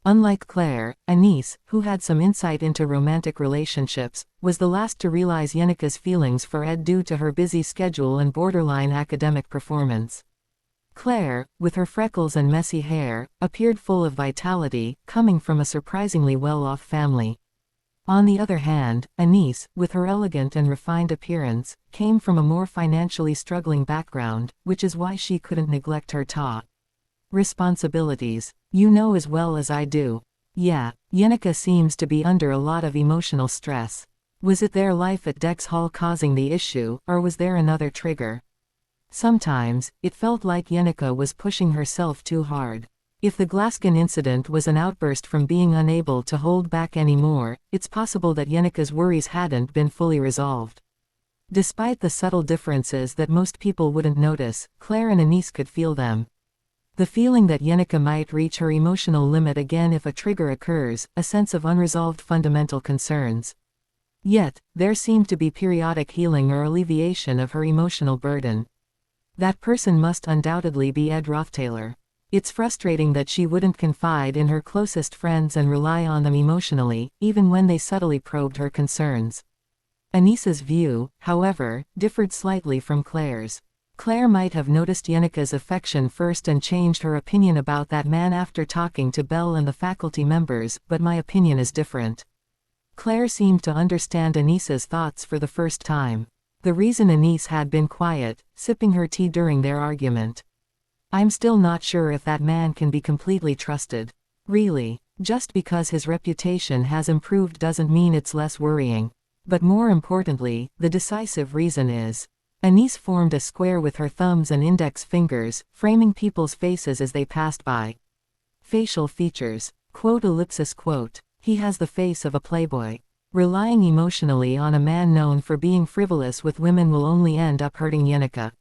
Unlike Claire, Anise, who had some insight into romantic relationships, was the last to realize Yenika's feelings for Ed due to her busy schedule and borderline academic performance. Claire, with her freckles and messy hair, appeared full of vitality, coming from a surprisingly well-off family. On the other hand, Anise, with her elegant and refined appearance, came from a more financially struggling background, which is why she couldn't neglect her responsibilities. You know as well as I do. Yeah, Yenika seems to be under a lot of emotional stress. Was it their life at Dex Hall causing the issue, or was there another trigger? Sometimes, it felt like Yenika was pushing herself too hard. If the Glasgow incident was an outburst from being unable to hold back anymore, it's possible that Yenika's worries hadn't been fully resolved. Despite the subtle differences that most people wouldn't notice, Claire and Anise could feel them. The feeling that Yenika might reach her emotional limit again if a trigger occurs, a sense of unresolved fundamental concerns. Yet, there seemed to be periodic healing or alleviation of her emotional burden. That person must undoubtedly be Ed Rothtaylor. It's frustrating that she wouldn't confide in her closest friends and rely on them emotionally, even when they subtly probed her concerns. Anise's view, however, differed slightly from Claire's. Claire might have noticed Yenika's affection first and changed her opinion about that man after talking to Belle and the faculty members, but my opinion is different. Claire seemed to understand Anise's thoughts for the first time. The reason Anise had been quiet, sipping her tea during their argument. I'm still not sure if that man can be completely trusted. Really, just because his reputation has improved doesn't mean it's less worrying. But more importantly, the decisive reason is. Anise formed a square with her thumbs and index fingers, framing people's faces as they passed by. Facial features. Quote. He has the face of a playboy. Relying emotionally on a man known for being frivolous with women will only end up hurting Yenika.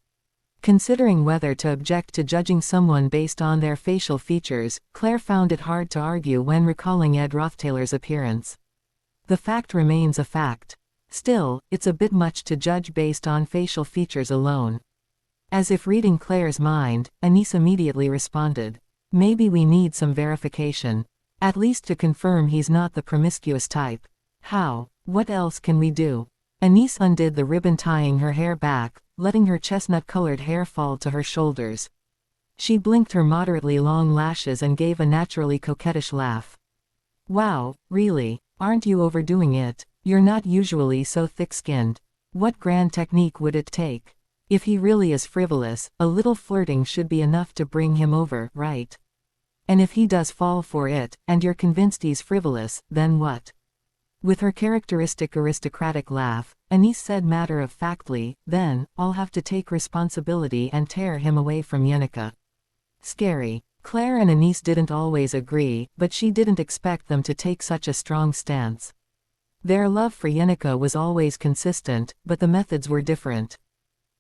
Considering whether to object to judging someone based on their facial features, Claire found it hard to argue when recalling Ed Rothtaylor's appearance. The fact remains a fact. Still, it's a bit much to judge based on facial features alone. As if reading Claire's mind, Anise immediately responded. Maybe we need some verification. At least to confirm he's not the promiscuous type. How? What else can we do? Anise undid the ribbon tying her hair back, letting her chestnut-colored hair fall to her shoulders. She blinked her moderately long lashes and gave a naturally coquettish laugh. Wow, really? Aren't you overdoing it? You're not usually so thick-skinned. What grand technique would it take? If he really is frivolous, a little flirting should be enough to bring him over, right? And if he does fall for it, and you're convinced he's frivolous, then what? With her characteristic aristocratic laugh, Anise said matter-of-factly, then, I'll have to take responsibility and tear him away from Yenika. Scary. Claire and Anise didn't always agree, but she didn't expect them to take such a strong stance. Their love for Yenika was always consistent, but the methods were different.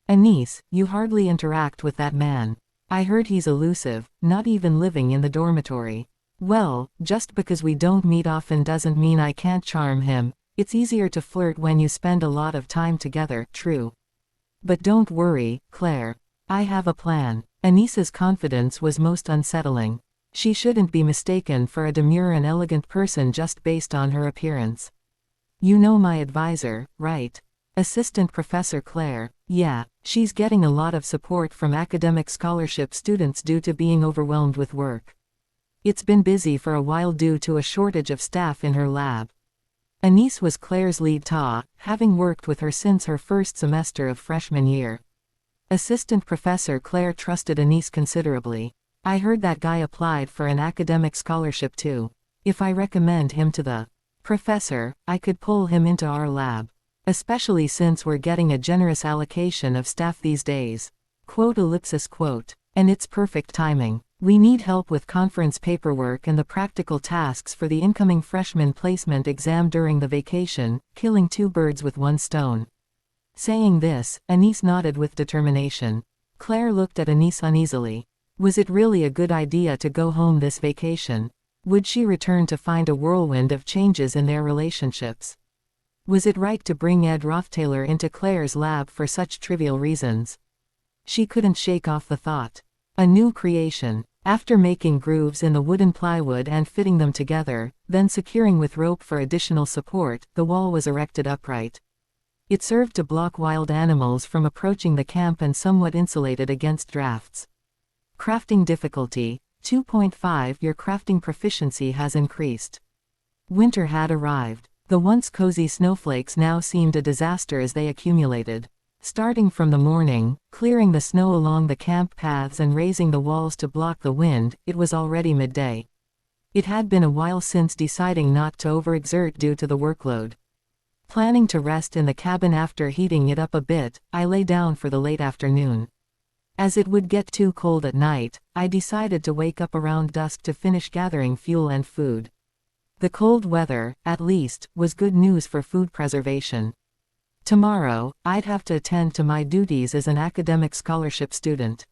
Anise, you hardly interact with that man. I heard he's elusive, not even living in the dormitory. Well, just because we don't meet often doesn't mean I can't charm him. It's easier to flirt when you spend a lot of time together, true. But don't worry, Claire. I have a plan. Anisa's confidence was most unsettling. She shouldn't be mistaken for a demure and elegant person just based on her appearance. You know my advisor, right? Assistant Professor Claire. Yeah, she's getting a lot of support from academic scholarship students due to being overwhelmed with work. It's been busy for a while due to a shortage of staff in her lab. Anise was Claire's lead TA, having worked with her since her first semester of freshman year. Assistant Professor Claire trusted Anise considerably. I heard that guy applied for an academic scholarship too. If I recommend him to the professor, I could pull him into our lab. Especially since we're getting a generous allocation of staff these days. Quote. And it's perfect timing. We need help with conference paperwork and the practical tasks for the incoming freshman placement exam during the vacation, killing two birds with one stone. Saying this, Anise nodded with determination. Claire looked at Anise uneasily. Was it really a good idea to go home this vacation? Would she return to find a whirlwind of changes in their relationships? Was it right to bring Ed Rothtaylor into Claire's lab for such trivial reasons? She couldn't shake off the thought. A new creation. After making grooves in the wooden plywood and fitting them together, then securing with rope for additional support, the wall was erected upright. It served to block wild animals from approaching the camp and somewhat insulated against drafts. Crafting difficulty. 2.5. Your crafting proficiency has increased. Winter had arrived. The once cozy snowflakes now seemed a disaster as they accumulated. Starting from the morning, clearing the snow along the camp paths and raising the walls to block the wind, it was already midday. It had been a while since deciding not to overexert due to the workload. Planning to rest in the cabin after heating it up a bit, I lay down for the late afternoon. As it would get too cold at night, I decided to wake up around dusk to finish gathering fuel and food. The cold weather, at least, was good news for food preservation. Tomorrow, I'd have to attend to my duties as an academic scholarship student.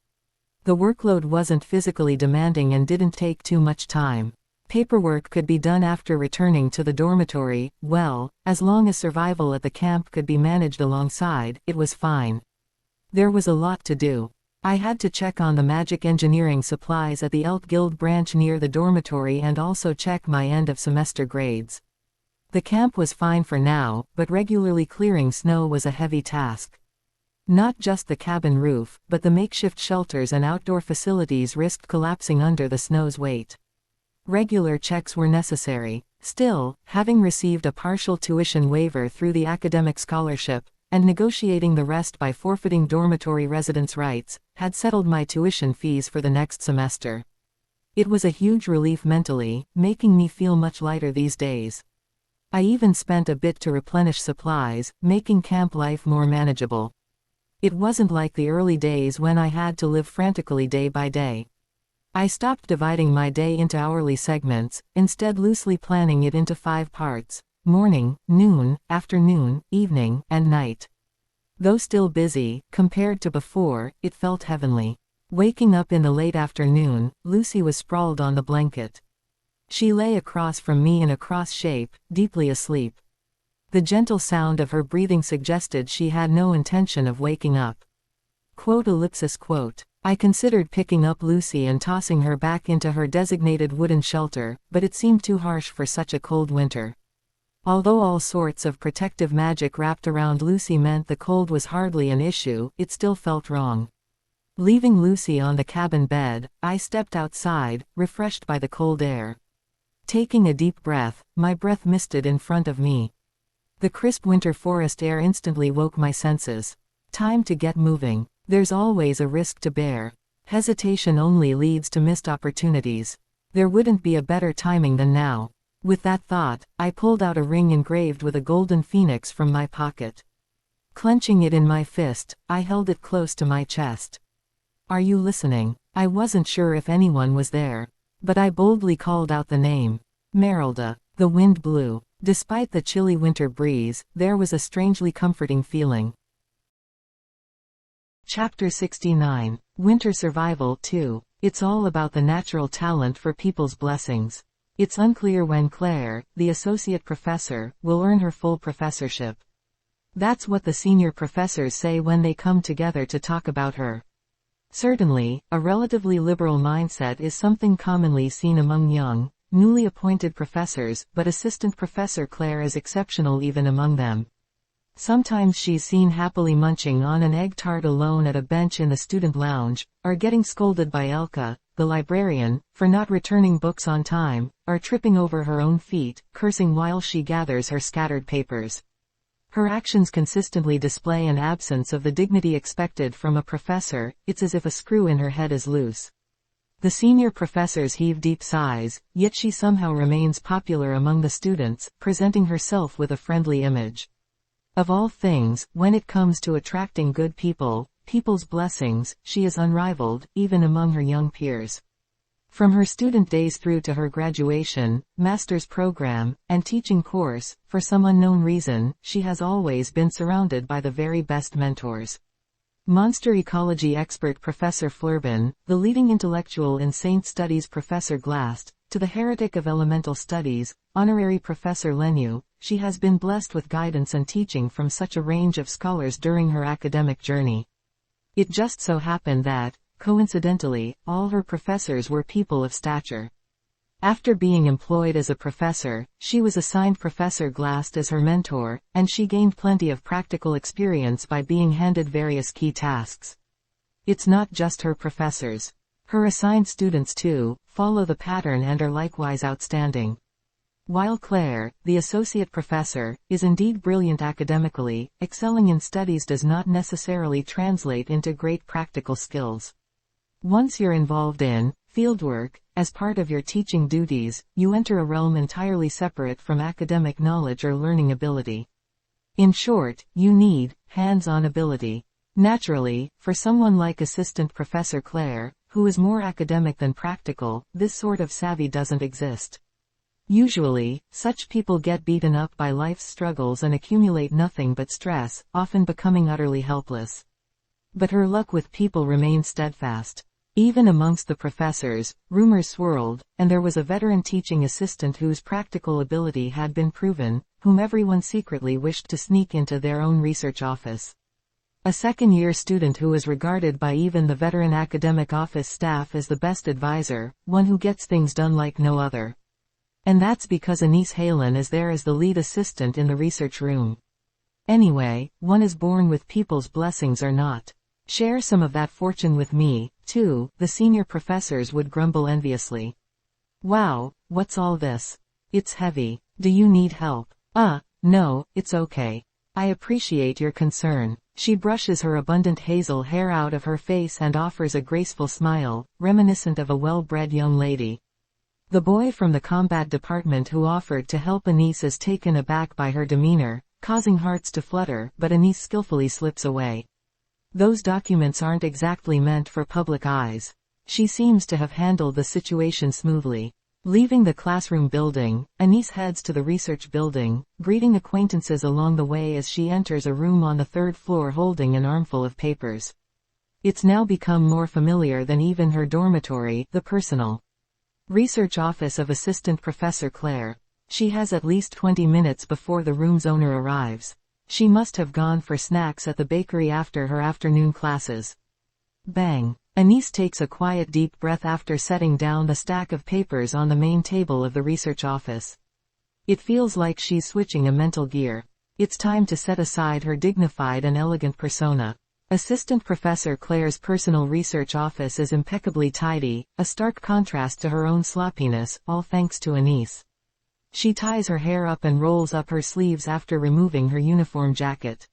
The workload wasn't physically demanding and didn't take too much time. Paperwork could be done after returning to the dormitory. Well, as long as survival at the camp could be managed alongside, it was fine. There was a lot to do. I had to check on the magic engineering supplies at the Elk Guild branch near the dormitory and also check my end-of-semester grades. The camp was fine for now, but regularly clearing snow was a heavy task. Not just the cabin roof, but the makeshift shelters and outdoor facilities risked collapsing under the snow's weight. Regular checks were necessary. Still, having received a partial tuition waiver through the academic scholarship, and negotiating the rest by forfeiting dormitory residence rights, had settled my tuition fees for the next semester. It was a huge relief mentally, making me feel much lighter these days. I even spent a bit to replenish supplies, making camp life more manageable. It wasn't like the early days when I had to live frantically day by day. I stopped dividing my day into hourly segments, instead loosely planning it into 5 parts. Morning, noon, afternoon, evening, and night. Though still busy, compared to before, it felt heavenly. Waking up in the late afternoon, Lucy was sprawled on the blanket. She lay across from me in a cross shape, deeply asleep. The gentle sound of her breathing suggested she had no intention of waking up. Quote. I considered picking up Lucy and tossing her back into her designated wooden shelter, but it seemed too harsh for such a cold winter. Although all sorts of protective magic wrapped around Lucy meant the cold was hardly an issue, it still felt wrong. Leaving Lucy on the cabin bed, I stepped outside, refreshed by the cold air. Taking a deep breath, my breath misted in front of me. The crisp winter forest air instantly woke my senses. Time to get moving. There's always a risk to bear. Hesitation only leads to missed opportunities. There wouldn't be a better timing than now. With that thought, I pulled out a ring engraved with a golden phoenix from my pocket. Clenching it in my fist, I held it close to my chest. Are you listening? I wasn't sure if anyone was there. But I boldly called out the name. Merylda. The wind blew. Despite the chilly winter breeze, there was a strangely comforting feeling. Chapter 69. Winter Survival 2. It's all about the natural talent for people's blessings. It's unclear when Claire, the associate professor, will earn her full professorship. That's what the senior professors say when they come together to talk about her. Certainly, a relatively liberal mindset is something commonly seen among young, newly appointed professors, but Assistant Professor Claire is exceptional even among them. Sometimes she's seen happily munching on an egg tart alone at a bench in the student lounge, or getting scolded by Elka, the librarian, for not returning books on time, or tripping over her own feet, cursing while she gathers her scattered papers. Her actions consistently display an absence of the dignity expected from a professor. It's as if a screw in her head is loose. The senior professors heave deep sighs, yet she somehow remains popular among the students, presenting herself with a friendly image. Of all things, when it comes to attracting good people, people's blessings, she is unrivaled, even among her young peers. From her student days through to her graduation, master's program, and teaching course, for some unknown reason, she has always been surrounded by the very best mentors. Monster ecology expert Professor Flurbin, the leading intellectual in Saint Studies Professor Glast, to the heretic of elemental studies, honorary Professor Lenu, she has been blessed with guidance and teaching from such a range of scholars during her academic journey. It just so happened that, coincidentally, all her professors were people of stature. After being employed as a professor, she was assigned Professor Glast as her mentor, and she gained plenty of practical experience by being handed various key tasks. It's not just her professors. Her assigned students too, follow the pattern and are likewise outstanding. While Claire, the associate professor, is indeed brilliant academically, excelling in studies does not necessarily translate into great practical skills. Once you're involved in fieldwork, as part of your teaching duties, you enter a realm entirely separate from academic knowledge or learning ability. In short, you need hands-on ability. Naturally, for someone like Assistant Professor Claire, who is more academic than practical, this sort of savvy doesn't exist. Usually, such people get beaten up by life's struggles and accumulate nothing but stress, often becoming utterly helpless. But her luck with people remained steadfast. Even amongst the professors, rumors swirled, and there was a veteran teaching assistant whose practical ability had been proven, whom everyone secretly wished to sneak into their own research office. A second-year student who was regarded by even the veteran academic office staff as the best advisor, one who gets things done like no other. And that's because Anise Halen is there as the lead assistant in the research room. Anyway, one is born with people's blessings or not. Share some of that fortune with me, too, the senior professors would grumble enviously. Wow, what's all this? It's heavy. Do you need help? No, it's okay. I appreciate your concern. She brushes her abundant hazel hair out of her face and offers a graceful smile, reminiscent of a well-bred young lady. The boy from the combat department who offered to help Anise is taken aback by her demeanor, causing hearts to flutter, but Anise skillfully slips away. Those documents aren't exactly meant for public eyes. She seems to have handled the situation smoothly. Leaving the classroom building, Anise heads to the research building, greeting acquaintances along the way as she enters a room on the third floor holding an armful of papers. It's now become more familiar than even her dormitory, the personal research office of Assistant Professor Claire. She has at least 20 minutes before the room's owner arrives. She must have gone for snacks at the bakery after her afternoon classes. Bang! Anise takes a quiet deep breath after setting down the stack of papers on the main table of the research office. It feels like she's switching a mental gear. It's time to set aside her dignified and elegant persona. Assistant Professor Claire's personal research office is impeccably tidy, a stark contrast to her own sloppiness, all thanks to Anise. She ties her hair up and rolls up her sleeves after removing her uniform jacket.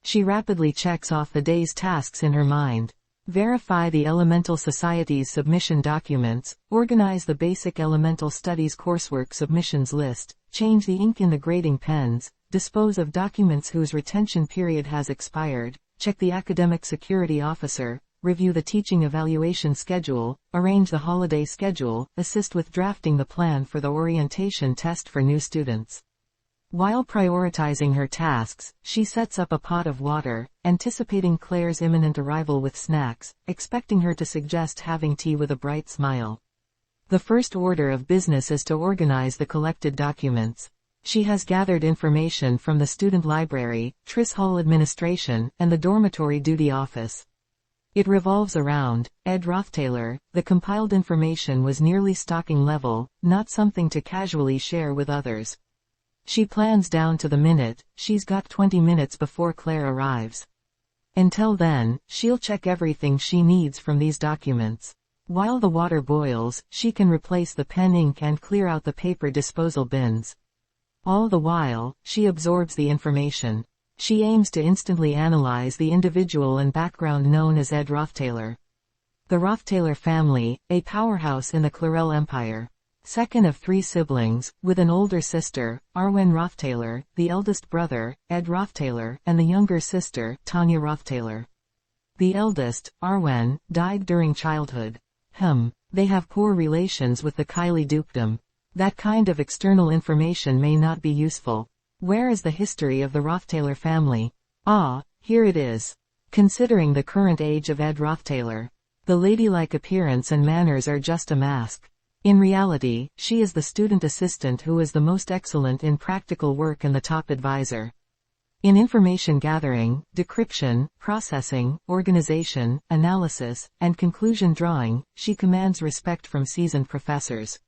She rapidly checks off the day's tasks in her mind. Verify the Elemental Society's submission documents, organize the Basic Elemental Studies coursework submissions list, change the ink in the grading pens, dispose of documents whose retention period has expired, check the academic security officer, review the teaching evaluation schedule, arrange the holiday schedule, assist with drafting the plan for the orientation test for new students. While prioritizing her tasks, she sets up a pot of water, anticipating Claire's imminent arrival with snacks, expecting her to suggest having tea with a bright smile. The first order of business is to organize the collected documents. She has gathered information from the student library, Tris Hall administration, and the dormitory duty office. It revolves around Ed Rothtaylor. The compiled information was nearly stocking level, not something to casually share with others. She plans down to the minute. She's got 20 minutes before Claire arrives. Until then, she'll check everything she needs from these documents. While the water boils, she can replace the pen ink and clear out the paper disposal bins. All the while, she absorbs the information. She aims to instantly analyze the individual and background known as Ed Rothtaylor. The Rothtaylor family, a powerhouse in the Clarel Empire. Second of 3 siblings, with an older sister, Arwen Rothtaylor, the eldest brother, Ed Rothtaylor, and the younger sister, Tanya Rothtaylor. The eldest, Arwen, died during childhood. They have poor relations with the Kylie dukedom. That kind of external information may not be useful. Where is the history of the Rothtaylor family? Ah, here it is. Considering the current age of Ed Rothtaylor, the ladylike appearance and manners are just a mask. In reality, she is the student assistant who is the most excellent in practical work and the top advisor. In information gathering, decryption, processing, organization, analysis, and conclusion drawing, she commands respect from seasoned professors.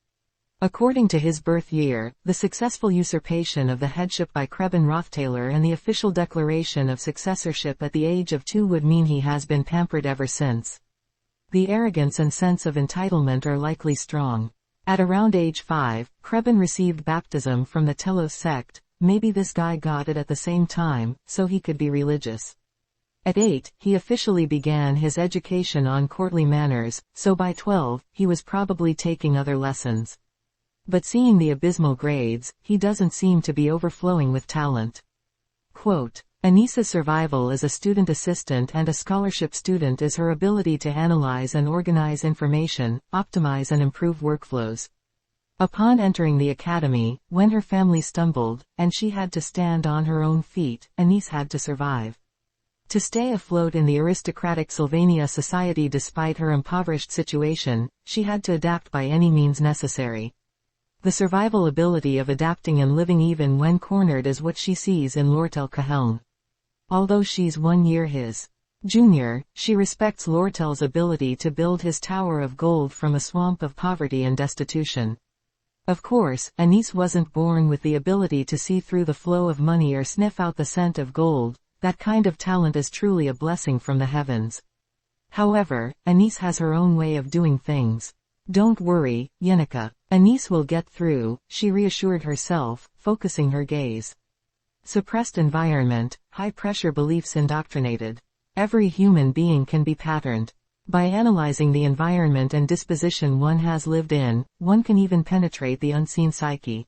According to his birth year, the successful usurpation of the headship by Creben Rothtaylor and the official declaration of successorship at the age of 2 would mean he has been pampered ever since. The arrogance and sense of entitlement are likely strong. At around age 5, Creben received baptism from the Telos sect. Maybe this guy got it at the same time, so he could be religious. At 8, he officially began his education on courtly manners, so by 12, he was probably taking other lessons. But seeing the abysmal grades, he doesn't seem to be overflowing with talent. Quote, Anissa's survival as a student assistant and a scholarship student is her ability to analyze and organize information, optimize and improve workflows. Upon entering the academy, when her family stumbled, and she had to stand on her own feet, Anissa had to survive. To stay afloat in the aristocratic Sylvania society despite her impoverished situation, she had to adapt by any means necessary. The survival ability of adapting and living even when cornered is what she sees in Lortel Caheln. Although she's 1 year his junior, she respects Lortel's ability to build his tower of gold from a swamp of poverty and destitution. Of course, Anissa wasn't born with the ability to see through the flow of money or sniff out the scent of gold. That kind of talent is truly a blessing from the heavens. However, Anissa has her own way of doing things. Don't worry, Yenica. Anissa will get through, she reassured herself, focusing her gaze. Suppressed environment, high-pressure beliefs indoctrinated. Every human being can be patterned. By analyzing the environment and disposition one has lived in, one can even penetrate the unseen psyche.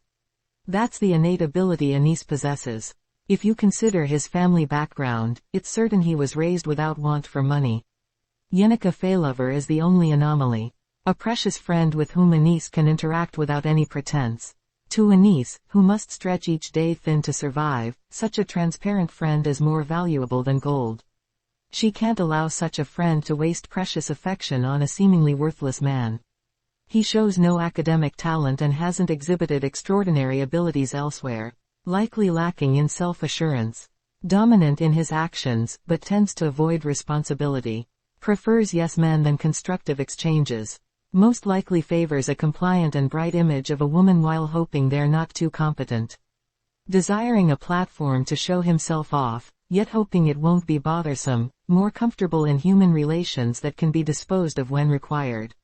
That's the innate ability Anissa possesses. If you consider his family background, it's certain he was raised without want for money. Yenica Faylover is the only anomaly. A precious friend with whom Anissa can interact without any pretense. To Anissa, who must stretch each day thin to survive, such a transparent friend is more valuable than gold. She can't allow such a friend to waste precious affection on a seemingly worthless man. He shows no academic talent and hasn't exhibited extraordinary abilities elsewhere. Likely lacking in self-assurance. Dominant in his actions, but tends to avoid responsibility. Prefers yes men than constructive exchanges. Most likely favors a compliant and bright image of a woman while hoping they're not too competent. Desiring a platform to show himself off, yet hoping it won't be bothersome, more comfortable in human relations that can be disposed of when required.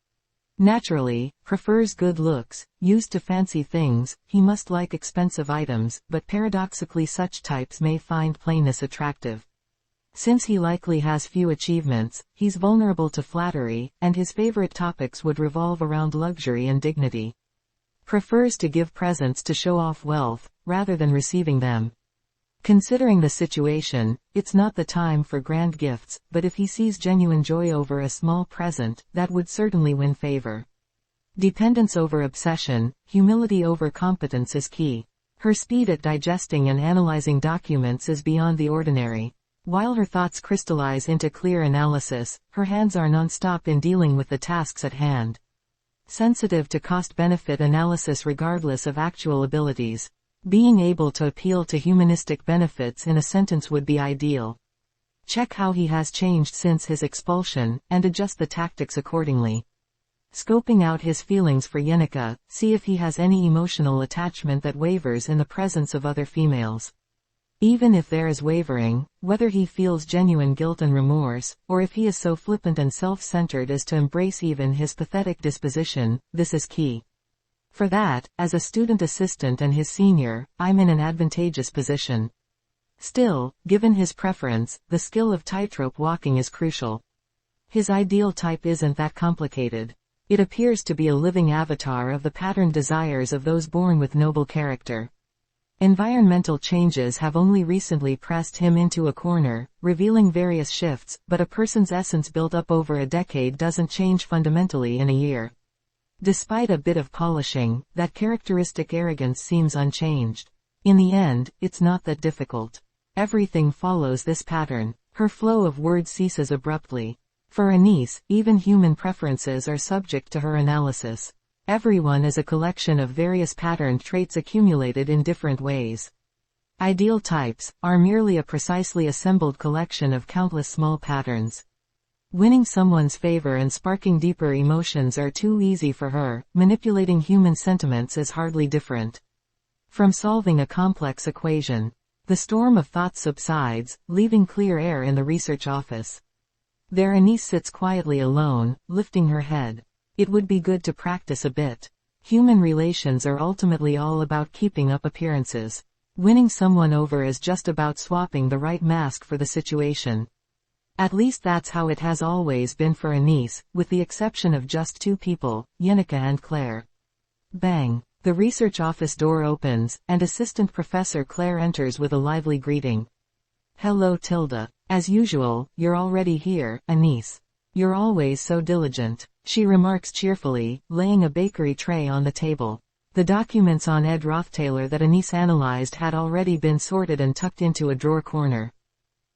Naturally, prefers good looks, used to fancy things. He must like expensive items, but paradoxically such types may find plainness attractive. Since he likely has few achievements, he's vulnerable to flattery, and his favorite topics would revolve around luxury and dignity. Prefers to give presents to show off wealth, rather than receiving them. Considering the situation, it's not the time for grand gifts, but if he sees genuine joy over a small present, that would certainly win favor. Dependence over obsession, humility over competence is key. Her speed at digesting and analyzing documents is beyond the ordinary. While her thoughts crystallize into clear analysis, her hands are non-stop in dealing with the tasks at hand. Sensitive to cost-benefit analysis regardless of actual abilities. Being able to appeal to humanistic benefits in a sentence would be ideal. Check how he has changed since his expulsion, and adjust the tactics accordingly. Scoping out his feelings for Yenika, see if he has any emotional attachment that wavers in the presence of other females. Even if there is wavering, whether he feels genuine guilt and remorse, or if he is so flippant and self-centered as to embrace even his pathetic disposition, this is key. For that, as a student assistant and his senior, I'm in an advantageous position. Still, given his preference, the skill of tightrope walking is crucial. His ideal type isn't that complicated. It appears to be a living avatar of the patterned desires of those born with noble character. Environmental changes have only recently pressed him into a corner, revealing various shifts, but a person's essence built up over a decade doesn't change fundamentally in a year. Despite a bit of polishing, that characteristic arrogance seems unchanged. In the end, it's not that difficult. Everything follows this pattern. Her flow of words ceases abruptly. For Anise, even human preferences are subject to her analysis. Everyone is a collection of various patterned traits accumulated in different ways. Ideal types are merely a precisely assembled collection of countless small patterns. Winning someone's favor and sparking deeper emotions are too easy for her. Manipulating human sentiments is hardly different. From solving a complex equation, the storm of thought subsides, leaving clear air in the research office. There Anise sits quietly alone, lifting her head. It would be good to practice a bit. Human relations are ultimately all about keeping up appearances. Winning someone over is just about swapping the right mask for the situation. At least that's how it has always been for Anise, with the exception of just two people, Yenika and Claire. Bang! The research office door opens, and Assistant Professor Claire enters with a lively greeting. Hello Tilda. As usual, you're already here, Anise. You're always so diligent, she remarks cheerfully, laying a bakery tray on the table. The documents on Ed Rothtaylor that Anise analyzed had already been sorted and tucked into a drawer corner.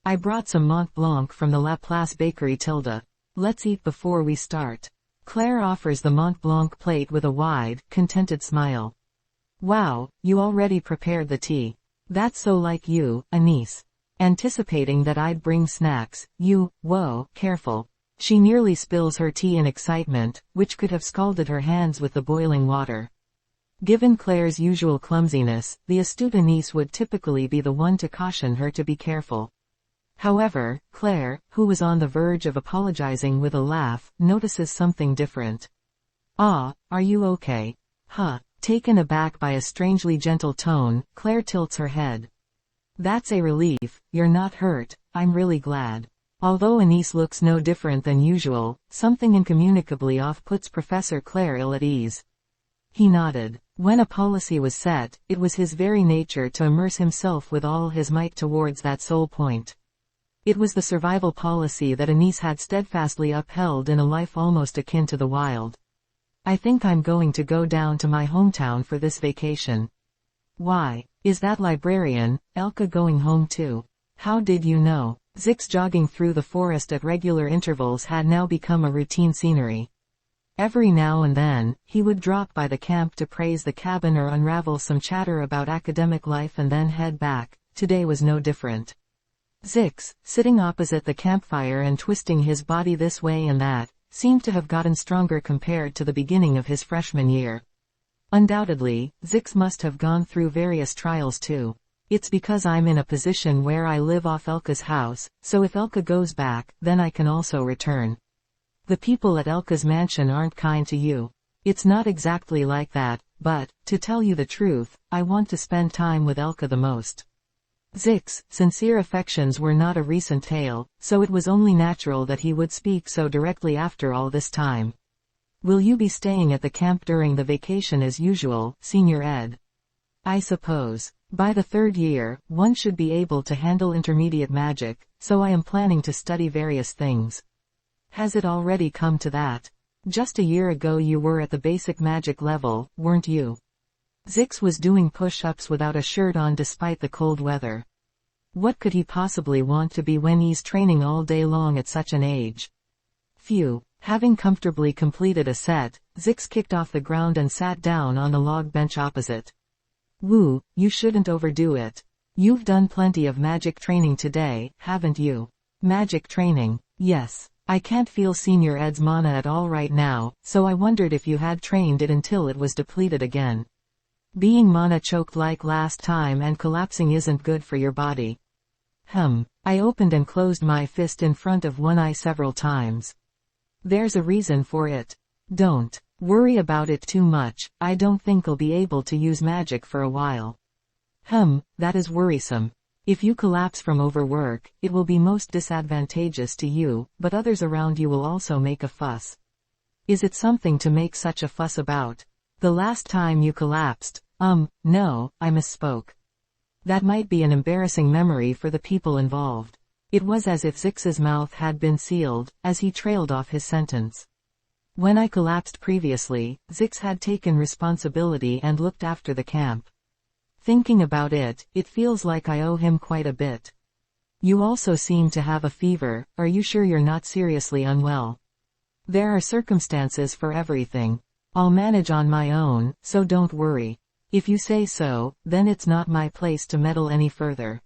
I brought some Mont Blanc from the Laplace bakery Tilda. Let's eat before we start. Claire offers the Mont Blanc plate with a wide, contented smile. Wow, you already prepared the tea. That's so like you, Anise. Anticipating that I'd bring snacks, whoa, careful. She nearly spills her tea in excitement, which could have scalded her hands with the boiling water. Given Claire's usual clumsiness, the astute Anise would typically be the one to caution her to be careful. However, Claire, who was on the verge of apologizing with a laugh, notices something different. Ah, are you okay? Huh. Taken aback by a strangely gentle tone, Claire tilts her head. That's a relief, you're not hurt, I'm really glad. Although Anise looks no different than usual, something incommunicably off puts Professor Claire ill at ease. He nodded. When a policy was set, it was his very nature to immerse himself with all his might towards that sole point. It was the survival policy that Anise had steadfastly upheld in a life almost akin to the wild. I think I'm going to go down to my hometown for this vacation. Why? Is that librarian, Elka, going home too? How did you know? Zix jogging through the forest at regular intervals had now become a routine scenery. Every now and then, he would drop by the camp to praise the cabin or unravel some chatter about academic life and then head back. Today was no different. Zix, sitting opposite the campfire and twisting his body this way and that, seemed to have gotten stronger compared to the beginning of his freshman year. Undoubtedly, Zix must have gone through various trials too. It's because I'm in a position where I live off Elka's house, so if Elka goes back, then I can also return. The people at Elka's mansion aren't kind to you. It's not exactly like that, but, to tell you the truth, I want to spend time with Elka the most. Zix's sincere affections were not a recent tale, so it was only natural that he would speak so directly after all this time. Will you be staying at the camp during the vacation as usual, Senior Ed? I suppose. By the third year, one should be able to handle intermediate magic, so I am planning to study various things. Has it already come to that? Just a year ago you were at the basic magic level, weren't you? Zix was doing push-ups without a shirt on despite the cold weather. What could he possibly want to be when he's training all day long at such an age? Phew. Having comfortably completed a set, Zix kicked off the ground and sat down on a log bench opposite. Woo, you shouldn't overdo it. You've done plenty of magic training today, haven't you? Magic training? Yes. I can't feel Senior Ed's mana at all right now, so I wondered if you had trained it until it was depleted again. Being mana choked like last time and collapsing isn't good for your body. I opened and closed my fist in front of one eye several times. There's a reason for it. Don't worry about it too much, I don't think I'll be able to use magic for a while. That is worrisome. If you collapse from overwork, it will be most disadvantageous to you, but others around you will also make a fuss. Is it something to make such a fuss about? The last time you collapsed? No, I misspoke. That might be an embarrassing memory for the people involved. It was as if Zix's mouth had been sealed, as he trailed off his sentence. When I collapsed previously, Zix had taken responsibility and looked after the camp. Thinking about it, it feels like I owe him quite a bit. You also seem to have a fever, are you sure you're not seriously unwell? There are circumstances for everything. I'll manage on my own, so don't worry. If you say so, then it's not my place to meddle any further.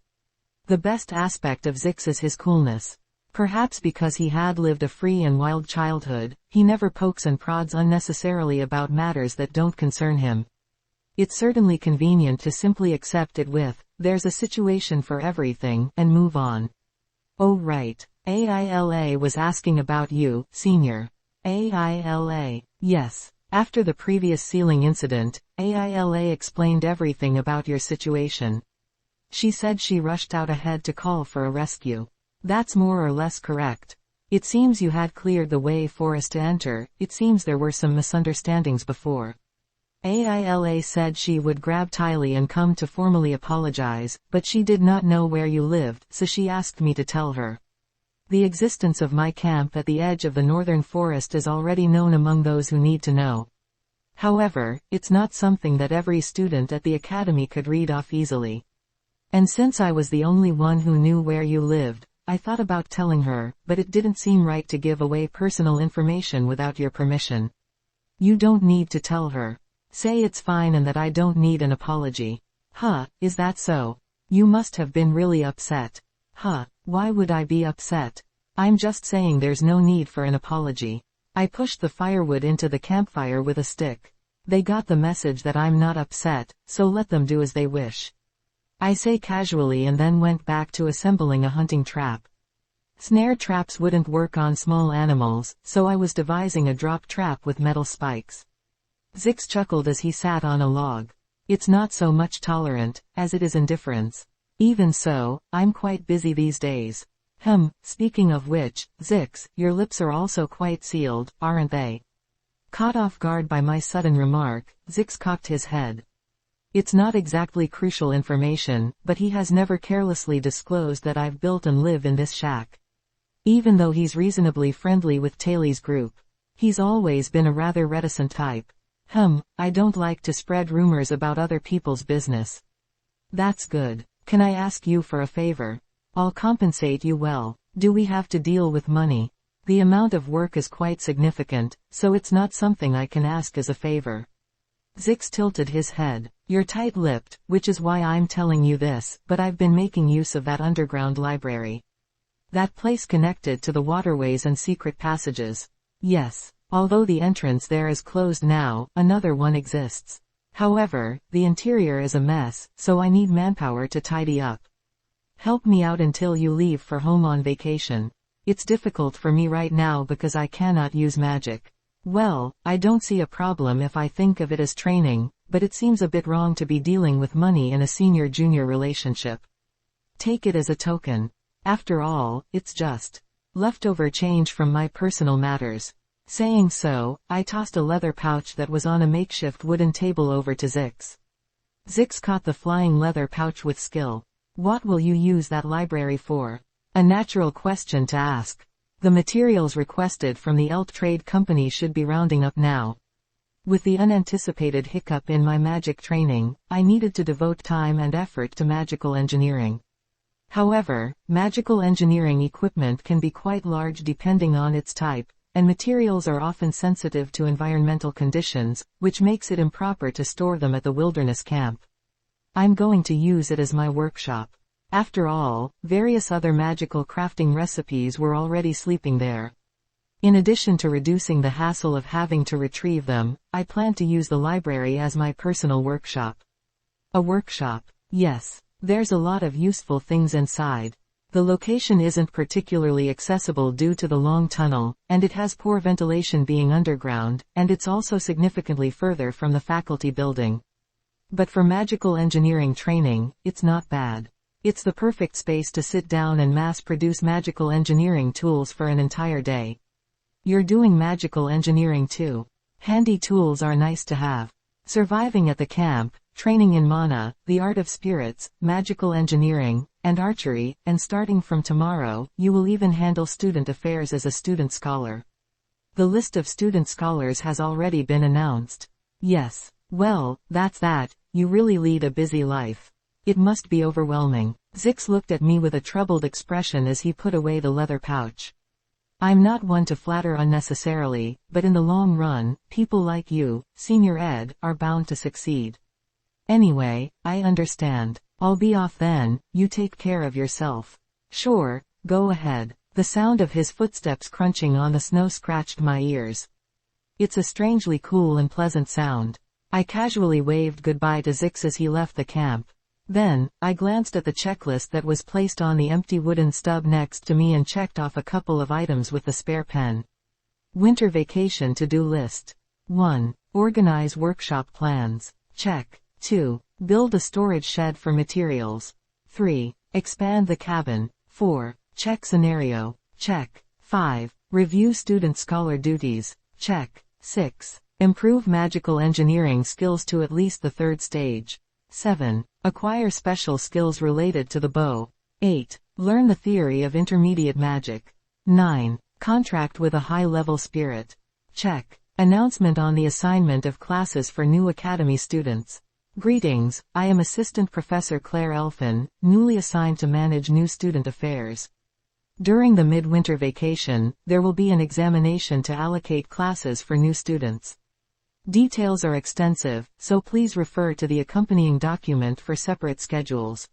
The best aspect of Zix is his coolness. Perhaps because he had lived a free and wild childhood, he never pokes and prods unnecessarily about matters that don't concern him. It's certainly convenient to simply accept it with, there's a situation for everything, and move on. Oh right. AILA was asking about you, Senior. AILA. Yes. After the previous sealing incident, AILA explained everything about your situation. She said she rushed out ahead to call for a rescue. That's more or less correct. It seems you had cleared the way for us to enter, it seems there were some misunderstandings before. AILA said she would grab Tylee and come to formally apologize, but she did not know where you lived, so she asked me to tell her. The existence of my camp at the edge of the northern forest is already known among those who need to know. However, it's not something that every student at the academy could read off easily. And since I was the only one who knew where you lived, I thought about telling her, but it didn't seem right to give away personal information without your permission. You don't need to tell her. Say it's fine and that I don't need an apology. Is that so? You must have been really upset. Why would I be upset? I'm just saying there's no need for an apology. I pushed the firewood into the campfire with a stick. They got the message that I'm not upset, so let them do as they wish. I say casually and then went back to assembling a hunting trap. Snare traps wouldn't work on small animals, so I was devising a drop trap with metal spikes. Zix chuckled as he sat on a log. It's not so much tolerant, as it is indifference. Even so, I'm quite busy these days. Speaking of which, Zix, your lips are also quite sealed, aren't they? Caught off guard by my sudden remark, Zix cocked his head. It's not exactly crucial information, but he has never carelessly disclosed that I've built and live in this shack. Even though he's reasonably friendly with Taylee's group. He's always been a rather reticent type. I don't like to spread rumors about other people's business. That's good. Can I ask you for a favor? I'll compensate you well. Do we have to deal with money? The amount of work is quite significant, so it's not something I can ask as a favor. Zix tilted his head. You're tight-lipped, which is why I'm telling you this, but I've been making use of that underground library. That place connected to the waterways and secret passages. Yes. Although the entrance there is closed now, another one exists. However, the interior is a mess, so I need manpower to tidy up. Help me out until you leave for home on vacation. It's difficult for me right now because I cannot use magic. Well, I don't see a problem if I think of it as training, but it seems a bit wrong to be dealing with money in a senior-junior relationship. Take it as a token. After all, it's just leftover change from my personal matters. Saying so, I tossed a leather pouch that was on a makeshift wooden table over to Zix. Zix caught the flying leather pouch with skill. What will you use that library for? A natural question to ask. The materials requested from the Elk Trade Company should be rounding up now. With the unanticipated hiccup in my magic training, I needed to devote time and effort to magical engineering. However, magical engineering equipment can be quite large depending on its type, and materials are often sensitive to environmental conditions, which makes it improper to store them at the wilderness camp. I'm going to use it as my workshop. After all, various other magical crafting recipes were already sleeping there. In addition to reducing the hassle of having to retrieve them, I plan to use the library as my personal workshop. A workshop. Yes. There's a lot of useful things inside. The location isn't particularly accessible due to the long tunnel, and it has poor ventilation being underground, and it's also significantly further from the faculty building. But for magical engineering training, it's not bad. It's the perfect space to sit down and mass-produce magical engineering tools for an entire day. You're doing magical engineering too. Handy tools are nice to have. Surviving at the camp, training in mana, the art of spirits, magical engineering, and archery, and starting from tomorrow, you will even handle student affairs as a student scholar. The list of student scholars has already been announced. Yes. Well, that's that, you really lead a busy life. It must be overwhelming. Zix looked at me with a troubled expression as he put away the leather pouch. I'm not one to flatter unnecessarily, but in the long run, people like you, Senior Ed, are bound to succeed. Anyway, I understand. I'll be off then, you take care of yourself. Sure, go ahead. The sound of his footsteps crunching on the snow scratched my ears. It's a strangely cool and pleasant sound. I casually waved goodbye to Zix as he left the camp. Then, I glanced at the checklist that was placed on the empty wooden stub next to me and checked off a couple of items with the spare pen. Winter vacation to-do list. 1. Organize workshop plans. Check. 2. Build a storage shed for materials. 3. Expand the cabin. 4. Check scenario. Check. 5. Review student-scholar duties. Check. 6. Improve magical engineering skills to at least the 3rd stage. 7. Acquire special skills related to the bow. 8. Learn the theory of intermediate magic. 9. Contract with a high-level spirit. Check. Announcement on the assignment of classes for new academy students. Greetings, I am Assistant Professor Claire Elfin, newly assigned to manage new student affairs. During the midwinter vacation, there will be an examination to allocate classes for new students. Details are extensive, so please refer to the accompanying document for separate schedules.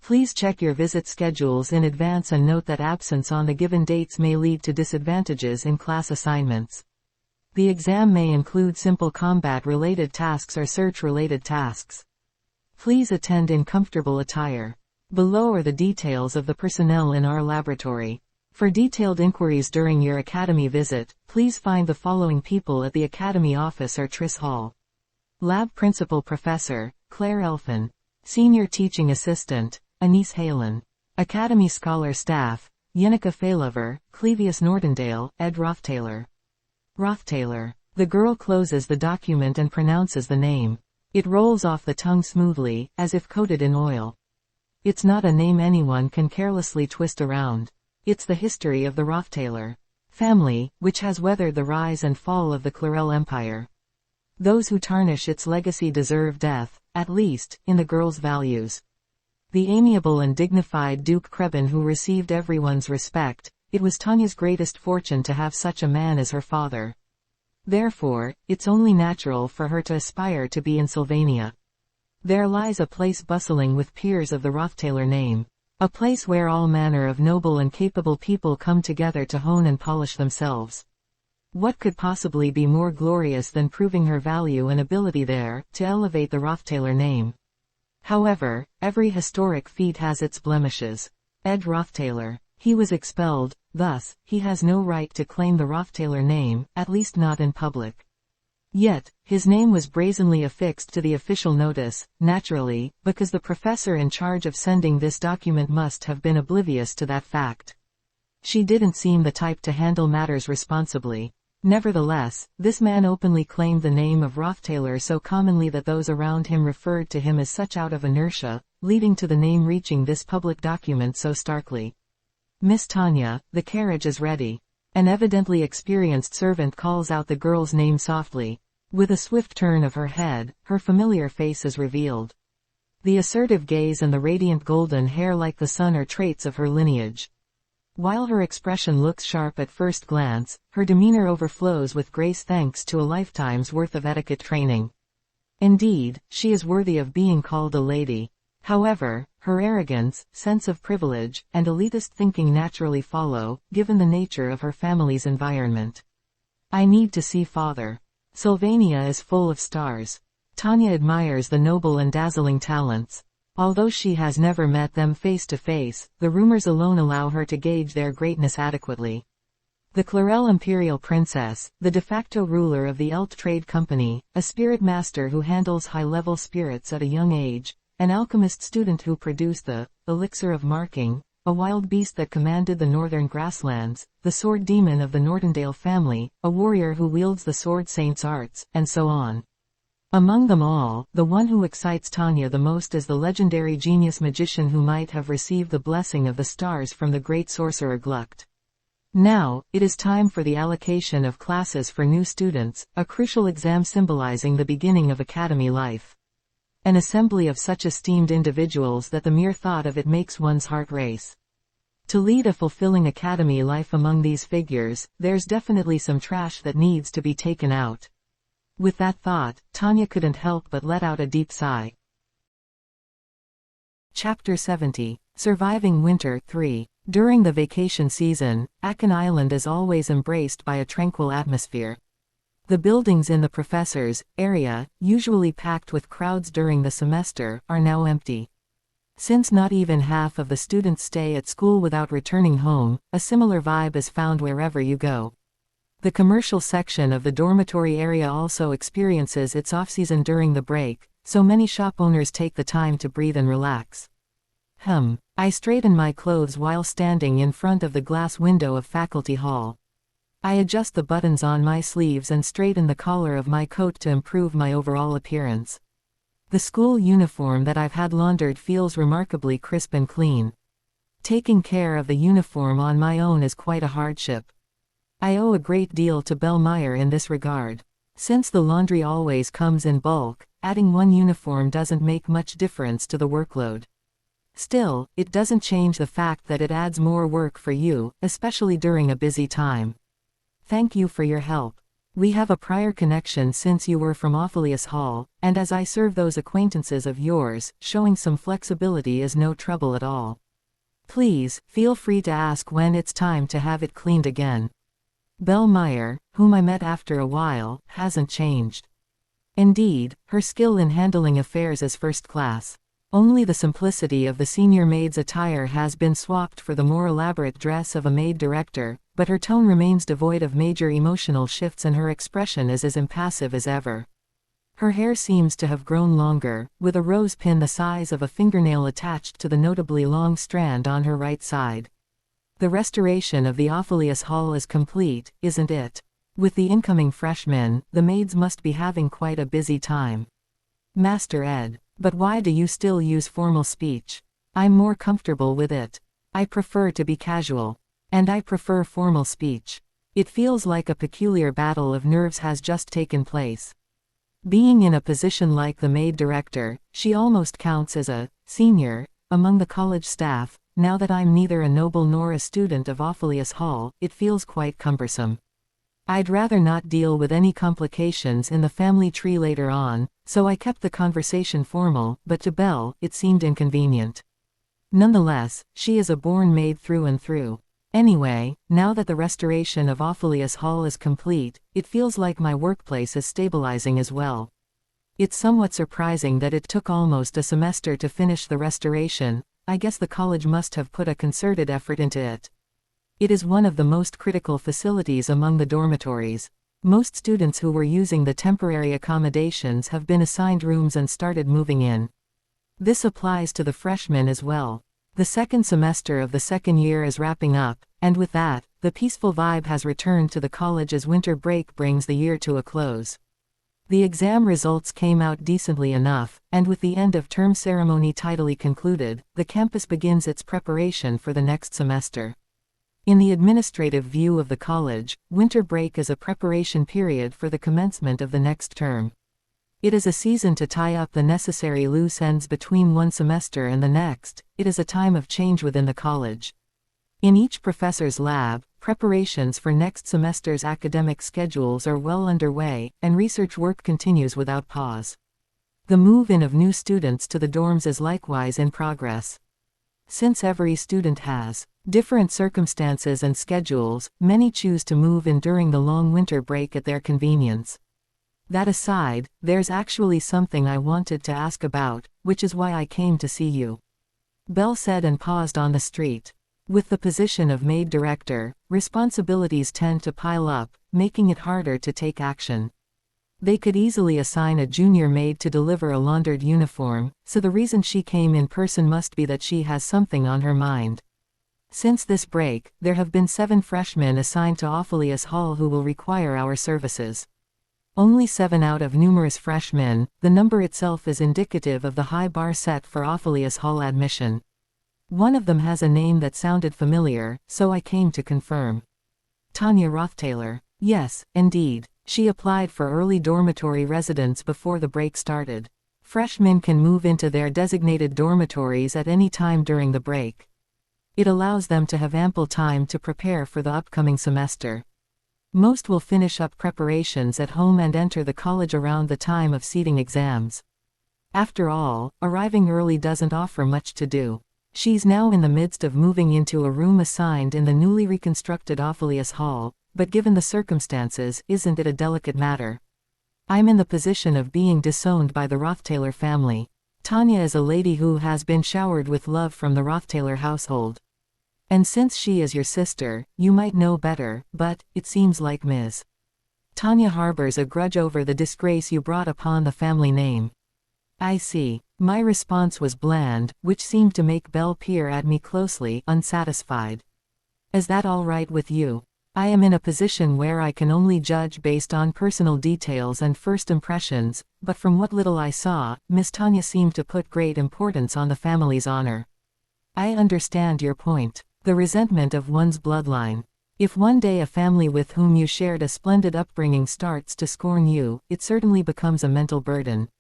Please check your visit schedules in advance and note that absence on the given dates may lead to disadvantages in class assignments. The exam may include simple combat-related tasks or search-related tasks. Please attend in comfortable attire. Below are the details of the personnel in our laboratory. For detailed inquiries during your academy visit, please find the following people at the academy office or Tris Hall. Lab Principal Professor, Claire Elfin. Senior Teaching Assistant, Anise Halen. Academy Scholar Staff, Yenneca Failover, Clevius Nordendale, Ed Rothtaylor. Rothtaylor. The girl closes the document and pronounces the name. It rolls off the tongue smoothly, as if coated in oil. It's not a name anyone can carelessly twist around. It's the history of the Rothtaylor family, which has weathered the rise and fall of the Clarel Empire. Those who tarnish its legacy deserve death, at least, in the girl's values. The amiable and dignified Duke Krebin who received everyone's respect, it was Tanya's greatest fortune to have such a man as her father. Therefore, it's only natural for her to aspire to be in Sylvania. There lies a place bustling with peers of the Rothtaylor name. A place where all manner of noble and capable people come together to hone and polish themselves. What could possibly be more glorious than proving her value and ability there, to elevate the Rothtaylor name? However, every historic feat has its blemishes. Ed Rothtaylor. He was expelled, thus, he has no right to claim the Rothtaylor name, at least not in public. Yet, his name was brazenly affixed to the official notice, naturally, because the professor in charge of sending this document must have been oblivious to that fact. She didn't seem the type to handle matters responsibly. Nevertheless, this man openly claimed the name of Rothtaylor so commonly that those around him referred to him as such out of inertia, leading to the name reaching this public document so starkly. Miss Tanya, the carriage is ready. An evidently experienced servant calls out the girl's name softly. With a swift turn of her head, her familiar face is revealed. The assertive gaze and the radiant golden hair like the sun are traits of her lineage. While her expression looks sharp at first glance, her demeanor overflows with grace thanks to a lifetime's worth of etiquette training. Indeed, she is worthy of being called a lady. However, her arrogance, sense of privilege, and elitist thinking naturally follow, given the nature of her family's environment. I need to see father. Sylvania is full of stars. Tanya admires the noble and dazzling talents. Although she has never met them face to face, the rumors alone allow her to gauge their greatness adequately. The Clarel Imperial Princess, the de facto ruler of the Elt Trade Company, a spirit master who handles high-level spirits at a young age, an alchemist student who produced the elixir of marking, a wild beast that commanded the northern grasslands, the sword demon of the Nortondale family, a warrior who wields the sword saint's arts, and so on. Among them all, the one who excites Tanya the most is the legendary genius magician who might have received the blessing of the stars from the great sorcerer Gluck. Now, it is time for the allocation of classes for new students, a crucial exam symbolizing the beginning of academy life. An assembly of such esteemed individuals that the mere thought of it makes one's heart race. To lead a fulfilling academy life among these figures, there's definitely some trash that needs to be taken out. With that thought, Tanya couldn't help but let out a deep sigh. Chapter 70, Surviving Winter 3. During the vacation season, Akan Island is always embraced by a tranquil atmosphere. The buildings in the professors' area, usually packed with crowds during the semester, are now empty. Since not even half of the students stay at school without returning home, a similar vibe is found wherever you go. The commercial section of the dormitory area also experiences its off-season during the break, so many shop owners take the time to breathe and relax. I straighten my clothes while standing in front of the glass window of Faculty Hall. I adjust the buttons on my sleeves and straighten the collar of my coat to improve my overall appearance. The school uniform that I've had laundered feels remarkably crisp and clean. Taking care of the uniform on my own is quite a hardship. I owe a great deal to Belle Meyer in this regard. Since the laundry always comes in bulk, adding one uniform doesn't make much difference to the workload. Still, it doesn't change the fact that it adds more work for you, especially during a busy time. Thank you for your help. We have a prior connection since you were from Ophelius Hall, and as I serve those acquaintances of yours, showing some flexibility is no trouble at all. Please, feel free to ask when it's time to have it cleaned again. Belle Meyer, whom I met after a while, hasn't changed. Indeed, her skill in handling affairs is first class. Only the simplicity of the senior maid's attire has been swapped for the more elaborate dress of a maid director, but her tone remains devoid of major emotional shifts and her expression is as impassive as ever. Her hair seems to have grown longer, with a rose pin the size of a fingernail attached to the notably long strand on her right side. The restoration of the Ophelius Hall is complete, isn't it? With the incoming freshmen, the maids must be having quite a busy time. Master Ed. But why do you still use formal speech? I'm more comfortable with it. I prefer to be casual. And I prefer formal speech. It feels like a peculiar battle of nerves has just taken place. Being in a position like the maid director, she almost counts as a senior among the college staff. Now that I'm neither a noble nor a student of Ophelius Hall, it feels quite cumbersome. I'd rather not deal with any complications in the family tree later on, so I kept the conversation formal, but to Belle, it seemed inconvenient. Nonetheless, she is a born maid through and through. Anyway, now that the restoration of Ophelius Hall is complete, it feels like my workplace is stabilizing as well. It's somewhat surprising that it took almost a semester to finish the restoration. I guess the college must have put a concerted effort into it. It is one of the most critical facilities among the dormitories. Most students who were using the temporary accommodations have been assigned rooms and started moving in. This applies to the freshmen as well. The second semester of the second year is wrapping up, and with that, the peaceful vibe has returned to the college as winter break brings the year to a close. The exam results came out decently enough, and with the end-of-term ceremony tidily concluded, the campus begins its preparation for the next semester. In the administrative view of the college, winter break is a preparation period for the commencement of the next term. It is a season to tie up the necessary loose ends between one semester and the next. It is a time of change within the college. In each professor's lab, preparations for next semester's academic schedules are well underway, and research work continues without pause. The move-in of new students to the dorms is likewise in progress. Since every student has different circumstances and schedules, many choose to move in during the long winter break at their convenience. That aside, there's actually something I wanted to ask about, which is why I came to see you. Belle said and paused on the street. With the position of maid director, responsibilities tend to pile up, making it harder to take action. They could easily assign a junior maid to deliver a laundered uniform, so the reason she came in person must be that she has something on her mind. Since this break, there have been 7 freshmen assigned to Ophelius Hall who will require our services. Only 7 out of numerous freshmen, the number itself is indicative of the high bar set for Ophelius Hall admission. One of them has a name that sounded familiar, so I came to confirm. Tanya Rothtaylor. Yes, indeed. She applied for early dormitory residence before the break started. Freshmen can move into their designated dormitories at any time during the break. It allows them to have ample time to prepare for the upcoming semester. Most will finish up preparations at home and enter the college around the time of seating exams. After all, arriving early doesn't offer much to do. She's now in the midst of moving into a room assigned in the newly reconstructed Ophelius Hall, but given the circumstances, isn't it a delicate matter? I'm in the position of being disowned by the Rothtaylor family. Tanya is a lady who has been showered with love from the Rothtaylor household. And since she is your sister, you might know better, but, it seems like Ms. Tanya harbors a grudge over the disgrace you brought upon the family name. I see. My response was bland, which seemed to make Belle peer at me closely, unsatisfied. Is that all right with you? I am in a position where I can only judge based on personal details and first impressions, but from what little I saw, Miss Tanya seemed to put great importance on the family's honor. I understand your point. The resentment of one's bloodline. If one day a family with whom you shared a splendid upbringing starts to scorn you, it certainly becomes a mental burden.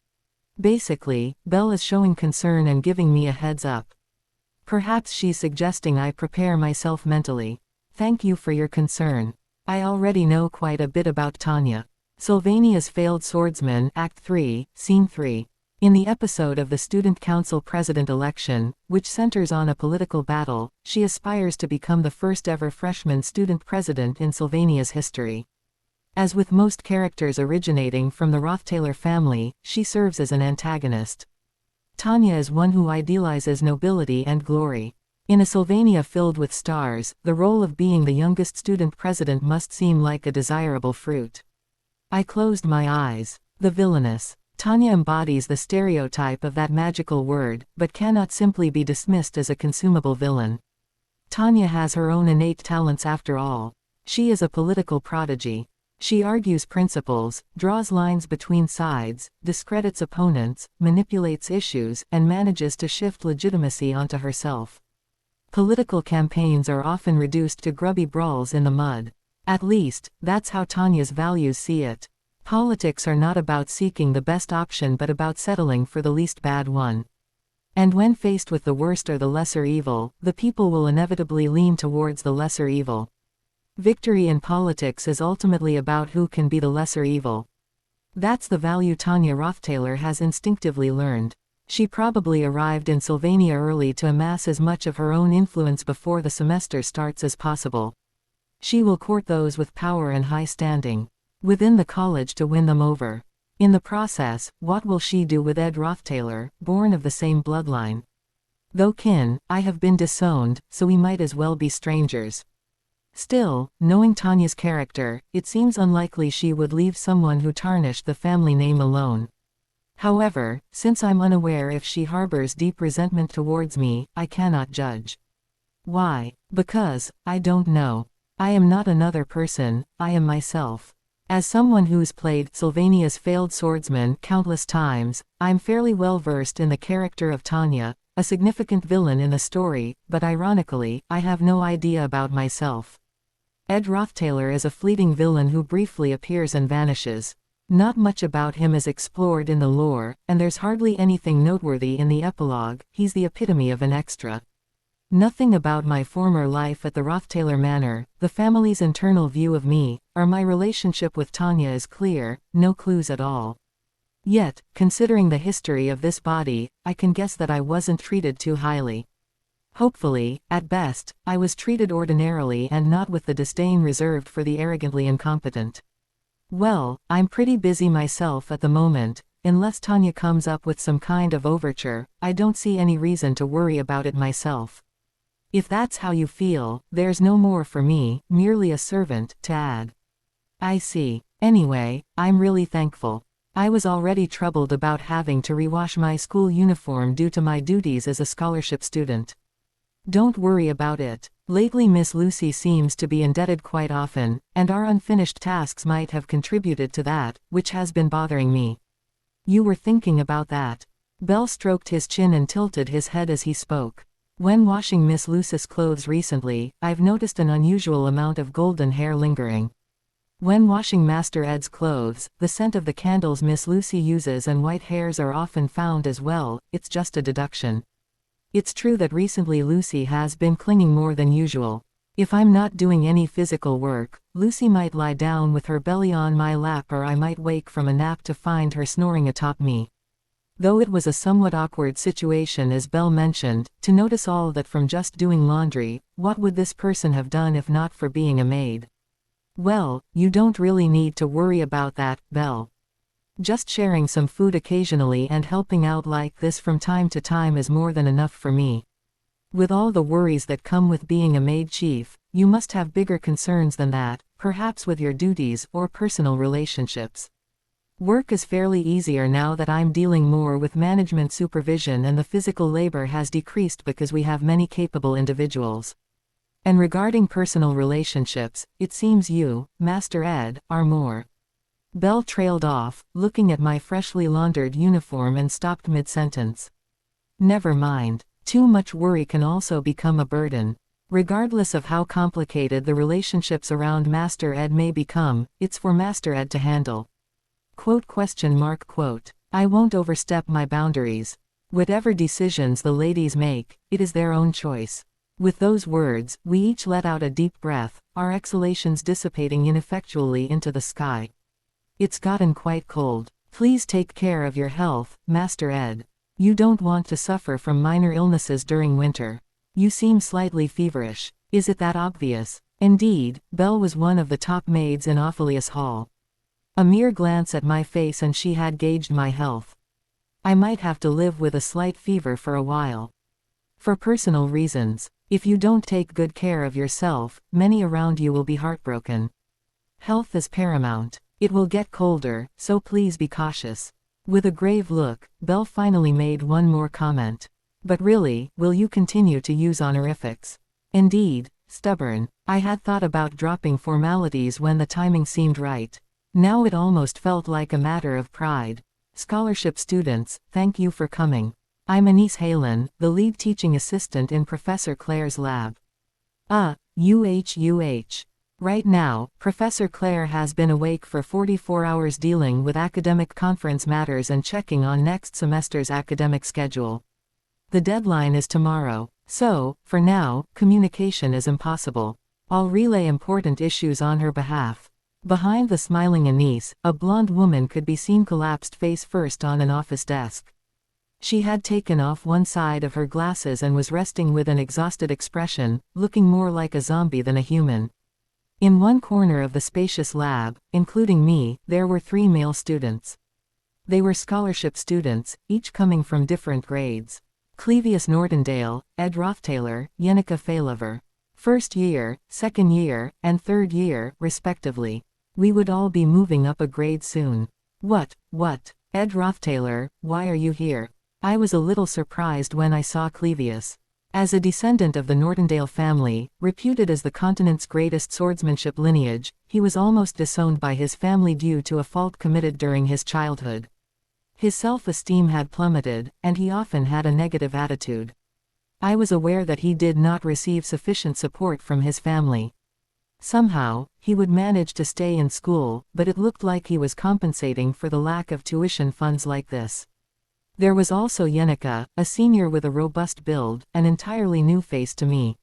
Basically, Belle is showing concern and giving me a heads up. Perhaps she's suggesting I prepare myself mentally. Thank you for your concern. I already know quite a bit about Tanya. Sylvania's failed swordsman, Act 3, Scene 3. In the episode of the Student Council President election, which centers on a political battle, she aspires to become the first ever freshman student president in Sylvania's history. As with most characters originating from the Rothtaylor family, she serves as an antagonist. Tanya is one who idealizes nobility and glory. In a Sylvania filled with stars, the role of being the youngest student president must seem like a desirable fruit. I closed my eyes. The villainous. Tanya embodies the stereotype of that magical word, but cannot simply be dismissed as a consumable villain. Tanya has her own innate talents after all. She is a political prodigy. She argues principles, draws lines between sides, discredits opponents, manipulates issues, and manages to shift legitimacy onto herself. Political campaigns are often reduced to grubby brawls in the mud. At least, that's how Tanya's values see it. Politics are not about seeking the best option but about settling for the least bad one. And when faced with the worst or the lesser evil, the people will inevitably lean towards the lesser evil. Victory in politics is ultimately about who can be the lesser evil. That's the value Tanya Rothtaylor has instinctively learned. She probably arrived in Sylvania early to amass as much of her own influence before the semester starts as possible. She will court those with power and high standing within the college to win them over. In the process, what will she do with Ed Rothtaylor, born of the same bloodline? Though kin, I have been disowned, so we might as well be strangers. Still, knowing Tanya's character, it seems unlikely she would leave someone who tarnished the family name alone. However, since I'm unaware if she harbors deep resentment towards me, I cannot judge. Why? Because, I don't know. I am not another person, I am myself. As someone who's played Sylvania's failed swordsman countless times, I'm fairly well versed in the character of Tanya, a significant villain in the story, but ironically, I have no idea about myself. Ed Rothtailor is a fleeting villain who briefly appears and vanishes. Not much about him is explored in the lore, and there's hardly anything noteworthy in the epilogue. He's the epitome of an extra. Nothing about my former life at the Rothtailor Manor, the family's internal view of me, or my relationship with Tanya is clear, no clues at all. Yet, considering the history of this body, I can guess that I wasn't treated too highly. Hopefully, at best, I was treated ordinarily and not with the disdain reserved for the arrogantly incompetent. Well, I'm pretty busy myself at the moment. Unless Tanya comes up with some kind of overture, I don't see any reason to worry about it myself. If that's how you feel, there's no more for me, merely a servant, to add. I see. Anyway, I'm really thankful. I was already troubled about having to rewash my school uniform due to my duties as a scholarship student. Don't worry about it. Lately Miss Lucy seems to be indebted quite often, and our unfinished tasks might have contributed to that, which has been bothering me. You were thinking about that. Bell stroked his chin and tilted his head as he spoke. When washing Miss Lucy's clothes recently, I've noticed an unusual amount of golden hair lingering. When washing Master Ed's clothes, the scent of the candles Miss Lucy uses and white hairs are often found as well. It's just a deduction. It's true that recently Lucy has been clinging more than usual. If I'm not doing any physical work, Lucy might lie down with her belly on my lap, or I might wake from a nap to find her snoring atop me. Though it was a somewhat awkward situation, as Belle mentioned, to notice all that from just doing laundry. What would this person have done if not for being a maid? Well, you don't really need to worry about that, Belle. Just sharing some food occasionally and helping out like this from time to time is more than enough for me. With all the worries that come with being a maid chief, you must have bigger concerns than that, perhaps with your duties or personal relationships. Work is fairly easier now that I'm dealing more with management supervision, and the physical labor has decreased because we have many capable individuals. And regarding personal relationships, it seems you, Master Ed, are more. Belle trailed off, looking at my freshly laundered uniform, and stopped mid-sentence. Never mind. Too much worry can also become a burden. Regardless of how complicated the relationships around Master Ed may become, it's for Master Ed to handle. Quote? I won't overstep my boundaries. Whatever decisions the ladies make, it is their own choice. With those words, we each let out a deep breath, our exhalations dissipating ineffectually into the sky. It's gotten quite cold. Please take care of your health, Master Ed. You don't want to suffer from minor illnesses during winter. You seem slightly feverish. Is it that obvious? Indeed, Belle was one of the top maids in Ophelius Hall. A mere glance at my face and she had gauged my health. I might have to live with a slight fever for a while. For personal reasons. If you don't take good care of yourself, many around you will be heartbroken. Health is paramount. It will get colder, so please be cautious. With a grave look, Belle finally made one more comment. But really, will you continue to use honorifics? Indeed, stubborn. I had thought about dropping formalities when the timing seemed right. Now it almost felt like a matter of pride. Scholarship students, thank you for coming. I'm Anise Halen, the lead teaching assistant in Professor Claire's lab. Right now, Professor Claire has been awake for 44 hours dealing with academic conference matters and checking on next semester's academic schedule. The deadline is tomorrow, so, for now, communication is impossible. I'll relay important issues on her behalf. Behind the smiling Anise, a blonde woman could be seen collapsed face first on an office desk. She had taken off one side of her glasses and was resting with an exhausted expression, looking more like a zombie than a human. In one corner of the spacious lab, including me, there were 3 male students. They were scholarship students, each coming from different grades. Clevius Nordendale, Ed Rothtailor, Yenica Failover. First year, second year, and third year, respectively. We would all be moving up a grade soon. What? Ed Rothtailor, why are you here? I was a little surprised when I saw Clevius. As a descendant of the Nordendale family, reputed as the continent's greatest swordsmanship lineage, he was almost disowned by his family due to a fault committed during his childhood. His self-esteem had plummeted, and he often had a negative attitude. I was aware that he did not receive sufficient support from his family. Somehow, he would manage to stay in school, but it looked like he was compensating for the lack of tuition funds like this. There was also Yenika, a senior with a robust build, an entirely new face to me.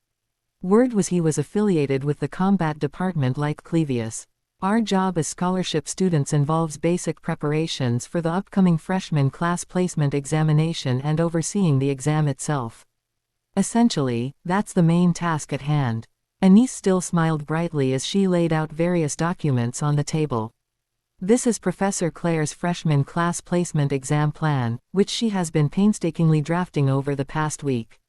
Word was he was affiliated with the combat department like Clevius. Our job as scholarship students involves basic preparations for the upcoming freshman class placement examination and overseeing the exam itself. Essentially, that's the main task at hand. Anise still smiled brightly as she laid out various documents on the table. This is Professor Claire's freshman class placement exam plan, which she has been painstakingly drafting over the past week.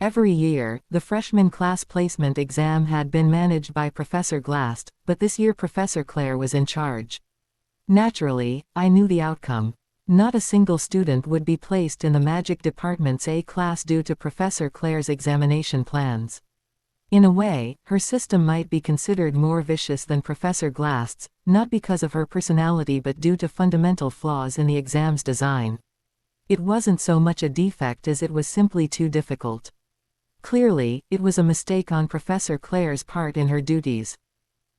Every year, the freshman class placement exam had been managed by Professor Glast, but this year Professor Claire was in charge. Naturally, I knew the outcome. Not a single student would be placed in the magic department's A class due to Professor Claire's examination plans. In a way, her system might be considered more vicious than Professor Glast's, not because of her personality but due to fundamental flaws in the exam's design. It wasn't so much a defect as it was simply too difficult. Clearly, it was a mistake on Professor Claire's part in her duties.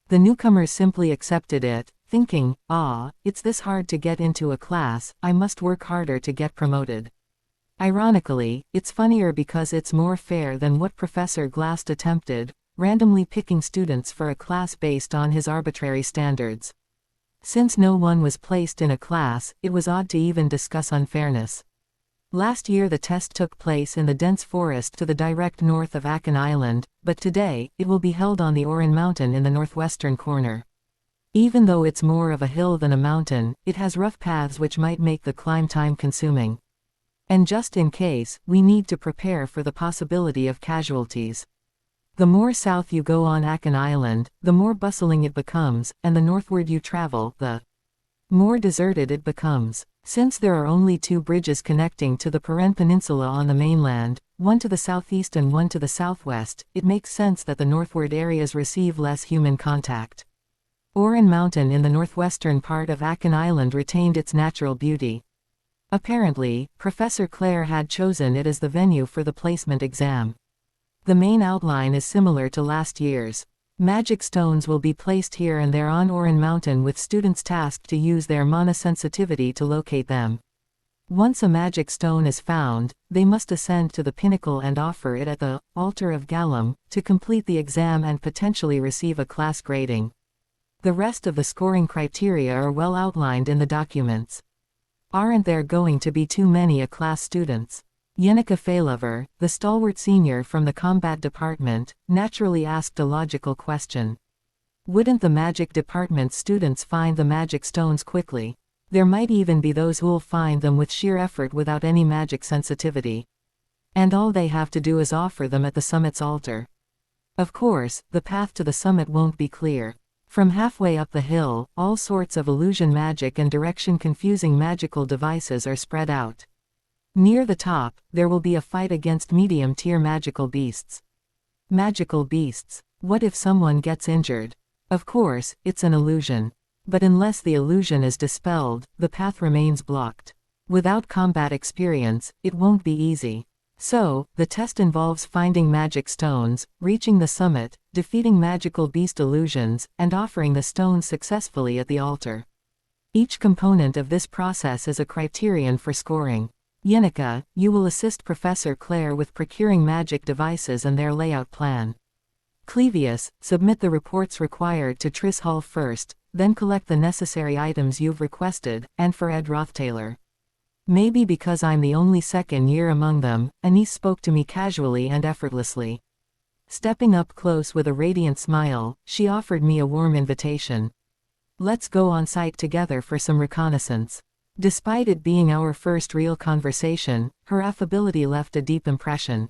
The newcomers simply accepted it, thinking, it's this hard to get into a class, I must work harder to get promoted. Ironically, it's funnier because it's more fair than what Professor Glast attempted, randomly picking students for a class based on his arbitrary standards. Since no one was placed in a class, it was odd to even discuss unfairness. Last year the test took place in the dense forest to the direct north of Akan Island, but today, it will be held on the Oran Mountain in the northwestern corner. Even though it's more of a hill than a mountain, it has rough paths which might make the climb time-consuming. And just in case, we need to prepare for the possibility of casualties. The more south you go on Akan Island, the more bustling it becomes, and the northward you travel, the more deserted it becomes. Since there are only 2 bridges connecting to the Paren Peninsula on the mainland, one to the southeast and one to the southwest, it makes sense that the northward areas receive less human contact. Oran Mountain in the northwestern part of Akan Island retained its natural beauty. Apparently, Professor Claire had chosen it as the venue for the placement exam. The main outline is similar to last year's. Magic stones will be placed here and there on Oran Mountain with students tasked to use their mana sensitivity to locate them. Once a magic stone is found, they must ascend to the pinnacle and offer it at the altar of Galam to complete the exam and potentially receive a class grading. The rest of the scoring criteria are well outlined in the documents. Aren't there going to be too many A-class students? Yenika Failover, the stalwart senior from the combat department, naturally asked a logical question. Wouldn't the magic department's students find the magic stones quickly? There might even be those who'll find them with sheer effort without any magic sensitivity. And all they have to do is offer them at the summit's altar. Of course, the path to the summit won't be clear. From halfway up the hill, all sorts of illusion magic and direction-confusing magical devices are spread out. Near the top, there will be a fight against medium-tier magical beasts. Magical beasts. What if someone gets injured? Of course, it's an illusion. But unless the illusion is dispelled, the path remains blocked. Without combat experience, it won't be easy. So, the test involves finding magic stones, reaching the summit, defeating magical beast illusions, and offering the stones successfully at the altar. Each component of this process is a criterion for scoring. Yenika, you will assist Professor Claire with procuring magic devices and their layout plan. Clevius, submit the reports required to Triss Hall first, then collect the necessary items you've requested, and for Ed Rothtaylor. Maybe because I'm the only second year among them, Anise spoke to me casually and effortlessly. Stepping up close with a radiant smile, she offered me a warm invitation. Let's go on site together for some reconnaissance. Despite it being our first real conversation, her affability left a deep impression.